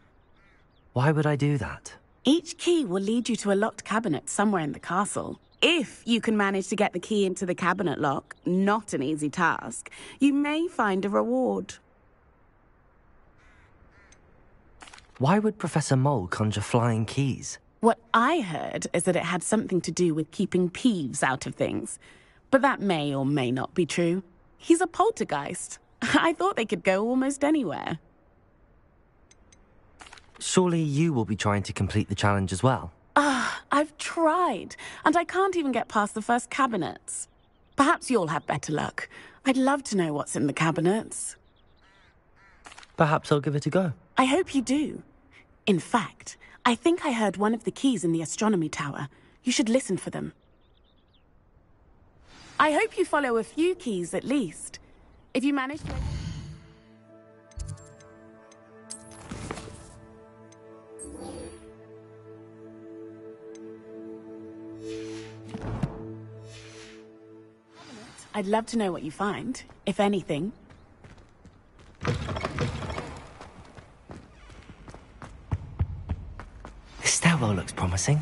Why would I do that? Each key will lead you to a locked cabinet somewhere in the castle. If you can manage to get the key into the cabinet lock, not an easy task, you may find a reward. Why would Professor Mole conjure flying keys? What I heard is that it had something to do with keeping Peeves out of things. But that may or may not be true. He's a poltergeist. I thought they could go almost anywhere. Surely you will be trying to complete the challenge as well? I've tried, and I can't even get past the first cabinets. Perhaps you'll have better luck. I'd love to know what's in the cabinets. Perhaps I'll give it a go. I hope you do. In fact, I think I heard one of the keys in the astronomy tower. You should listen for them. I hope you follow a few keys at least. If you manage to... I'd love to know what you find, if anything. The stairwell looks promising.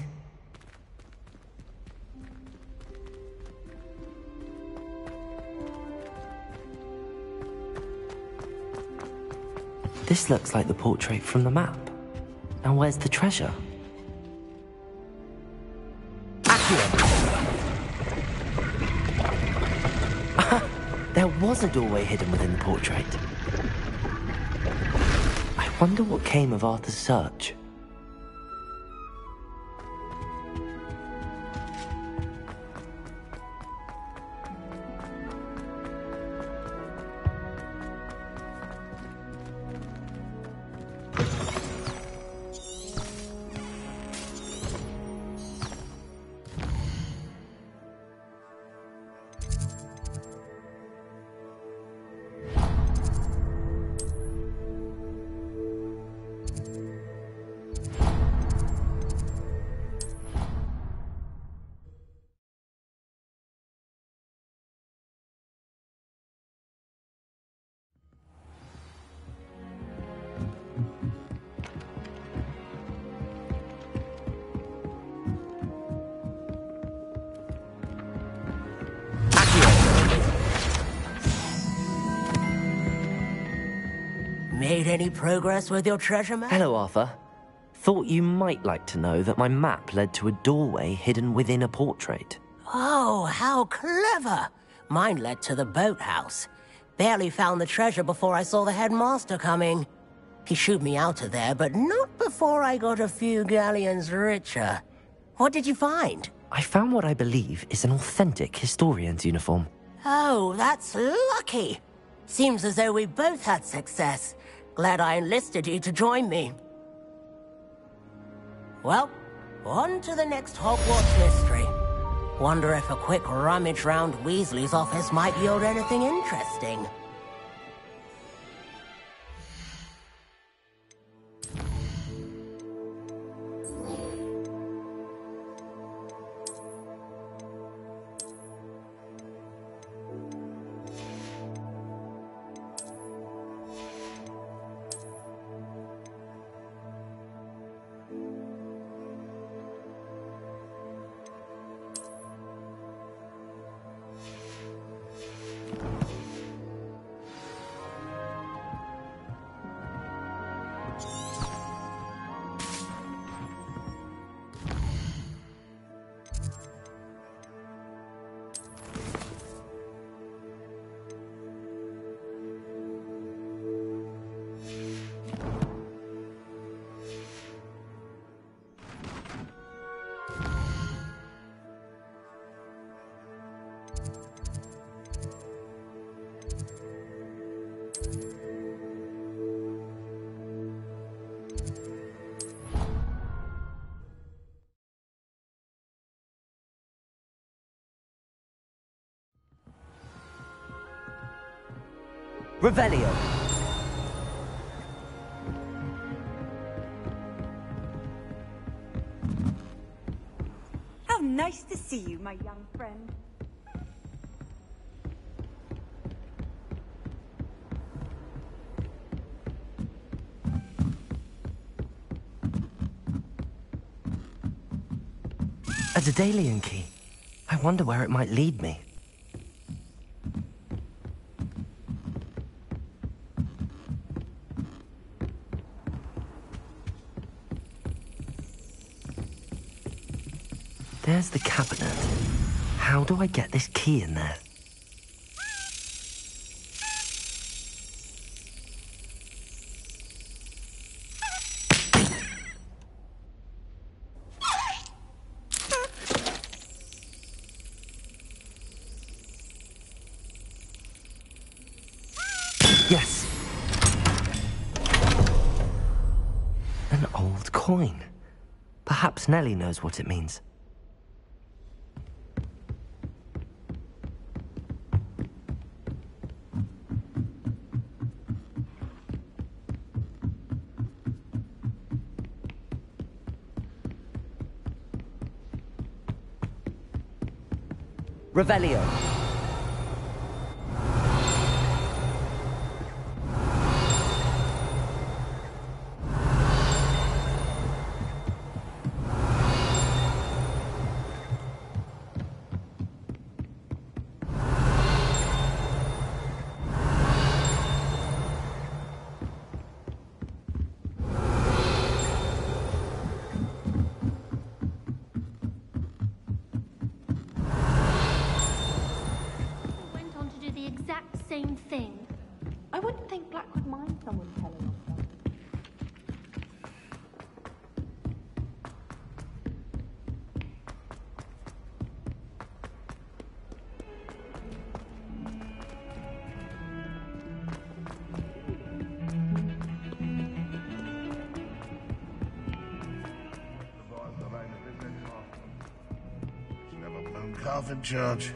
This looks like the portrait from the map. Now where's the treasure? There was a doorway hidden within the portrait. I wonder what came of Arthur's search. Made any progress with your treasure map? Hello, Arthur. Thought you might like to know that my map led to a doorway hidden within a portrait. Oh, how clever! Mine led to the boathouse. Barely found the treasure before I saw the headmaster coming. He shooed me out of there, but not before I got a few galleons richer. What did you find? I found what I believe is an authentic historian's uniform. Oh, that's lucky. Seems as though we both had success. Glad I enlisted you to join me. Well, on to the next Hogwarts mystery. Wonder if a quick rummage round Weasley's office might yield anything interesting. Revelio. How nice to see you, my young friend. A Daedalian key. I wonder where it might lead me. There's the cabinet. How do I get this key in there? Yes. An old coin. Perhaps Nellie knows what it means. Revelio. Same thing. I wouldn't think Black would mind someone telling us that. Never blown calf in charge.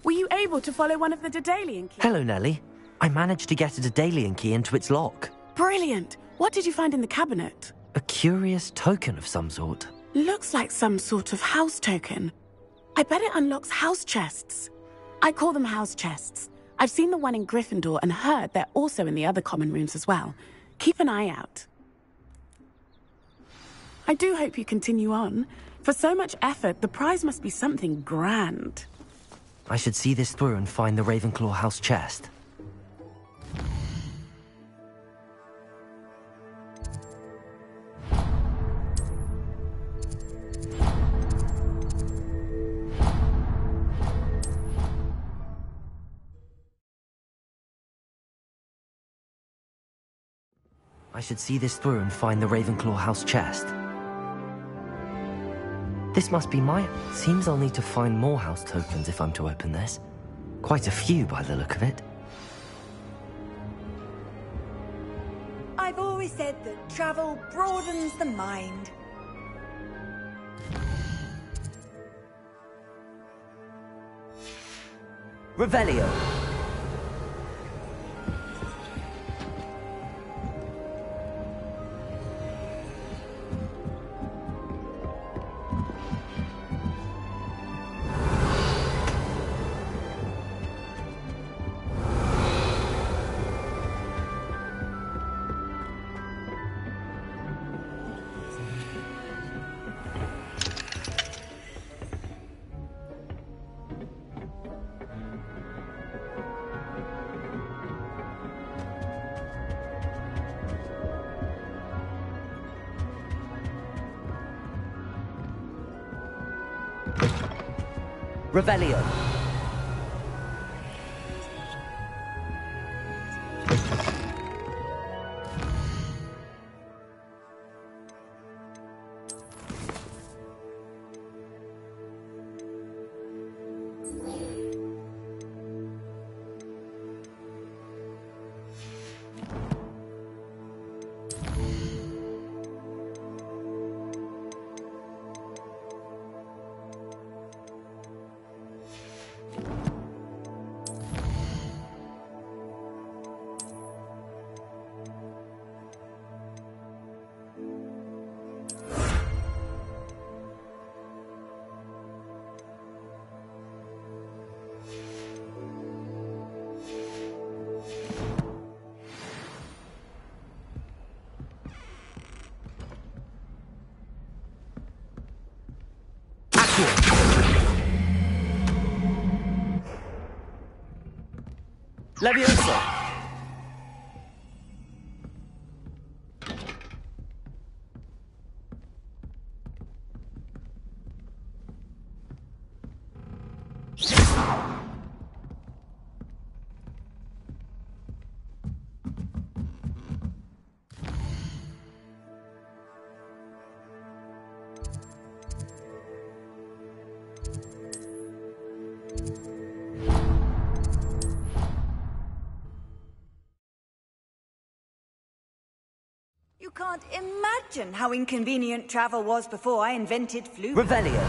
Were you able to follow one of the Daedalian keys? Hello, Nellie. I managed to get a Daedalian key into its lock. Brilliant! What did you find in the cabinet? A curious token of some sort. Looks like some sort of house token. I bet it unlocks house chests. I call them house chests. I've seen the one in Gryffindor and heard they're also in the other common rooms as well. Keep an eye out. I do hope you continue on. For so much effort, the prize must be something grand. I should see this through and find the Ravenclaw house chest. I should see this through and find the Ravenclaw house chest. This must be my... Seems I'll need to find more house tokens if I'm to open this. Quite a few by the look of it. I've always said that travel broadens the mind. Revelio. Revelio. Leviosa. You can't imagine how inconvenient travel was before I invented flu. Revelio.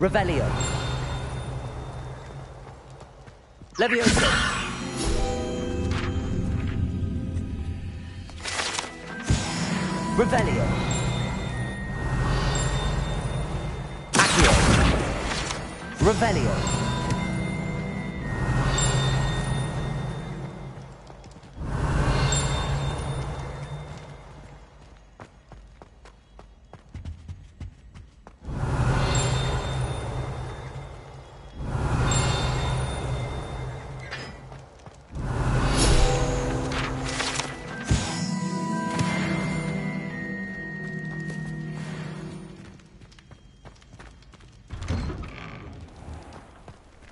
Revelio. Leviosa. Revelio. Accio. Revelio.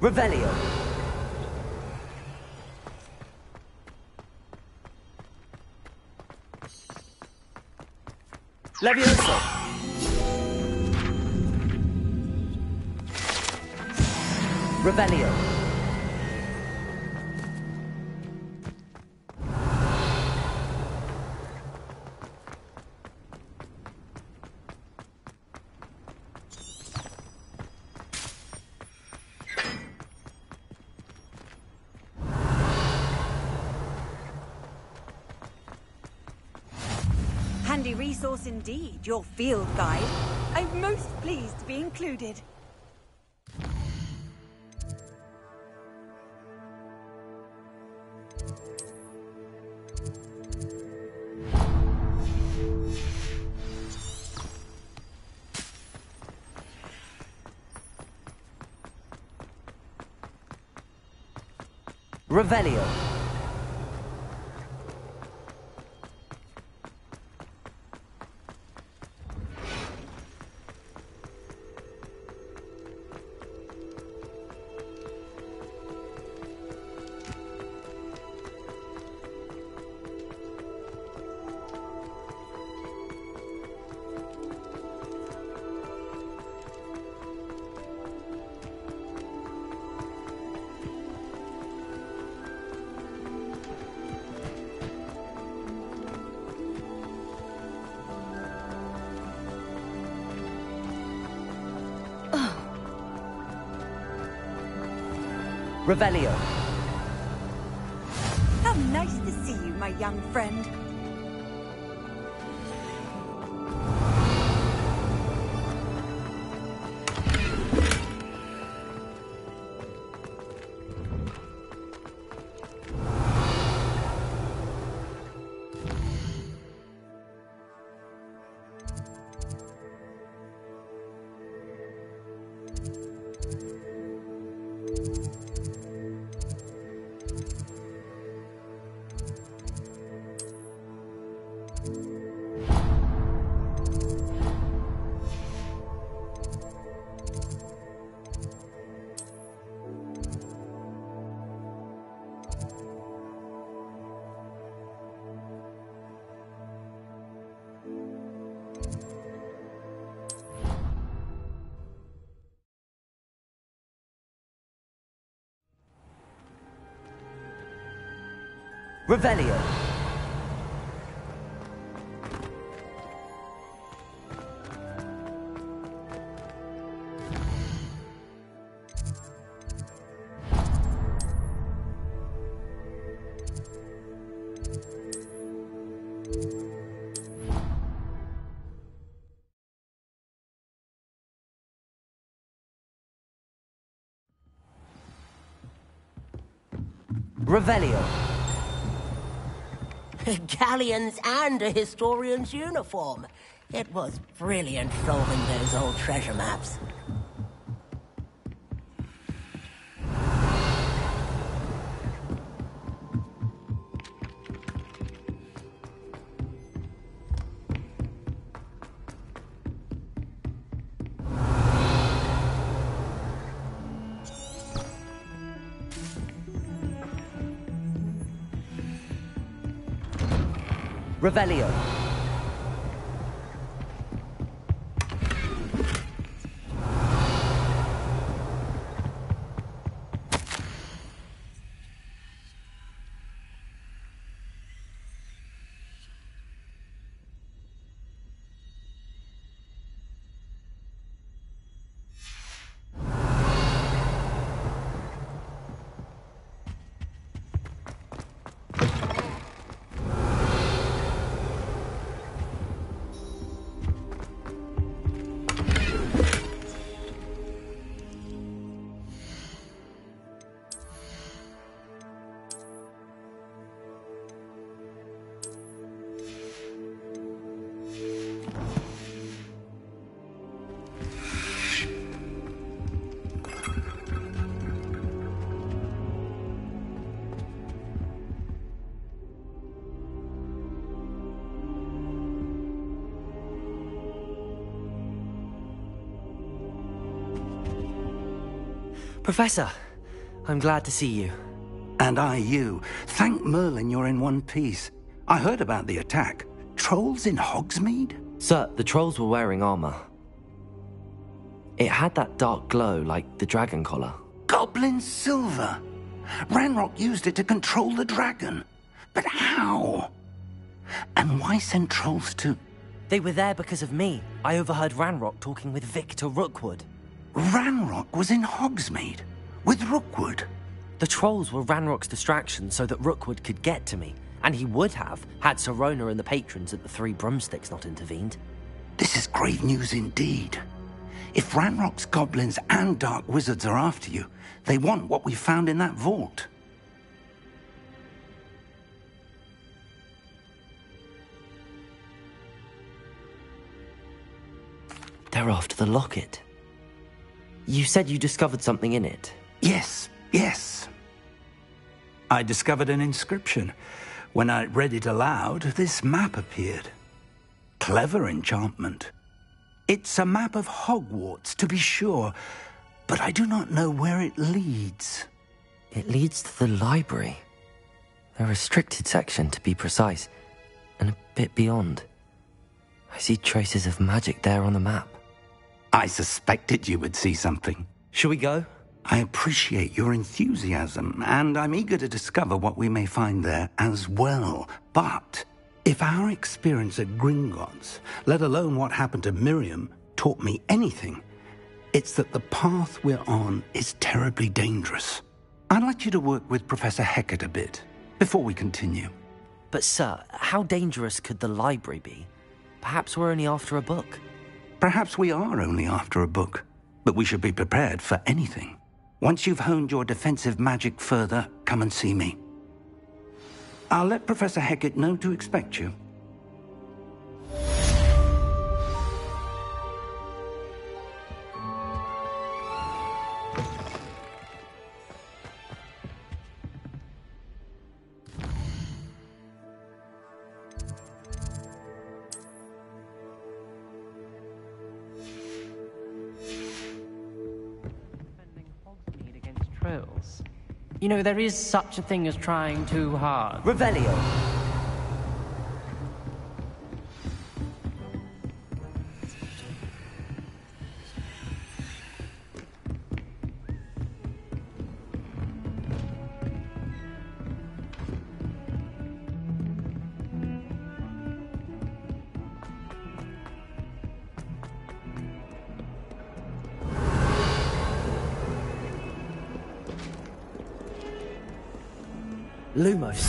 Revelio. Levioso. Revelio. Handy resource indeed, your field guide. I'm most pleased to be included. Revelio. Revelio. How nice to see you, my young friend. Revelio. Revelio. Galleons and a historian's uniform. It was brilliant solving those old treasure maps. Revelio. Professor, I'm glad to see you. And I you. Thank Merlin you're in one piece. I heard about the attack. Trolls in Hogsmeade? Sir, the trolls were wearing armor. It had that dark glow like the dragon collar. Goblin silver! Ranrock used it to control the dragon. But how? And why send trolls to... They were there because of me. I overheard Ranrock talking with Victor Rookwood. Ranrock was in Hogsmeade? With Rookwood? The trolls were Ranrock's distraction so that Rookwood could get to me. And he would have, had Sirona and the patrons at the Three Broomsticks not intervened. This is grave news indeed. If Ranrock's goblins and dark wizards are after you, they want what we found in that vault. They're after the locket. You said you discovered something in it. Yes. I discovered an inscription. When I read it aloud, this map appeared. Clever enchantment. It's a map of Hogwarts, to be sure, but I do not know where it leads. It leads to the library. The restricted section, to be precise, and a bit beyond. I see traces of magic there on the map. I suspected you would see something. Shall we go? I appreciate your enthusiasm, and I'm eager to discover what we may find there as well. But if our experience at Gringotts, let alone what happened to Miriam, taught me anything, it's that the path we're on is terribly dangerous. I'd like you to work with Professor Hecat a bit before we continue. But sir, how dangerous could the library be? Perhaps we're only after a book. Perhaps we are only after a book, but we should be prepared for anything. Once you've honed your defensive magic further, come and see me. I'll let Professor Hecat know to expect you. Trolls. You know, there is such a thing as trying too hard. Revelio. Lumos.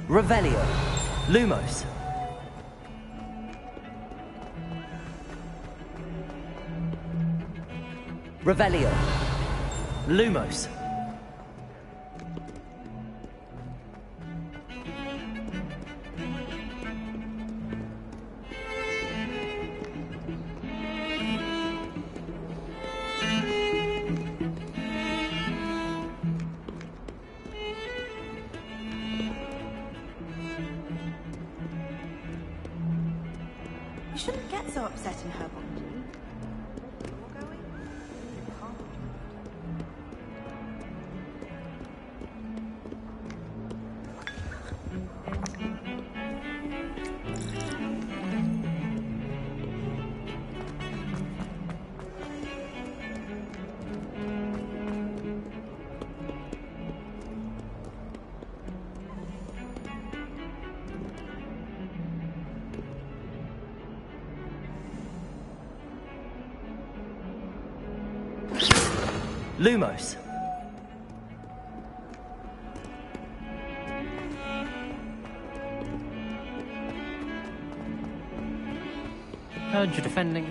Revelio. Lumos. Revelio. Lumos. You shouldn't get so upset in her body. Lumos. Heard you defending.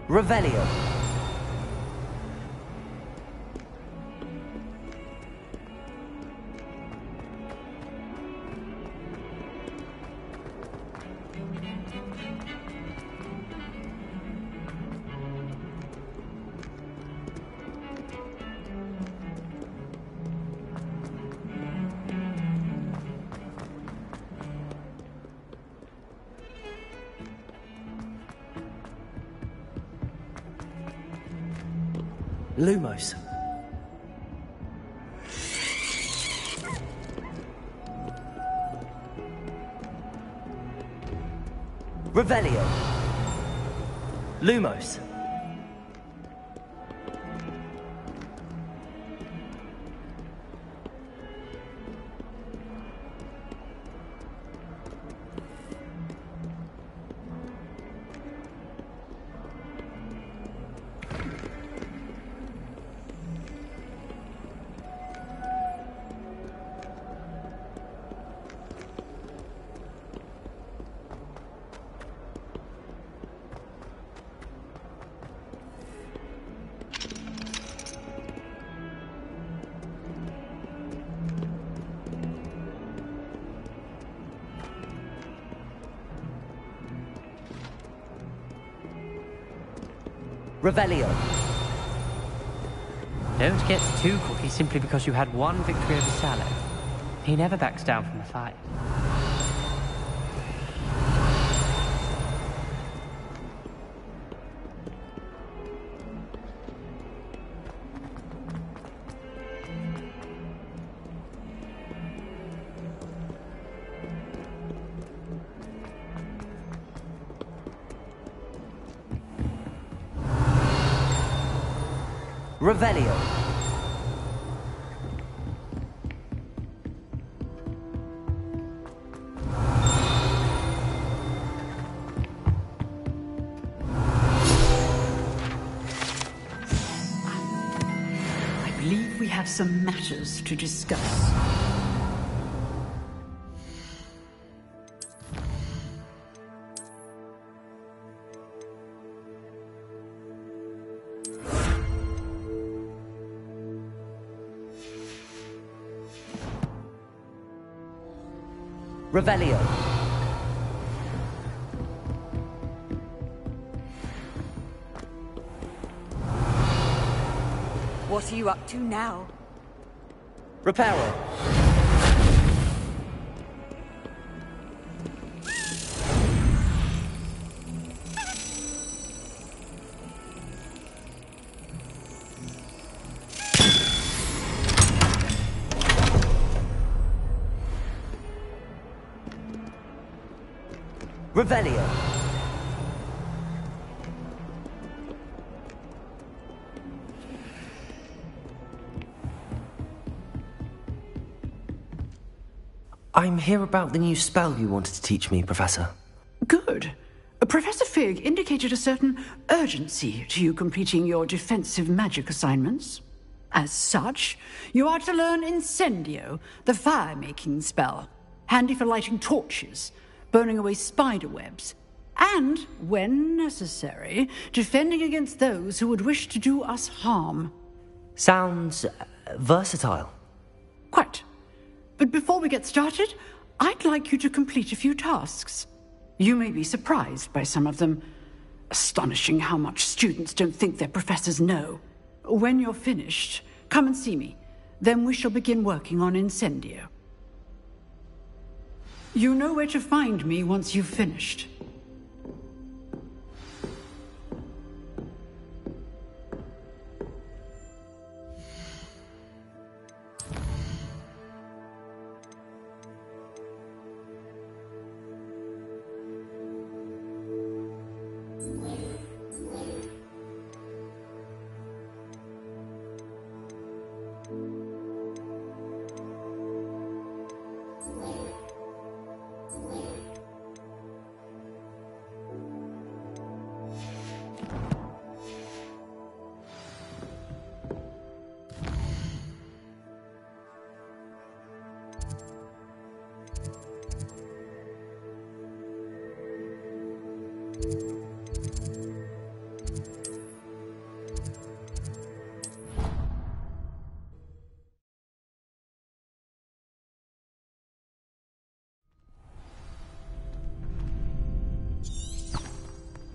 Revelio. Lumos. Revelio. Lumos. Revelio. Don't get too cocky simply because you had one victory over Sallow. He never backs down from a fight. Revelio. I believe we have some matters to discuss. Revelio. What are you up to now? Reparo. Revelio. I'm here about the new spell you wanted to teach me, Professor. Good. Professor Fig indicated a certain urgency to you completing your defensive magic assignments. As such, you are to learn Incendio, the fire-making spell, handy for lighting torches, burning away spider webs, and, when necessary, defending against those who would wish to do us harm. Sounds versatile. Quite. But before we get started, I'd like you to complete a few tasks. You may be surprised by some of them. Astonishing how much students don't think their professors know. When you're finished, come and see me. Then we shall begin working on Incendio. You know where to find me once you've finished.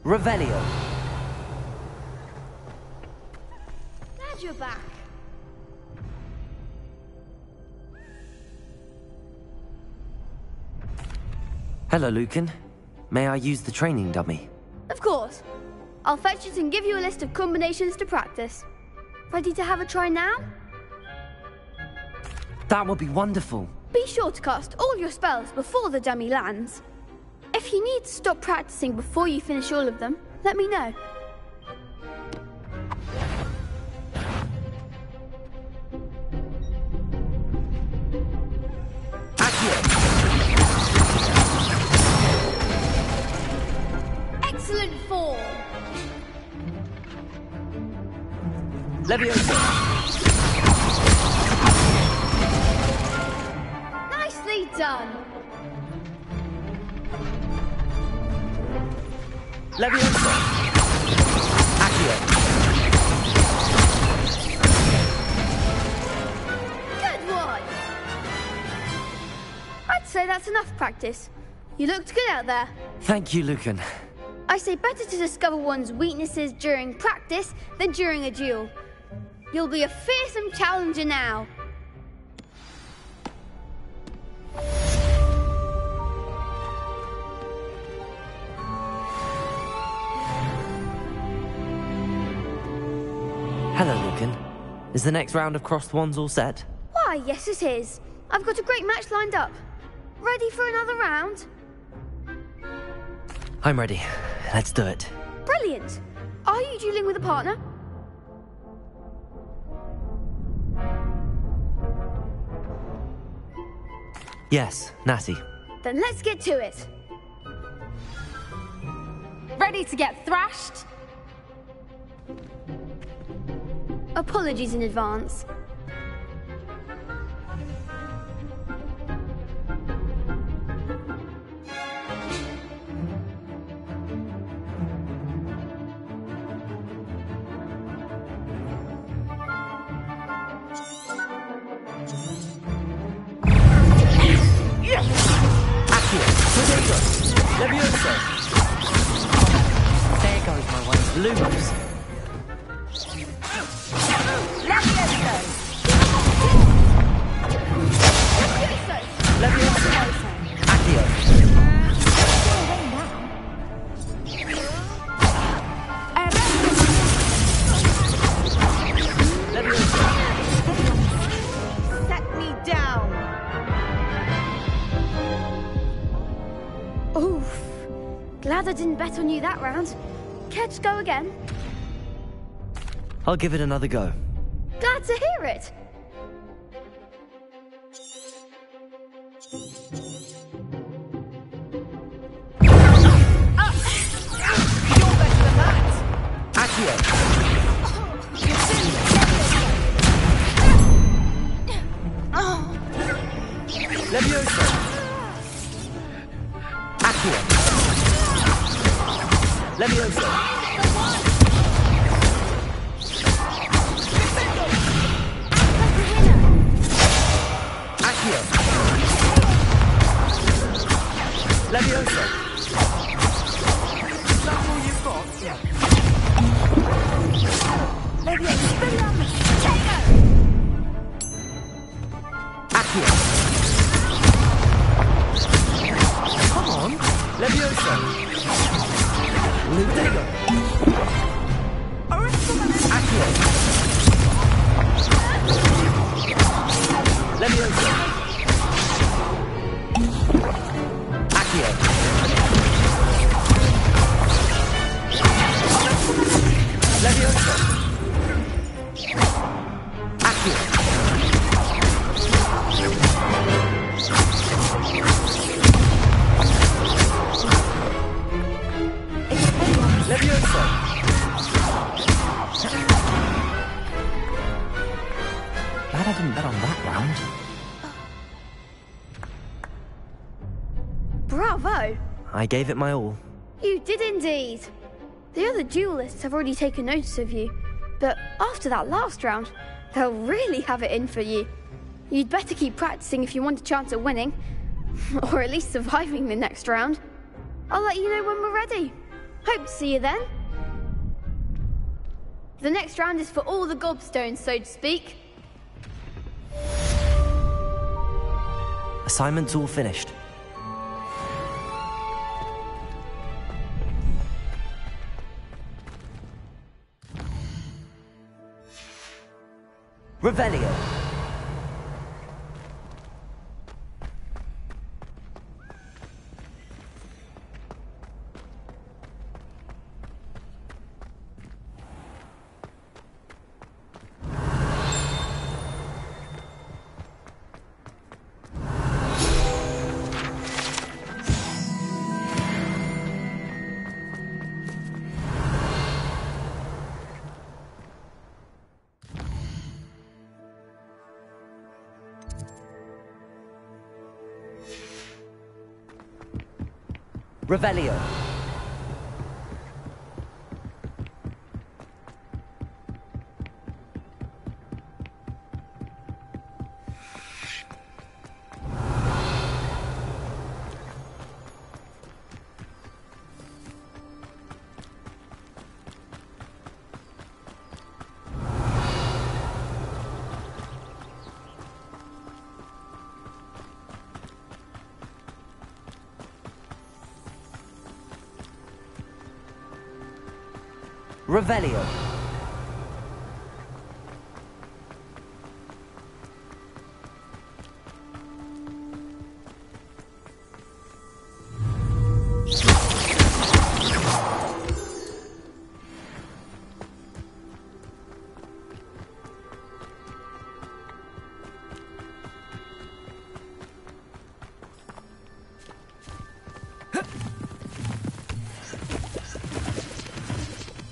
Revelio. Glad you're back. Hello, Lucan. May I use the training dummy? Of course. I'll fetch it and give you a list of combinations to practice. Ready to have a try now? That would be wonderful. Be sure to cast all your spells before the dummy lands. If you need to stop practicing before you finish all of them, let me know. Excellent form. Leviosa. Nicely done. Leviosa. Accio. Good one. I'd say that's enough practice. You looked good out there. Thank you, Lucan. I say better to discover one's weaknesses during practice than during a duel. You'll be a fearsome challenger now. Hello, Lucan. Is the next round of Crossed Wands all set? Why, yes it is. I've got a great match lined up. Ready for another round? I'm ready. Let's do it. Brilliant. Are you dueling with a partner? Yes, Natty. Then let's get to it. Ready to get thrashed? Apologies in advance. Leviosa. There goes my one. Lumos. Leviosa. Leviosa. Accio. Leviosa. Set me down. Oof. Glad I didn't bet on you that round. Care to go again? I'll give it another go. Glad to hear it. You're better than that. Accio. Leviosa. Accio. Leviosa. Accio. Leviosa. That's all you've got? Yeah. Accio. Come on. Leviosa. Ludego. Accio. Leviosa. Accio. Leviosa. Accio. Leviosa. Glad I didn't bet on that round. Bravo. I gave it my all. You did indeed. The other duelists have already taken notice of you, but after that last round, they'll really have it in for you. You'd better keep practicing if you want a chance at winning, or at least surviving the next round. I'll let you know when we're ready. Hope to see you then. The next round is for all the gobstones, so to speak. Assignment's all finished. Revelio. Revelio. Revelio.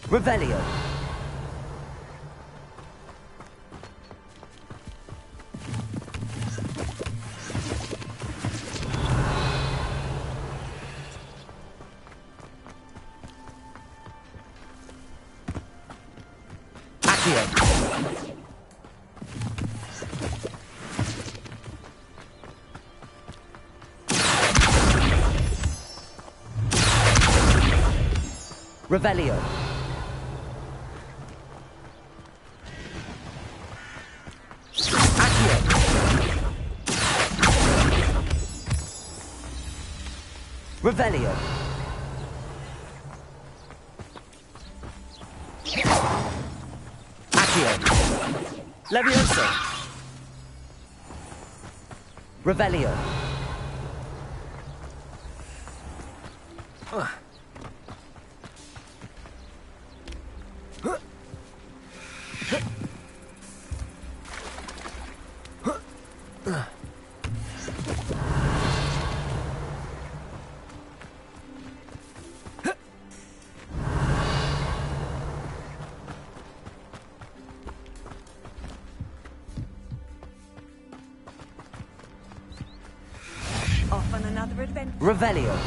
Revelio. Accio. Revelio. Revelio. Accio. Levioso. Revelio. Off on another adventure. Revelio.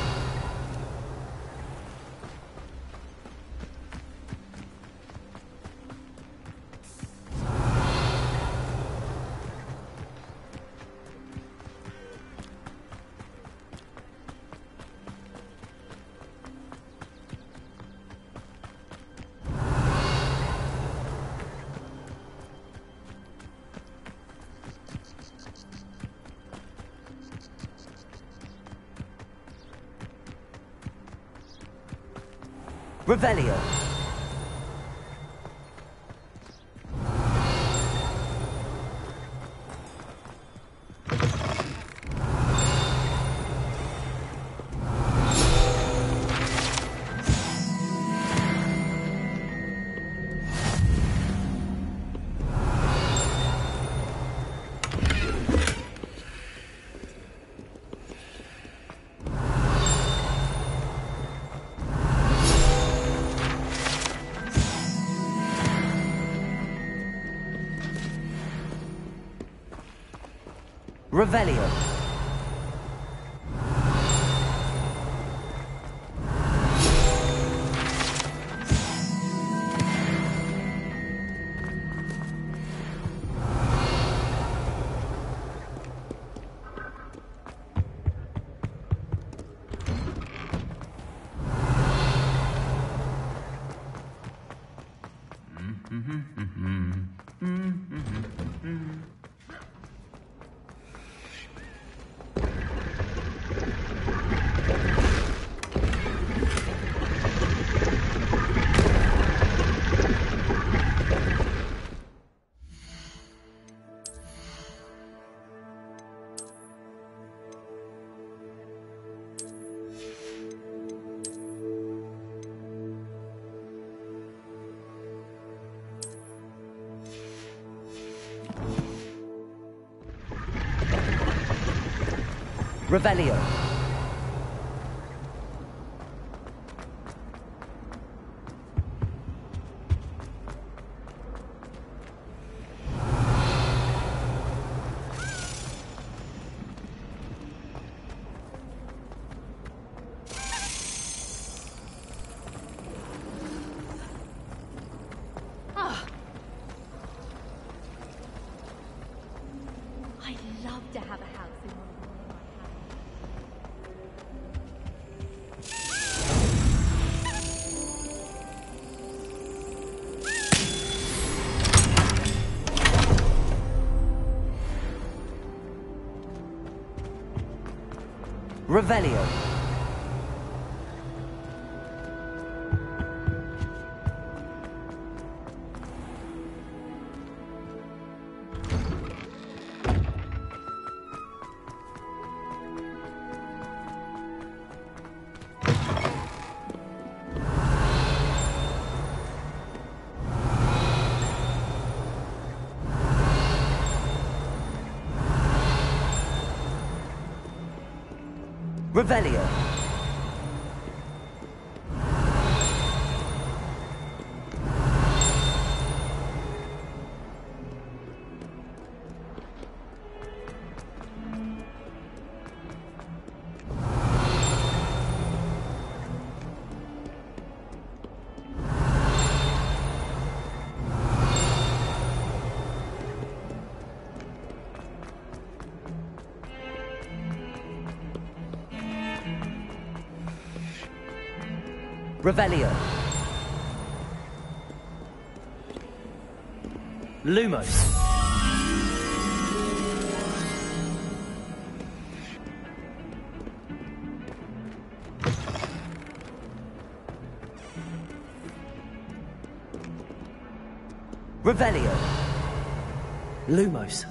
Revelio. Revelio. Revelio. I'd love to have a house in one of the Revelio. Revelio. Revelio. Lumos. Revelio. Lumos.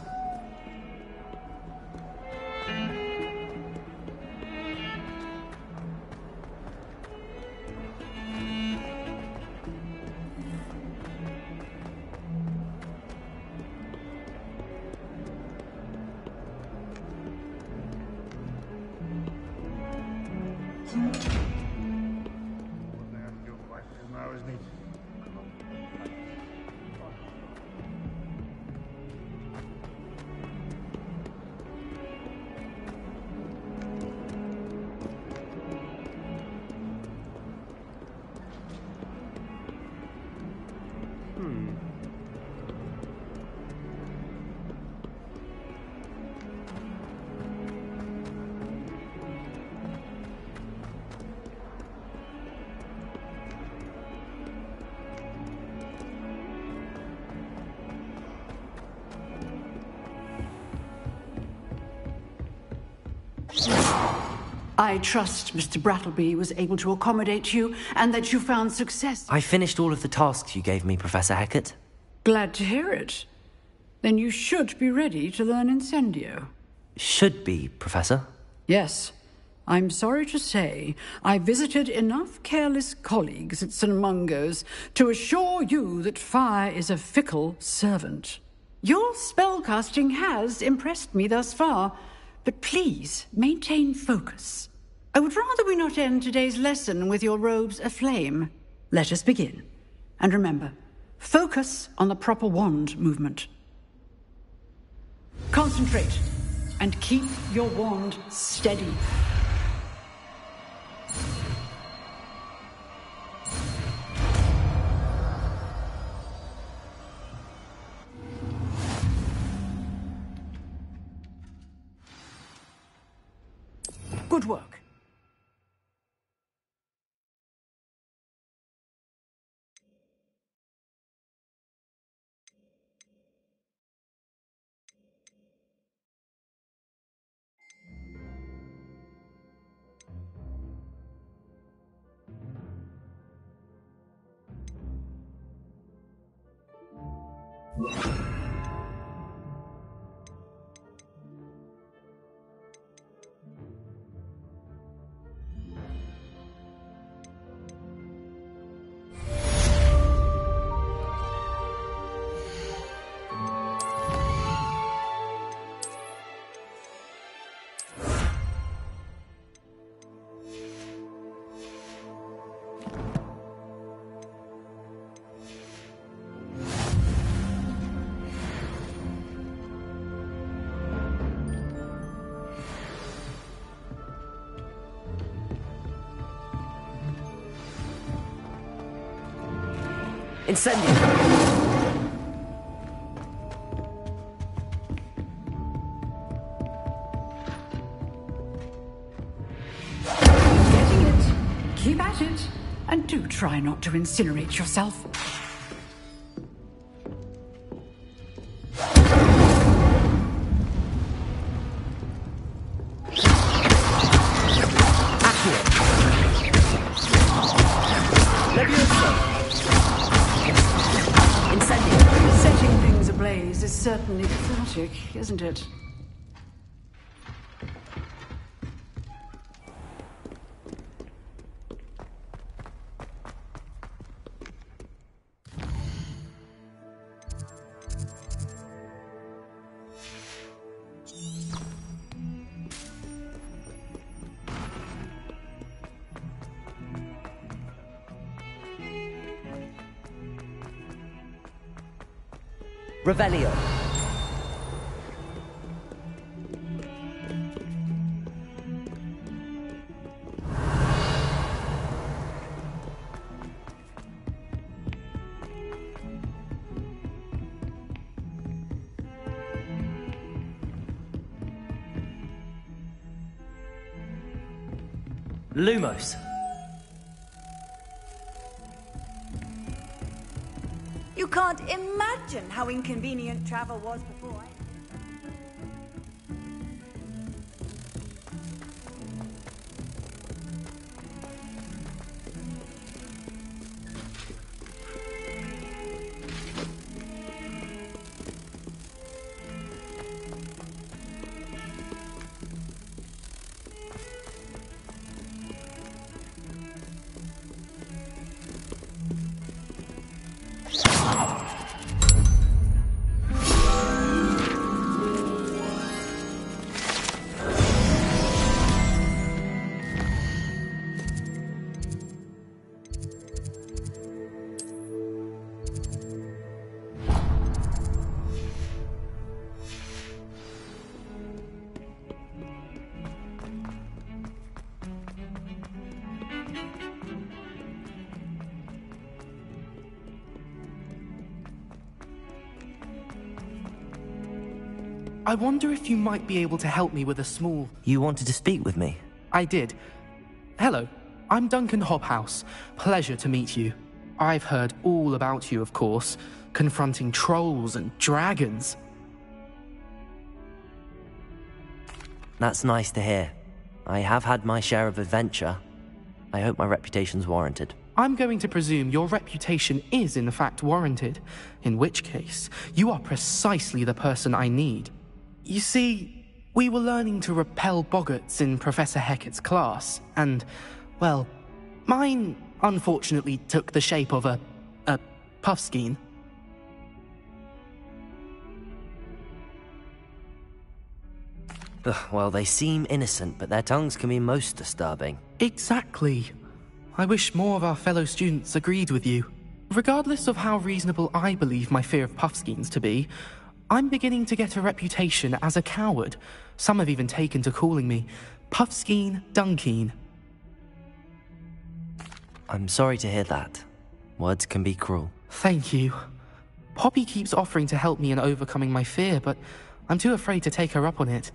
I trust Mr. Brattleby was able to accommodate you and that you found success. I finished all of the tasks you gave me, Professor Hecat. Glad to hear it. Then you should be ready to learn Incendio. Should be, Professor. Yes. I'm sorry to say I visited enough careless colleagues at St. Mungo's to assure you that fire is a fickle servant. Your spellcasting has impressed me thus far, but please maintain focus. I would rather we not end today's lesson with your robes aflame. Let us begin. And remember, focus on the proper wand movement. Concentrate and keep your wand steady. Good work. Incendio! Getting it. Keep at it. And do try not to incinerate yourself. Setting things ablaze is certainly cathartic, isn't it? Revelio. Lumos. You can't imagine how inconvenient travel was before. I wonder if you might be able to help me with a small... You wanted to speak with me? I did. Hello, I'm Duncan Hobhouse. Pleasure to meet you. I've heard all about you, of course, confronting trolls and dragons. That's nice to hear. I have had my share of adventure. I hope my reputation's warranted. I'm going to presume your reputation is in fact warranted, in which case, you are precisely the person I need. You see, we were learning to repel boggarts in Professor Hecat's class, and, well, mine unfortunately took the shape of a puffskein. Well, they seem innocent, but their tongues can be most disturbing. Exactly. I wish more of our fellow students agreed with you. Regardless of how reasonable I believe my fear of puffskeins to be, I'm beginning to get a reputation as a coward. Some have even taken to calling me Puffskeen Dunkeen. I'm sorry to hear that. Words can be cruel. Thank you. Poppy keeps offering to help me in overcoming my fear, but I'm too afraid to take her up on it.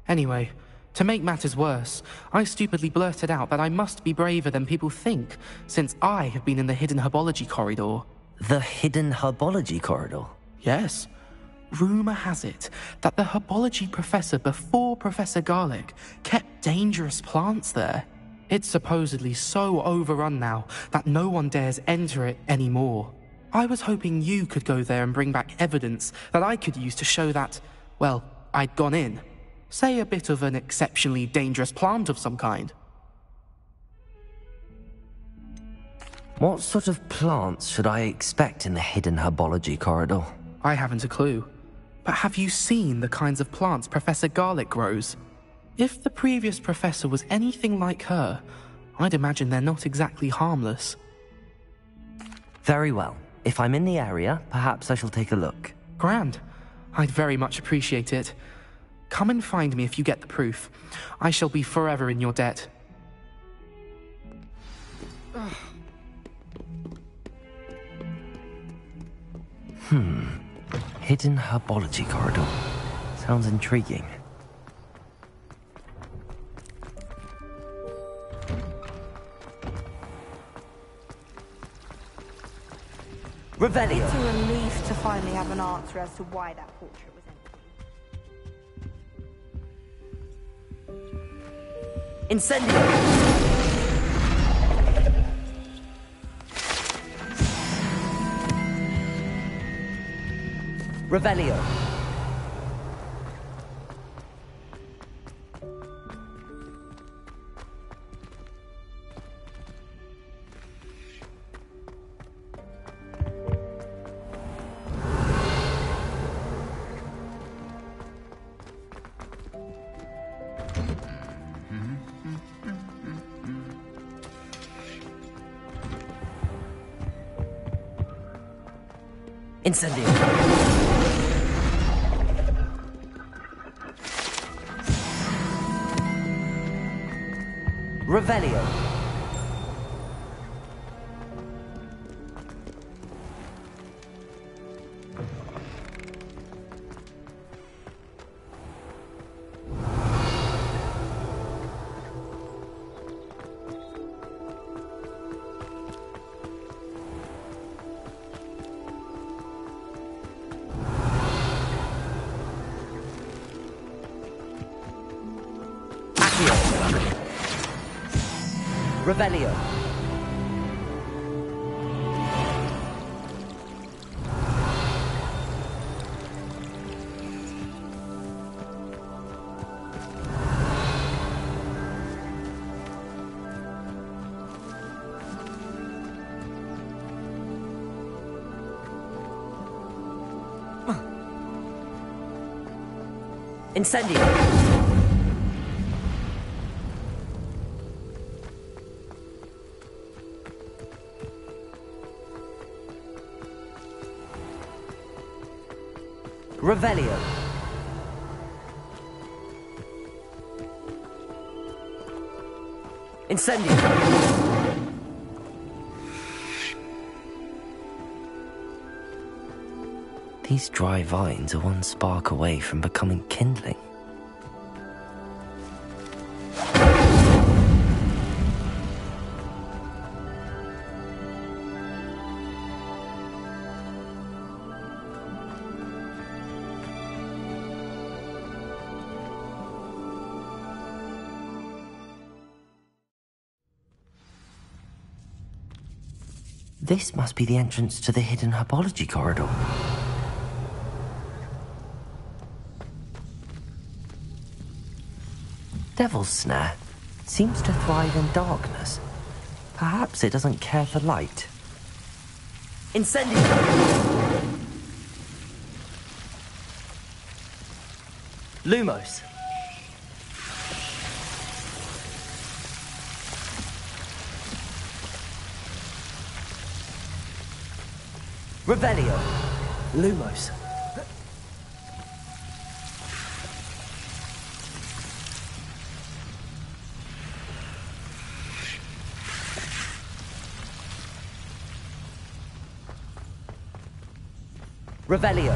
Anyway, to make matters worse, I stupidly blurted out that I must be braver than people think, since I have been in the hidden herbology corridor. The hidden herbology corridor? Yes. Rumour has it that the herbology professor before Professor Garlic kept dangerous plants there. It's supposedly so overrun now that no one dares enter it anymore. I was hoping you could go there and bring back evidence that I could use to show that, well, I'd gone in. Say a bit of an exceptionally dangerous plant of some kind. What sort of plants should I expect in the hidden herbology corridor? I haven't a clue. But have you seen the kinds of plants Professor Garlic grows? If the previous professor was anything like her, I'd imagine they're not exactly harmless. Very well. If I'm in the area, perhaps I shall take a look. Grand. I'd very much appreciate it. Come and find me if you get the proof. I shall be forever in your debt. Hidden herbology corridor. Sounds intriguing. Revelio. It's a relief to finally have an answer as to why that portrait was empty. Incendio. Revelio. Incendio. Revelio. Revelio. Incendio. Revelio. Incendio. These dry vines are one spark away from becoming kindling. This must be the entrance to the hidden herbology corridor. Devil's Snare seems to thrive in darkness. Perhaps it doesn't care for light. Incendio! Lumos. Revelio. Lumos. Revelio.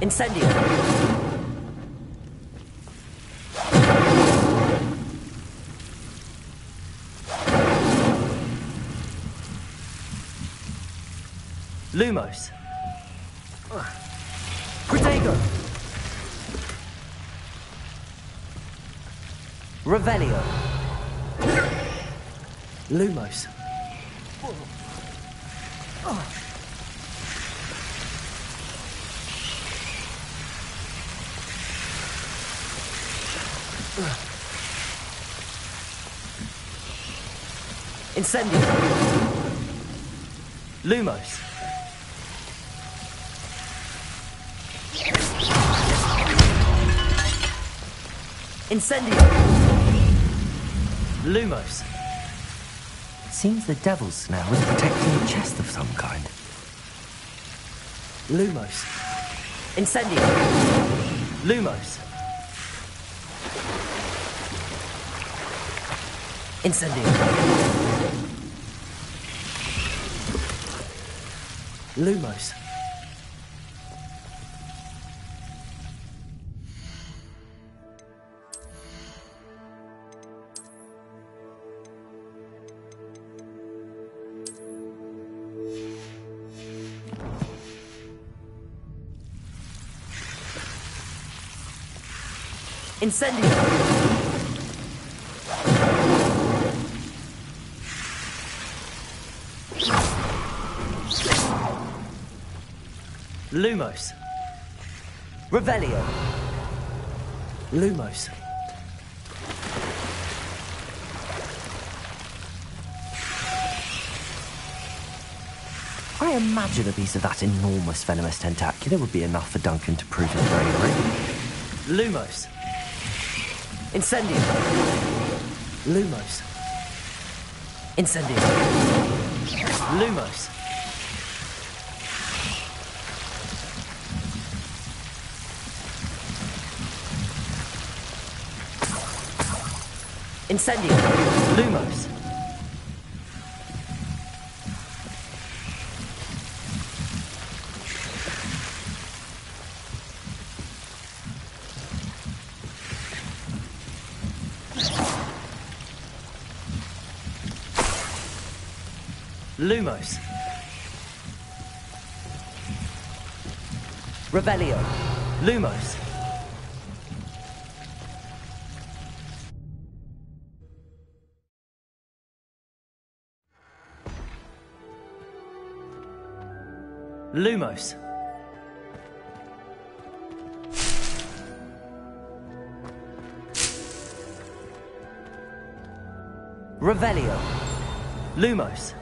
Incendio. Lumos. Protego. Revelio. Lumos. Incendio. Lumos. Incendio. Lumos. Seems the Devil's Snare was protecting a chest of some kind. Lumos. Incendio. Lumos. Incendio. Lumos. Incendio! Lumos. Revelio. Lumos. I imagine a piece of that enormous venomous tentacular would be enough for Duncan to prove his bravery. Lumos. Incendio. Lumos. Incendio. Lumos. Incendio. Lumos. Lumos. Revelio. Lumos. Lumos. Revelio. Lumos.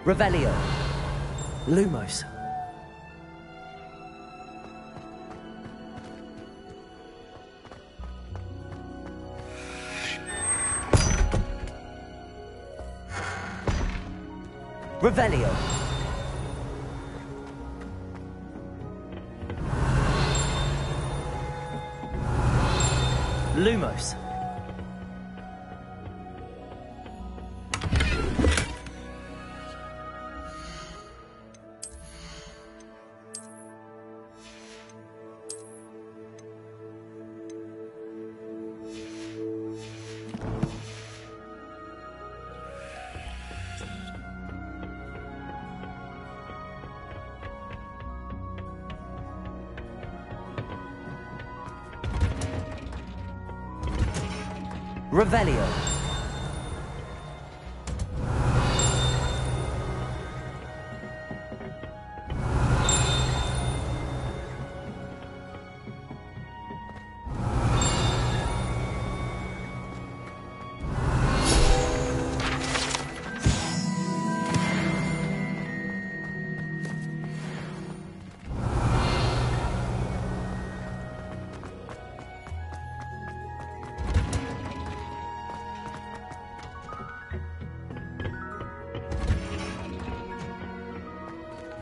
Revelio. Lumos. Revelio. Lumos. Revelio.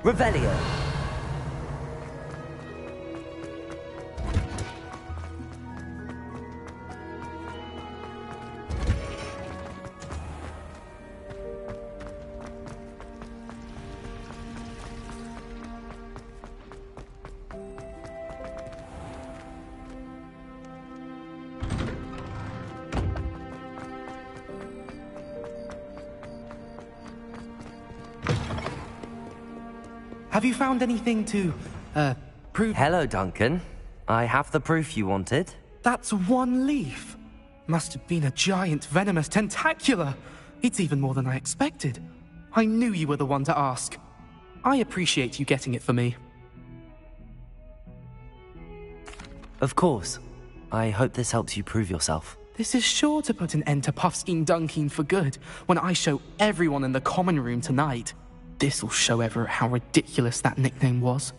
Revelio. Have you found anything to, prove? Hello, Duncan. I have the proof you wanted. That's one leaf. Must have been a giant venomous tentacula. It's even more than I expected. I knew you were the one to ask. I appreciate you getting it for me. Of course. I hope this helps you prove yourself. This is sure to put an end to Puffskein Dunkin for good when I show everyone in the common room tonight. This'll show Everett how ridiculous that nickname was.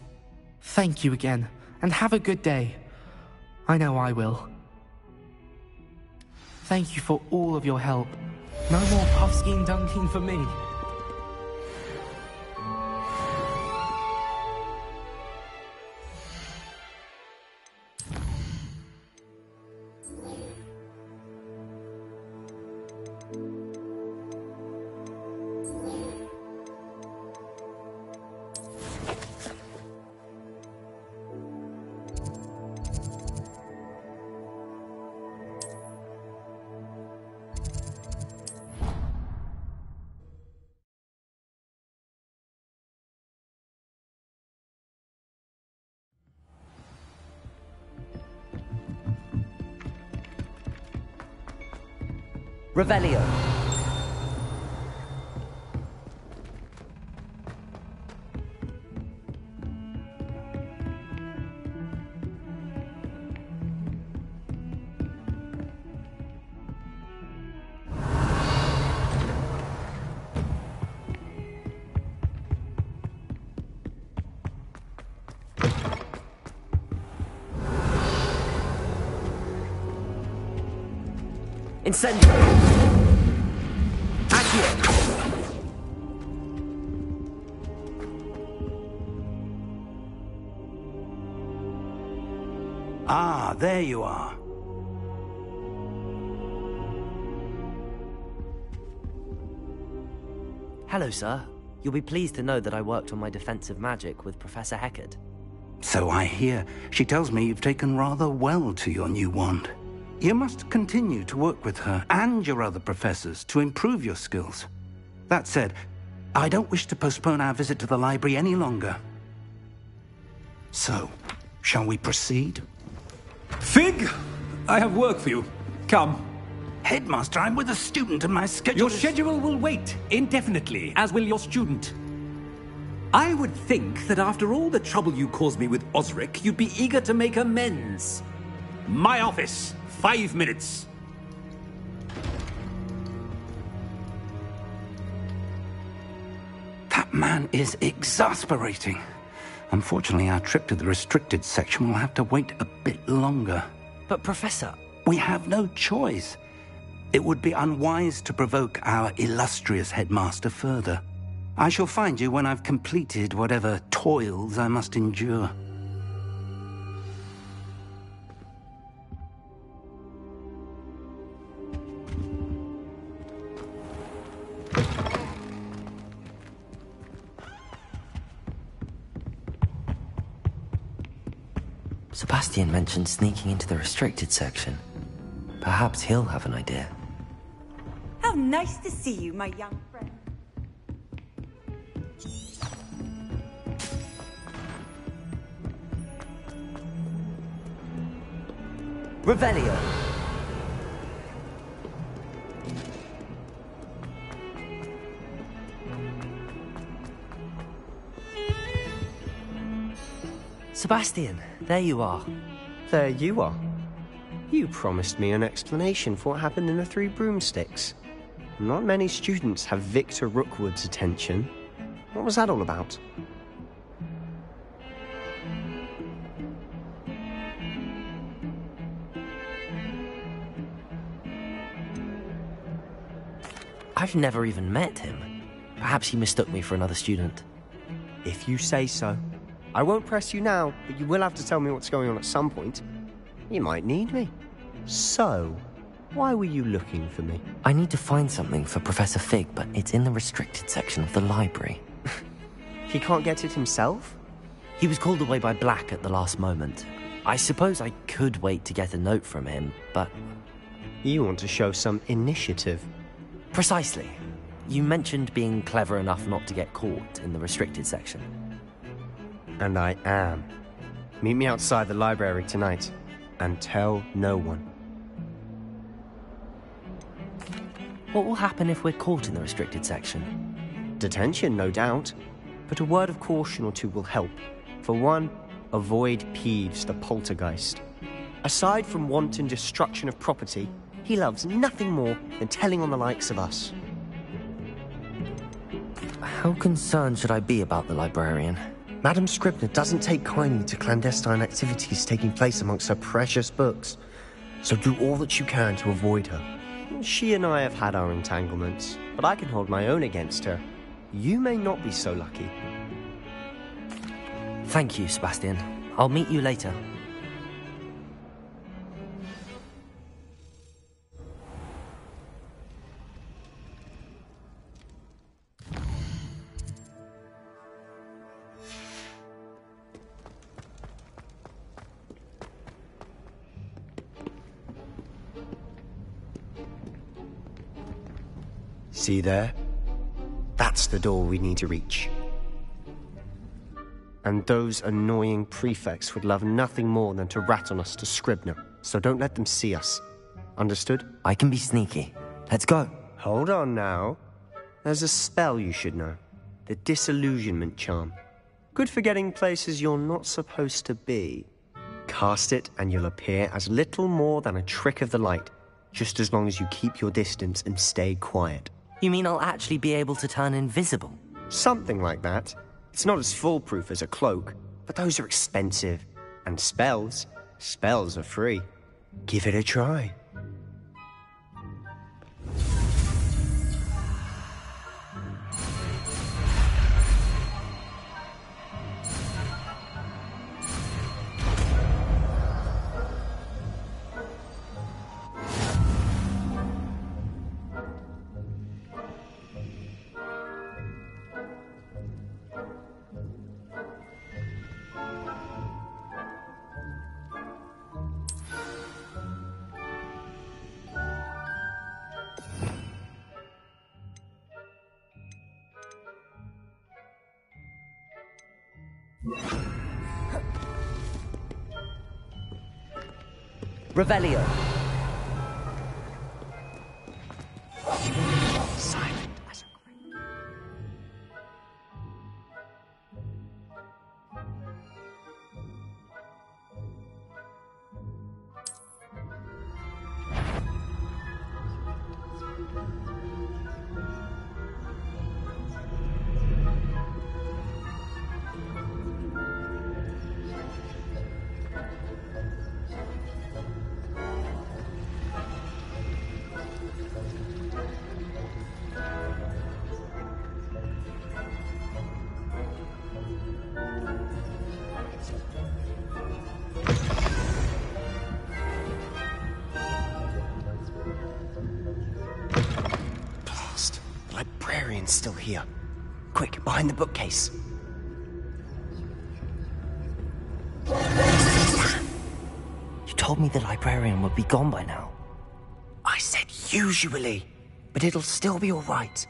Thank you again, and have a good day. I know I will. Thank you for all of your help. No more Puffskein Dunkin for me. Revelio. Incendio! Accio! Ah, there you are. Hello, sir. You'll be pleased to know that I worked on my defensive magic with Professor Heckard. So I hear. She tells me you've taken rather well to your new wand. You must continue to work with her and your other professors to improve your skills. That said, I don't wish to postpone our visit to the library any longer. So, shall we proceed? Fig! I have work for you. Come. Headmaster, I'm with a student and my schedule Your schedule will wait indefinitely, as will your student. I would think that after all the trouble you caused me with Osric, you'd be eager to make amends. My office. 5 minutes. That man is exasperating. Unfortunately, our trip to the restricted section will have to wait a bit longer. But, Professor... We have no choice. It would be unwise to provoke our illustrious headmaster further. I shall find you when I've completed whatever toils I must endure. Sebastian mentioned sneaking into the restricted section. Perhaps he'll have an idea. How nice to see you, my young friend. Revelio. Sebastian, there you are. There you are. You promised me an explanation for what happened in the Three Broomsticks. Not many students have Victor Rookwood's attention. What was that all about? I've never even met him. Perhaps he mistook me for another student. If you say so. I won't press you now, but you will have to tell me what's going on at some point. You might need me. So, why were you looking for me? I need to find something for Professor Fig, but it's in the restricted section of the library. He can't get it himself? He was called away by Black at the last moment. I suppose I could wait to get a note from him, but... You want to show some initiative. Precisely. You mentioned being clever enough not to get caught in the restricted section. And I am. Meet me outside the library tonight, and tell no one. What will happen if we're caught in the restricted section? Detention, no doubt. But a word of caution or two will help. For one, avoid Peeves, the poltergeist. Aside from wanton destruction of property, he loves nothing more than telling on the likes of us. How concerned should I be about the librarian? Madam Scribner doesn't take kindly to clandestine activities taking place amongst her precious books. So do all that you can to avoid her. She and I have had our entanglements, but I can hold my own against her. You may not be so lucky. Thank you, Sebastian. I'll meet you later. See there? That's the door we need to reach. And those annoying prefects would love nothing more than to rat on us to Scribner, so don't let them see us. Understood? I can be sneaky. Let's go. Hold on now. There's a spell you should know. The Disillusionment Charm. Good for getting places you're not supposed to be. Cast it and you'll appear as little more than a trick of the light, just as long as you keep your distance and stay quiet. You mean I'll actually be able to turn invisible? Something like that. It's not as foolproof as a cloak, but those are expensive. And spells are free. Give it a try. Revelio. Silent as a still here. Quick, behind the bookcase. You told me the librarian would be gone by now. I said usually, but it'll still be all right.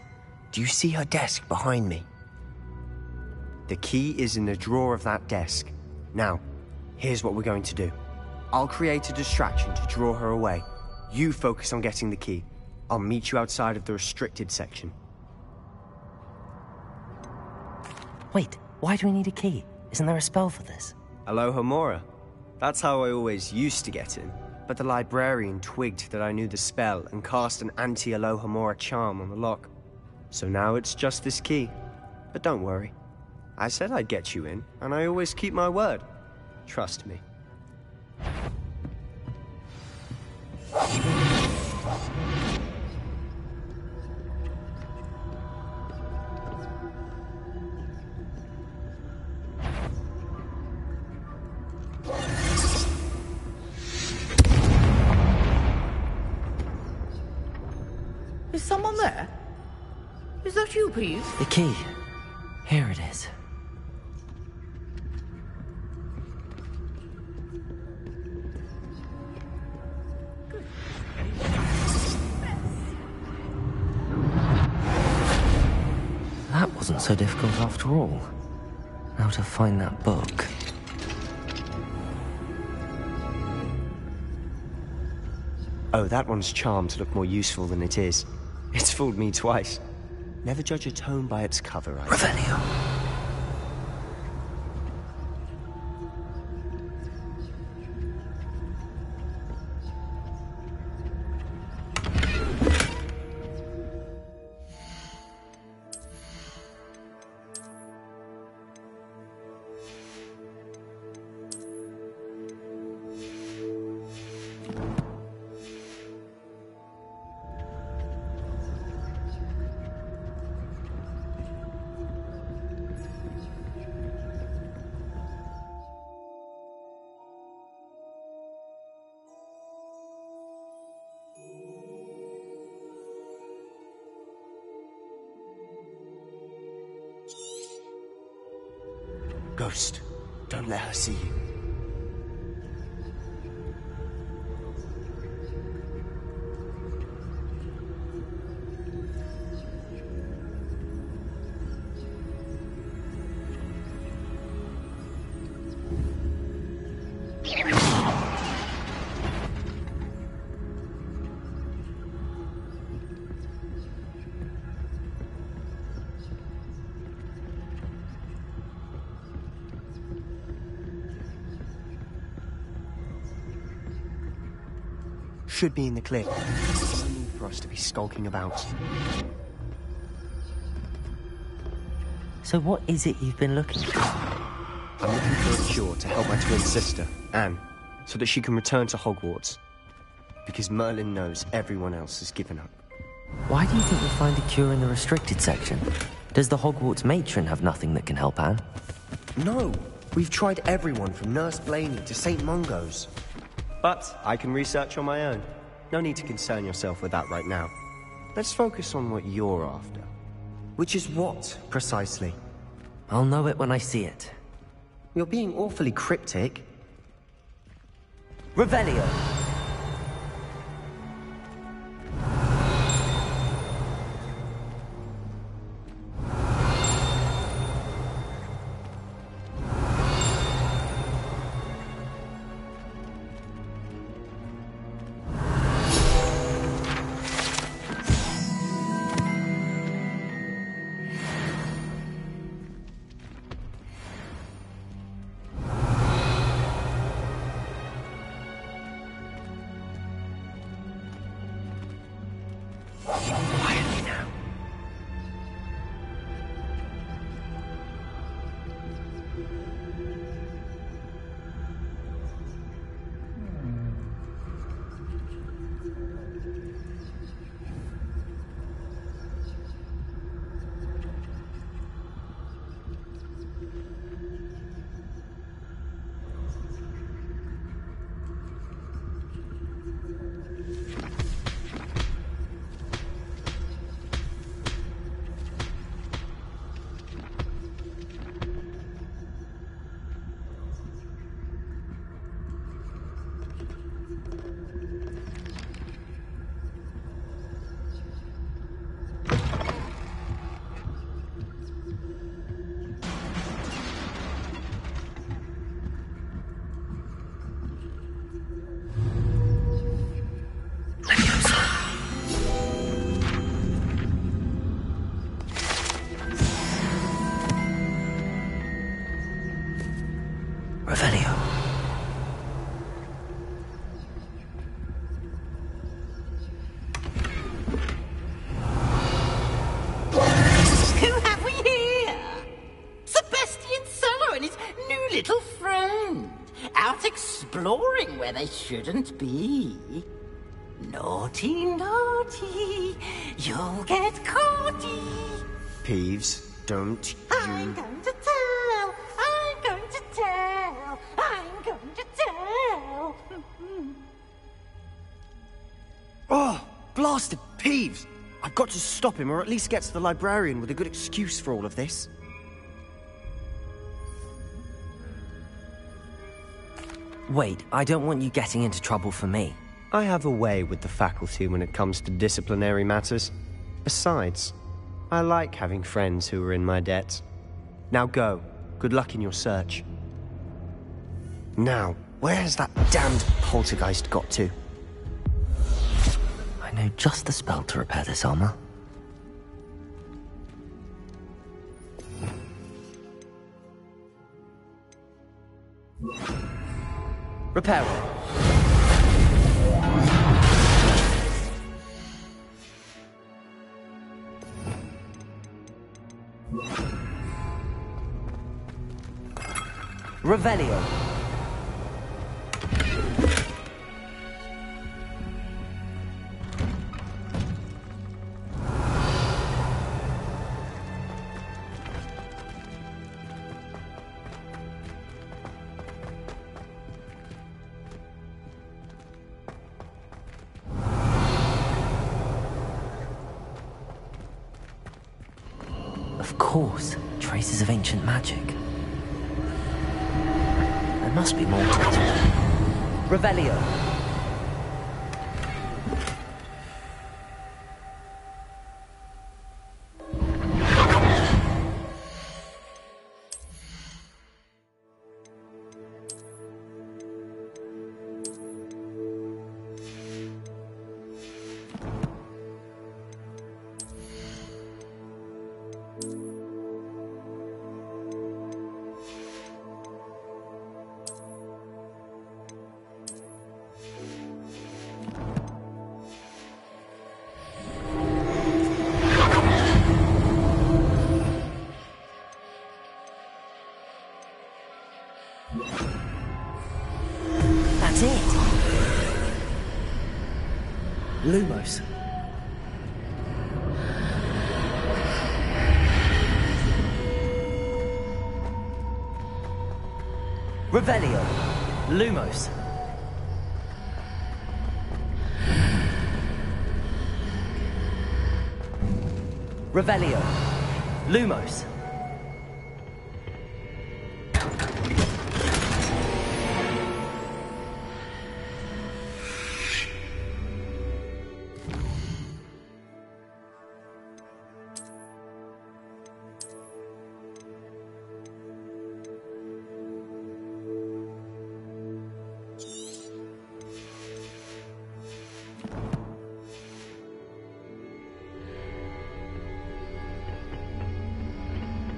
Do you see her desk behind me? The key is in the drawer of that desk. Now, here's what we're going to do. I'll create a distraction to draw her away. You focus on getting the key. I'll meet you outside of the restricted section. Wait, why do we need a key? Isn't there a spell for this? Alohomora. That's how I always used to get in. But the librarian twigged that I knew the spell and cast an anti-Alohomora charm on the lock. So now it's just this key. But don't worry. I said I'd get you in, and I always keep my word. Trust me. Is someone there? Is that you, please? The key. Here it is. That wasn't so difficult after all. Now to find that book. Oh, that one's charmed to look more useful than it is. It's fooled me twice. Never judge a tome by its cover, I Revelio. Ghost, don't let her see you. should be in the clear. There's no need for us to be skulking about. So what is it you've been looking for? I'm looking for a cure to help my twin sister, Anne, so that she can return to Hogwarts. Because Merlin knows everyone else has given up. Why do you think we'll find a cure in the restricted section? Does the Hogwarts matron have nothing that can help Anne? No! We've tried everyone from Nurse Blaney to St. Mungo's. But I can research on my own. No need to concern yourself with that right now. Let's focus on what you're after. Which is what, precisely? I'll know it when I see it. You're being awfully cryptic. Revelio! Revelio. Who have we here? Sebastian Solo and his new little friend. Out exploring where they shouldn't be. Naughty, naughty. You'll get caughty. Peeves, don't I'm going to tell. I'm going to tell. I'm going to tell. Oh, blasted Peeves! I've got to stop him, or at least get to the librarian with a good excuse for all of this. Wait, I don't want you getting into trouble for me. I have a way with the faculty when it comes to disciplinary matters. Besides, I like having friends who are in my debt. Now go. Good luck in your search. Now, where has that damned poltergeist got to? I know just the spell to repair this armor. Repair it. Revelio. Of course, traces of ancient magic. There must be more to it. Revelio. That's it. Lumos. Revelio. Lumos. Revelio. Lumos.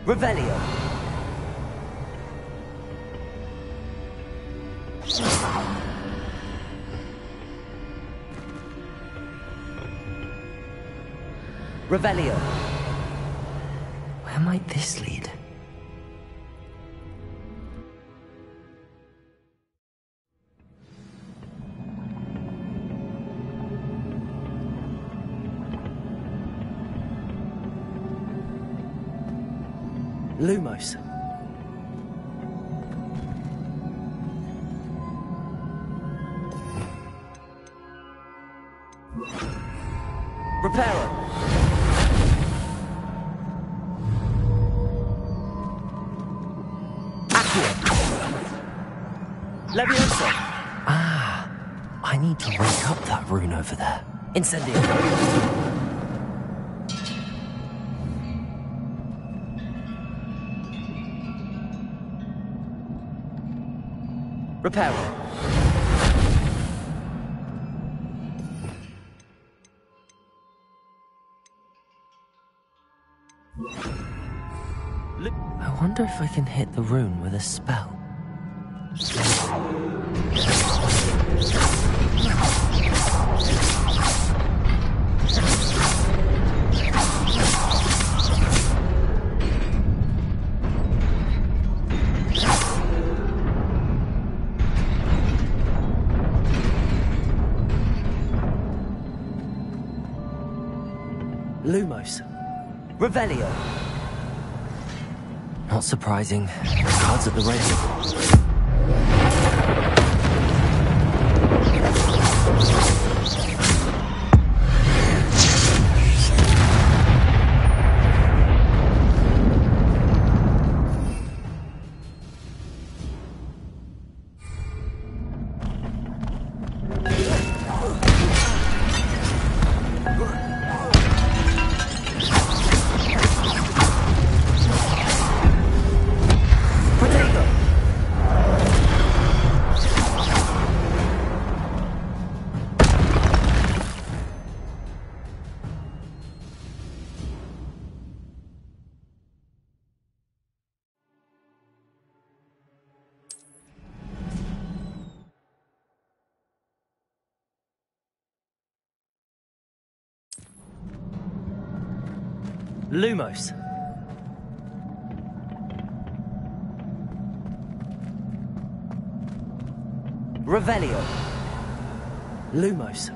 Revelio. Revelio. Where might this lead? Lumos. Reparo. Accio. Leviosa. Ah, I need to wake up that rune over there. Incendio. Reparo. I wonder if I can hit the rune with a spell. Lumos. Revelio. Not surprising. Cards at the ready. Lumos. Revelio. Lumos.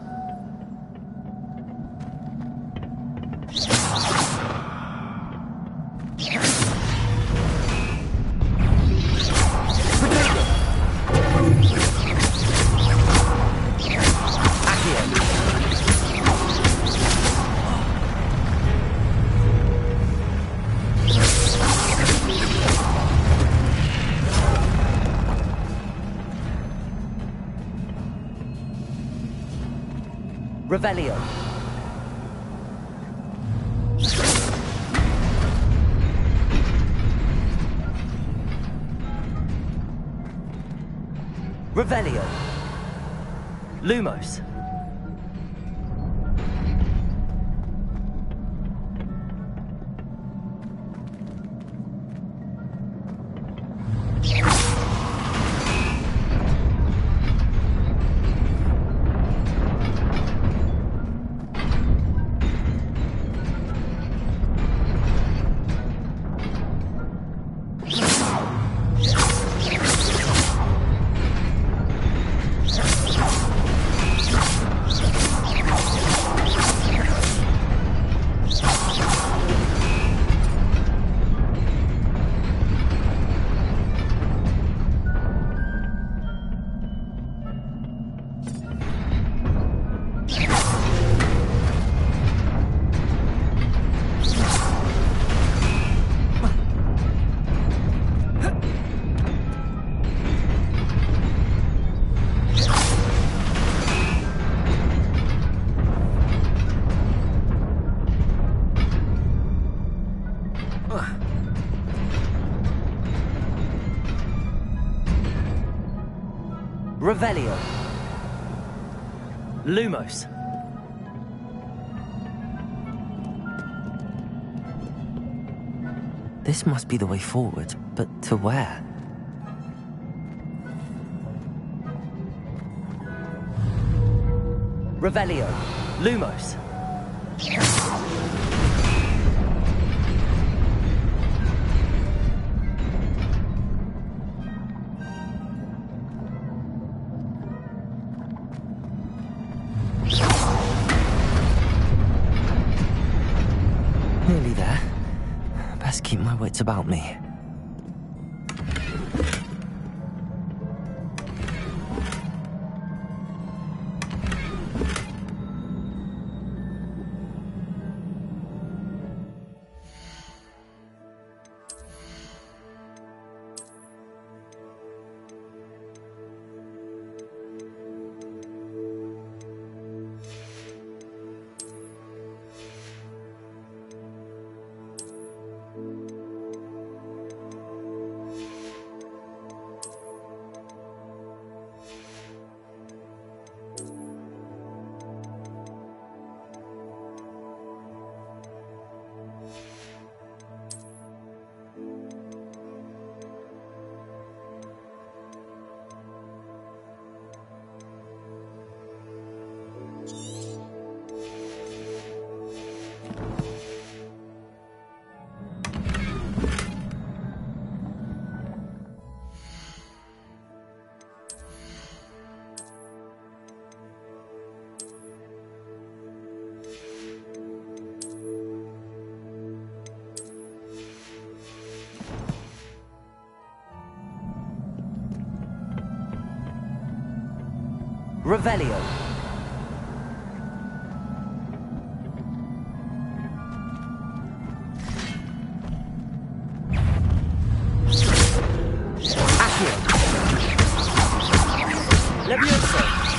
Revelio. Revelio. Lumos. Revelio. Lumos. This must be the way forward, but to where? Revelio. Lumos. Nearly there. Best keep my wits about me. Revelio. Accio. Levioso.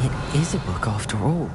It is a book after all.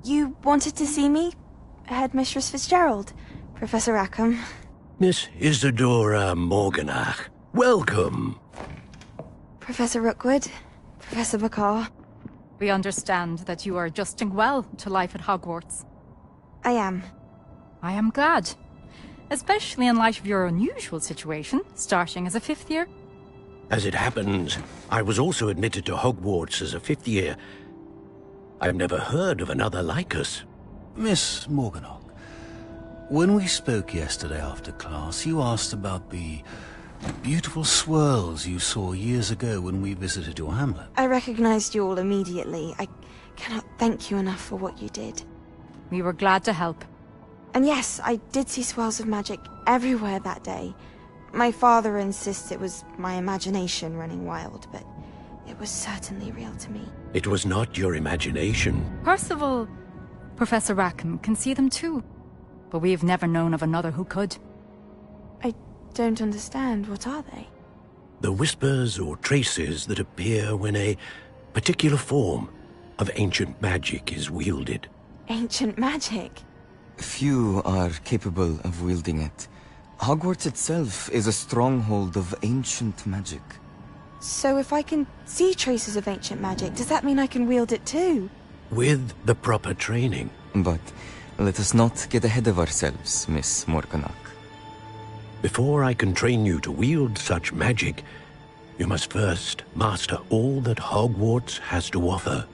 You wanted to see me? Headmistress Fitzgerald, Professor Rackham. Miss Isadora Morganach, welcome. Professor Rookwood, Professor Bakar. We understand that you are adjusting well to life at Hogwarts. I am. I am glad. Especially in light of your unusual situation, starting as a 5th year. As it happens, I was also admitted to Hogwarts as a 5th year. I've never heard of another like us. Miss Morganach, when we spoke yesterday after class, you asked about the beautiful swirls you saw years ago when we visited your hamlet. I recognized you all immediately. I cannot thank you enough for what you did. We were glad to help. And yes, I did see swirls of magic everywhere that day. My father insists it was my imagination running wild, but it was certainly real to me. It was not your imagination. Percival, Professor Rackham can see them too. But we've never known of another who could. I don't understand. What are they? The whispers or traces that appear when a particular form of ancient magic is wielded. Ancient magic? Few are capable of wielding it. Hogwarts itself is a stronghold of ancient magic. So if I can see traces of ancient magic, does that mean I can wield it too? With the proper training. But let us not get ahead of ourselves, Miss Morganach. Before I can train you to wield such magic, you must first master all that Hogwarts has to offer.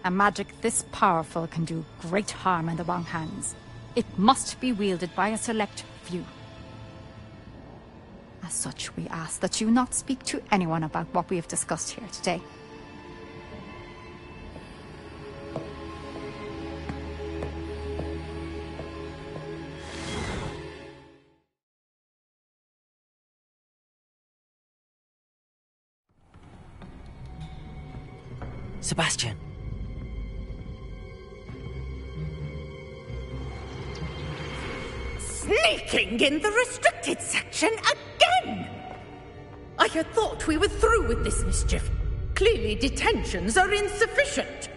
A magic this powerful can do great harm in the wrong hands. It must be wielded by a select few. As such, we ask that you not speak to anyone about what we have discussed here today. Sebastian. Sneaking in the restricted section again! I had thought we were through with this mischief. Clearly detentions are insufficient.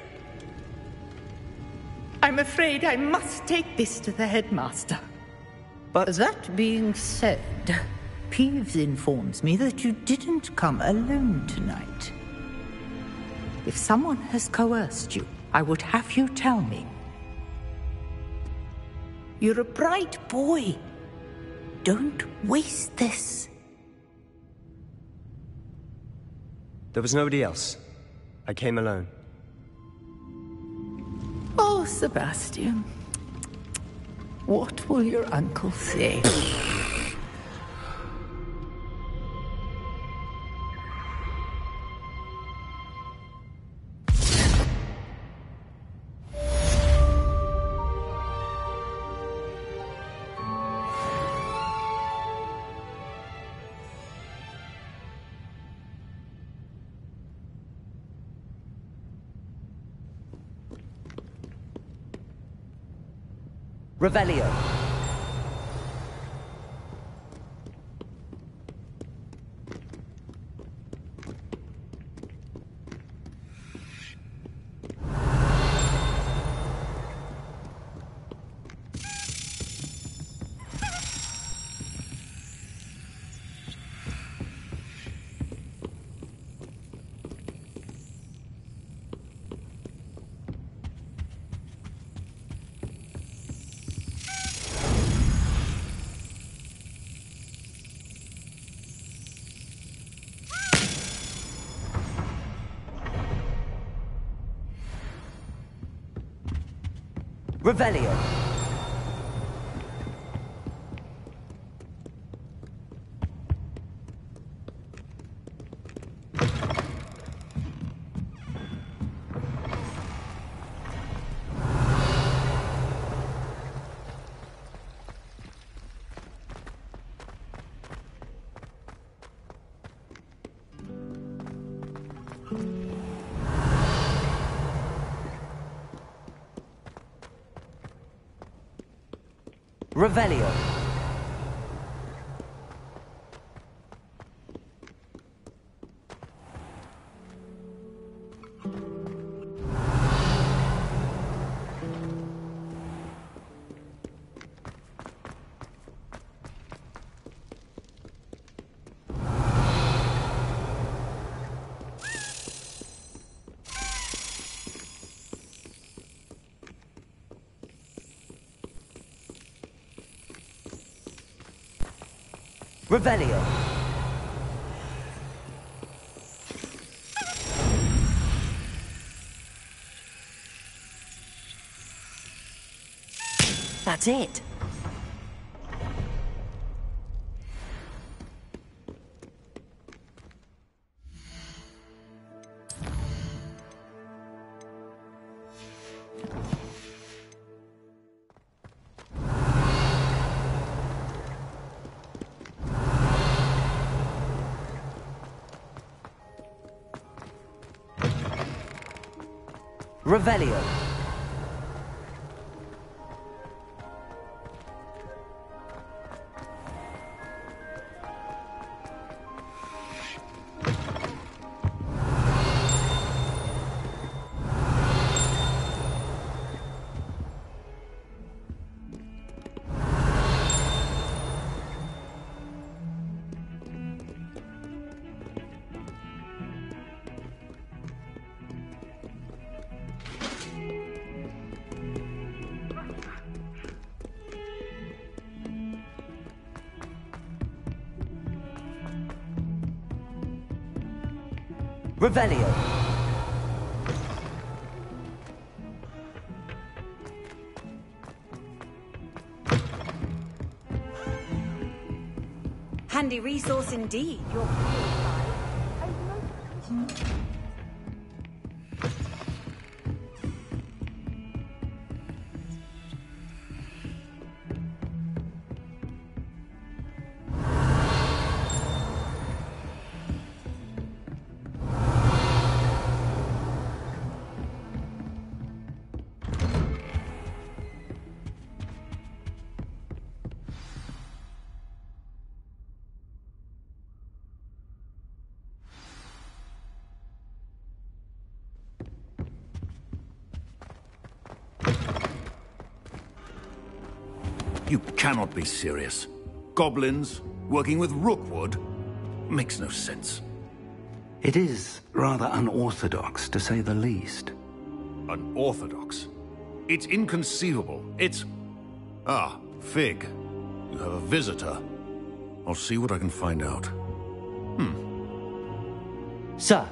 I'm afraid I must take this to the headmaster. But that being said, Peeves informs me that you didn't come alone tonight. If someone has coerced you, I would have you tell me. You're a bright boy. Don't waste this. There was nobody else. I came alone. Oh, Sebastian. What will your uncle say? Revelio. Revelio. Revelio. Revelio. That's it. Revelio. Revelio. Handy resource indeed, your You cannot be serious. Goblins working with Rookwood makes no sense. It is rather unorthodox, to say the least. Unorthodox? It's inconceivable. It's... Ah, Fig. You have a visitor. I'll see what I can find out. Sir,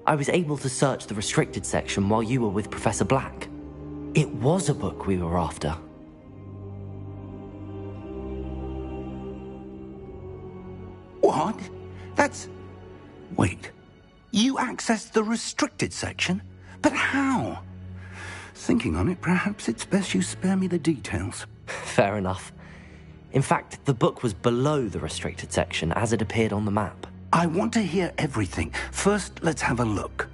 I was able to search the restricted section while you were with Professor Black. It was a book we were after. What? That's... Wait. You accessed the restricted section? But how? Thinking on it, perhaps it's best you spare me the details. Fair enough. In fact, the book was below the restricted section as it appeared on the map. I want to hear everything. First, let's have a look.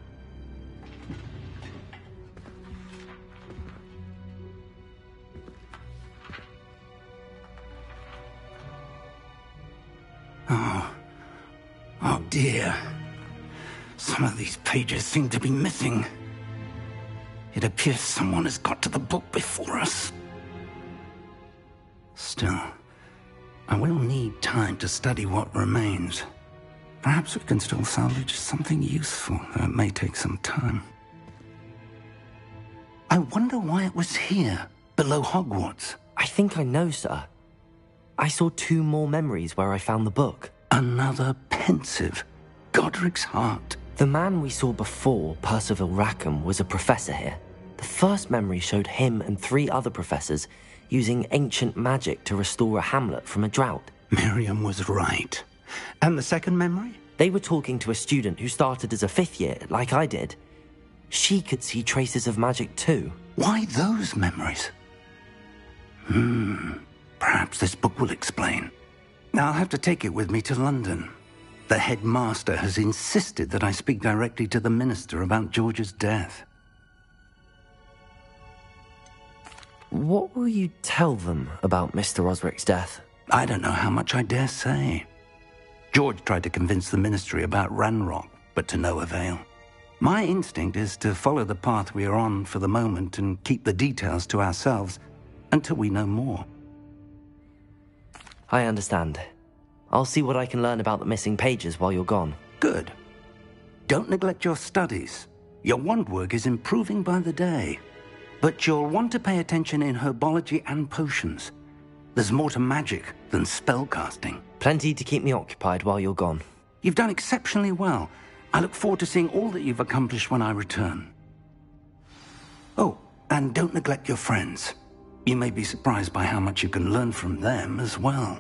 Oh dear. Some of these pages seem to be missing. It appears someone has got to the book before us. Still, I will need time to study what remains. Perhaps we can still salvage something useful, though it may take some time. I wonder why it was here, below Hogwarts. I think I know, sir. I saw 2 more memories where I found the book. Another pensive. Godric's heart. The man we saw before, Percival Rackham, was a professor here. The first memory showed him and 3 other professors using ancient magic to restore a hamlet from a drought. Miriam was right. And the second memory? They were talking to a student who started as a 5th year, like I did. She could see traces of magic too. Why those memories? Perhaps this book will explain. I'll have to take it with me to London. The headmaster has insisted that I speak directly to the minister about George's death. What will you tell them about Mr. Osric's death? I don't know how much I dare say. George tried to convince the ministry about Ranrock, but to no avail. My instinct is to follow the path we are on for the moment and keep the details to ourselves until we know more. I understand. I'll see what I can learn about the missing pages while you're gone. Good. Don't neglect your studies. Your wand work is improving by the day. But you'll want to pay attention in herbology and potions. There's more to magic than spellcasting. Plenty to keep me occupied while you're gone. You've done exceptionally well. I look forward to seeing all that you've accomplished when I return. Oh, and don't neglect your friends. You may be surprised by how much you can learn from them as well.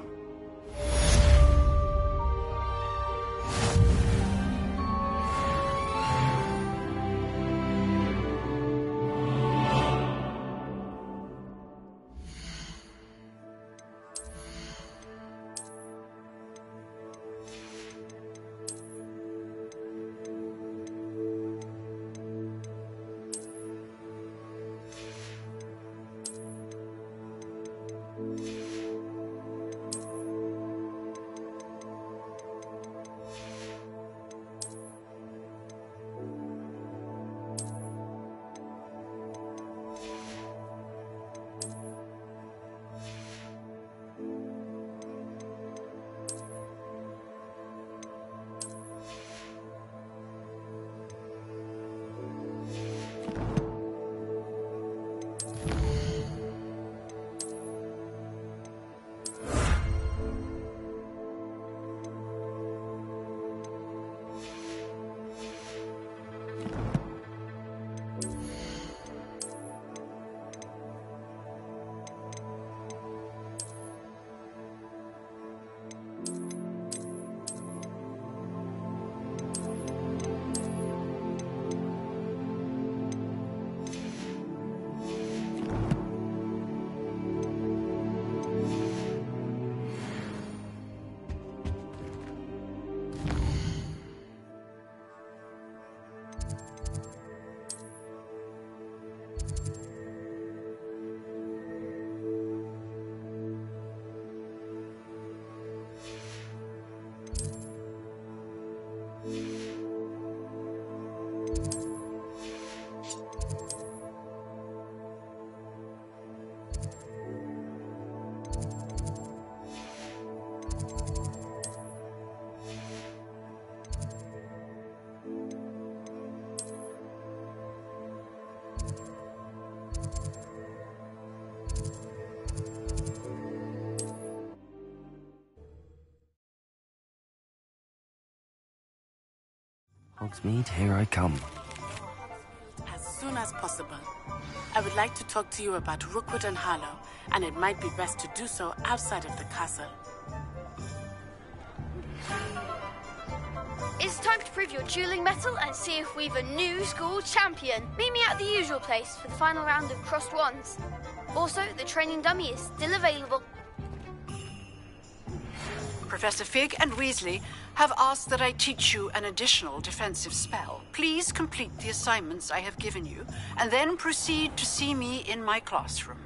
Hogsmeade, here I come. As soon as possible. I would like to talk to you about Rookwood and Harlow, and it might be best to do so outside of the castle. It's time to prove your dueling mettle and see if we've a new school champion. Meet me at the usual place for the final round of crossed wands. Also, the training dummy is still available. Professor Fig and Weasley have asked that I teach you an additional defensive spell. Please complete the assignments I have given you, and then proceed to see me in my classroom.